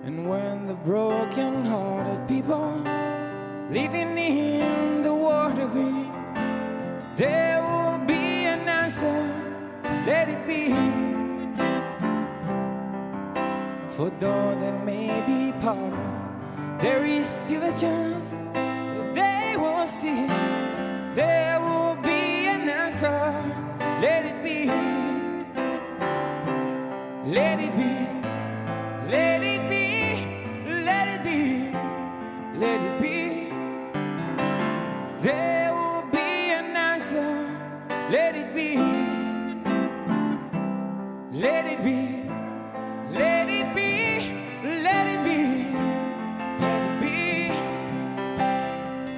And when the broken-hearted people living in the world agree, there will be an answer, let it be. For though there may be power, there is still a chance they will see. There will be an answer. Let it be. Let it be. Let it be. Let it be. Let it be. There will be an answer. Let it be. Let it be. Let it be. Let it be.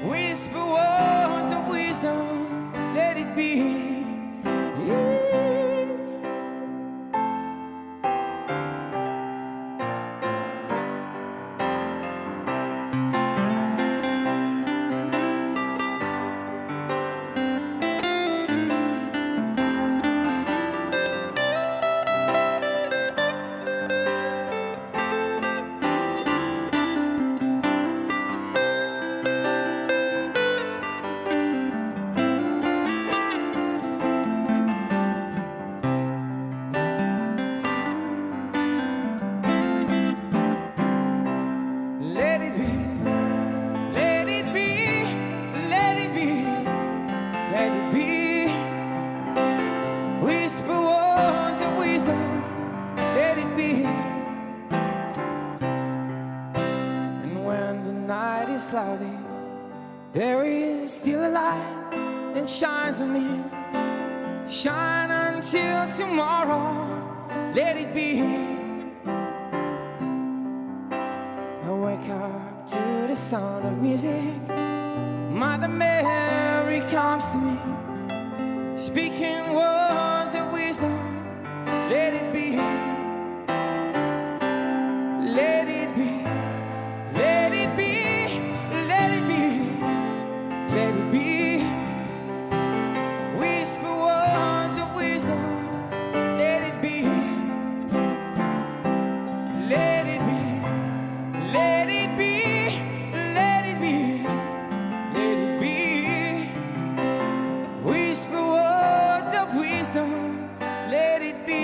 Whisper words of wisdom, let it be. Cloudy, there is still a light that shines on me. Shine until tomorrow, let it be. sound of music, Mother Mary comes to me, speaking words of wisdom. Let it be, let it be, let it be, let it be, let it be. Whisper words of wisdom. Let it be, let it be, let it be, let it be, let it be. Whisper words of wisdom. Let it be.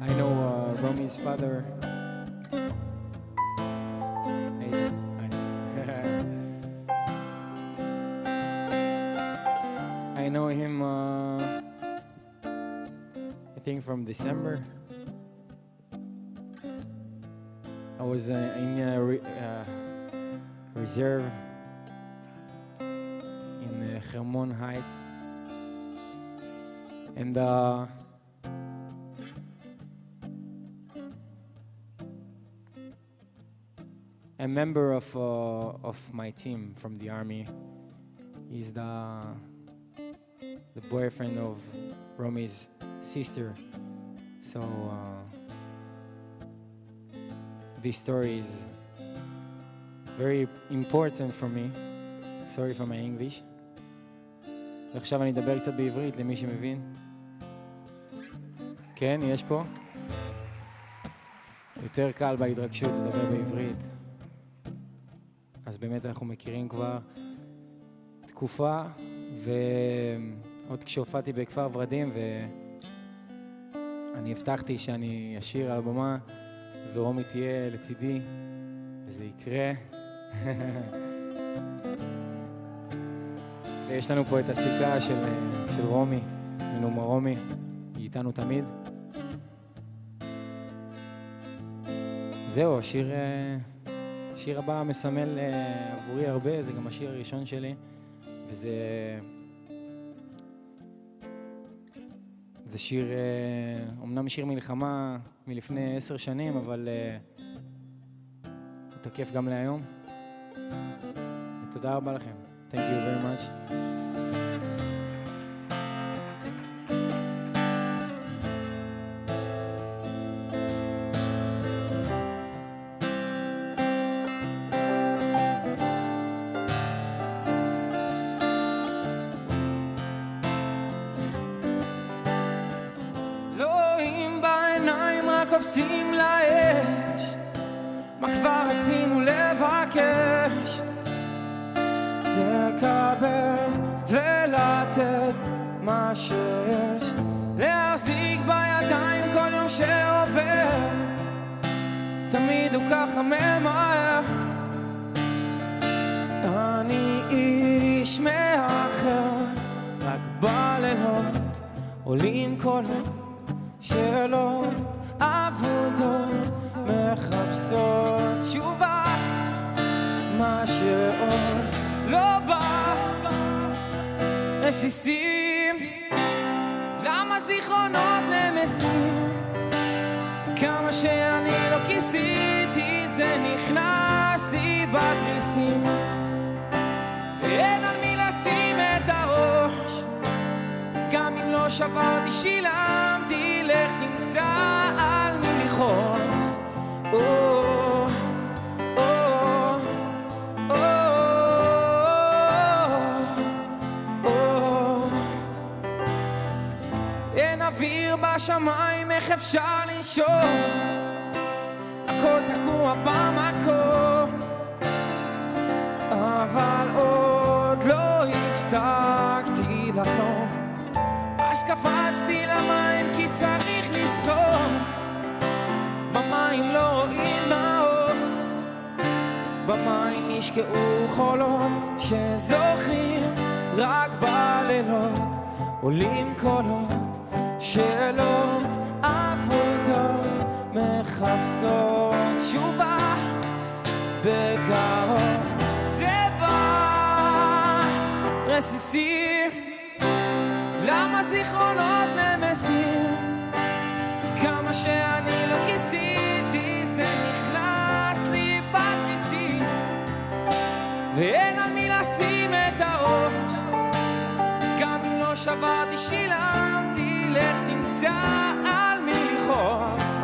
I know Romi's father. I know him, I think from December. I was in reserve in Hermon Heights. And a member of my team from the army is the boyfriend of Romi's sister. So this story is very important for me. Sorry for my English. ועכשיו אני אדבר קצת בעברית למי שמבין. כן, יש פה. יותר קל בהתרגשות לדבר בעברית. אז באמת אנחנו מכירים כבר תקופה, ועוד כשהופעתי בכפר ורדים, ואני הבטחתי שאני אשיר על הבמה, ורומי תהיה לצידי, וזה יקרה. ויש לנו פה את הסיכה של רומי, מנומה רומי, היא איתנו תמיד. זהו, השיר הבא מסמל עבורי הרבה, זה גם השיר הראשון שלי, וזה שיר, אמנם שיר מלחמה מלפני 10 שנים, אבל הוא תקף גם להיום. ותודה רבה לכם. Thank you very much. קופצים לאש, מה כבר רצינו לבקש, לקבל ולתת מה שיש, להחזיק בידיים כל יום שעובר, תמיד הוא ככה ממהר. אני איש מאחר, רק בלילות עולים קולות, שאלות עבודות מחפשות תשובה, מה שעוד לא בא, רסיסים, למה זיכרונות נמסים, כמה שאני לא כיסיתי זה נכנס לי בתריסים, ואין על מי לשים את הראש, גם אם לא שברתי שילמתי, לך תמצא על מי לכעוס. אין אוויר בשמיים, איך אפשר לנשום? הכל תקוע במקום, אבל עוד לא הפסק במים נשקעו חולות שזוכרים רק בלילות, עולים קולות, שאלות אבודות, מחפשות תשובה בקרוב. זה בא רסיסים, למה זיכרונות נמסים? כמה שאני לא כיסיתי, זה נכנס לי בתריסים, ואין על מי לשים את הראש. גם אם לא שברתי שילמתי, לך תמצא על מי לכעוס.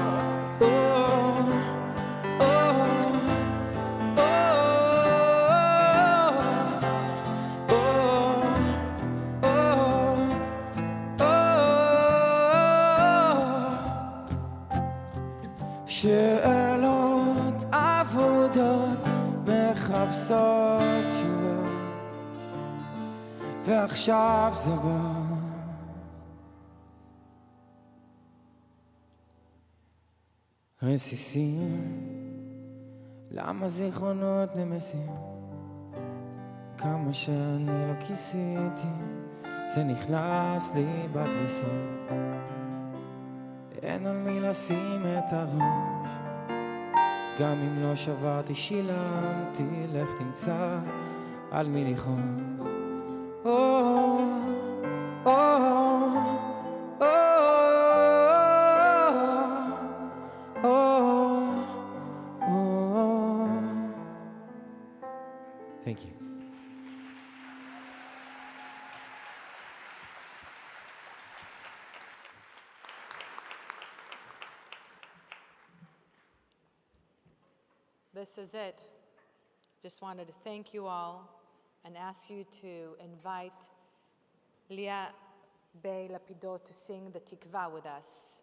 שאלות אבודות מחפשות תשובה, ועכשיו זה בא. רסיסים, למה זיכרונות נמסים? כמה שאני לא כיסיתי, זה נכנס לי בתריסים, אין על מי לשים את הראש. גם אם לא שברתי שילמתי, לך תמצא על מי לכעוס. Thank you. This is it. Just wanted to thank you all and ask you to invite Leah Bey Lapidot to sing the Tikva with us.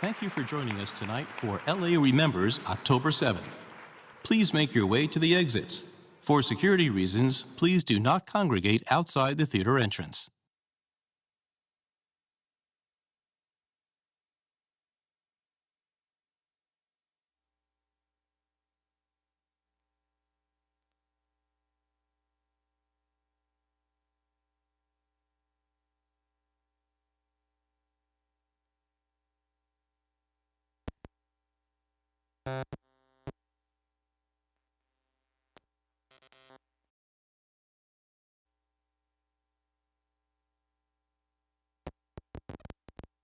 Thank you for joining us tonight for LA Remembers October 7th. Please make your way to the exits. For security reasons, please do not congregate outside the theater entrance.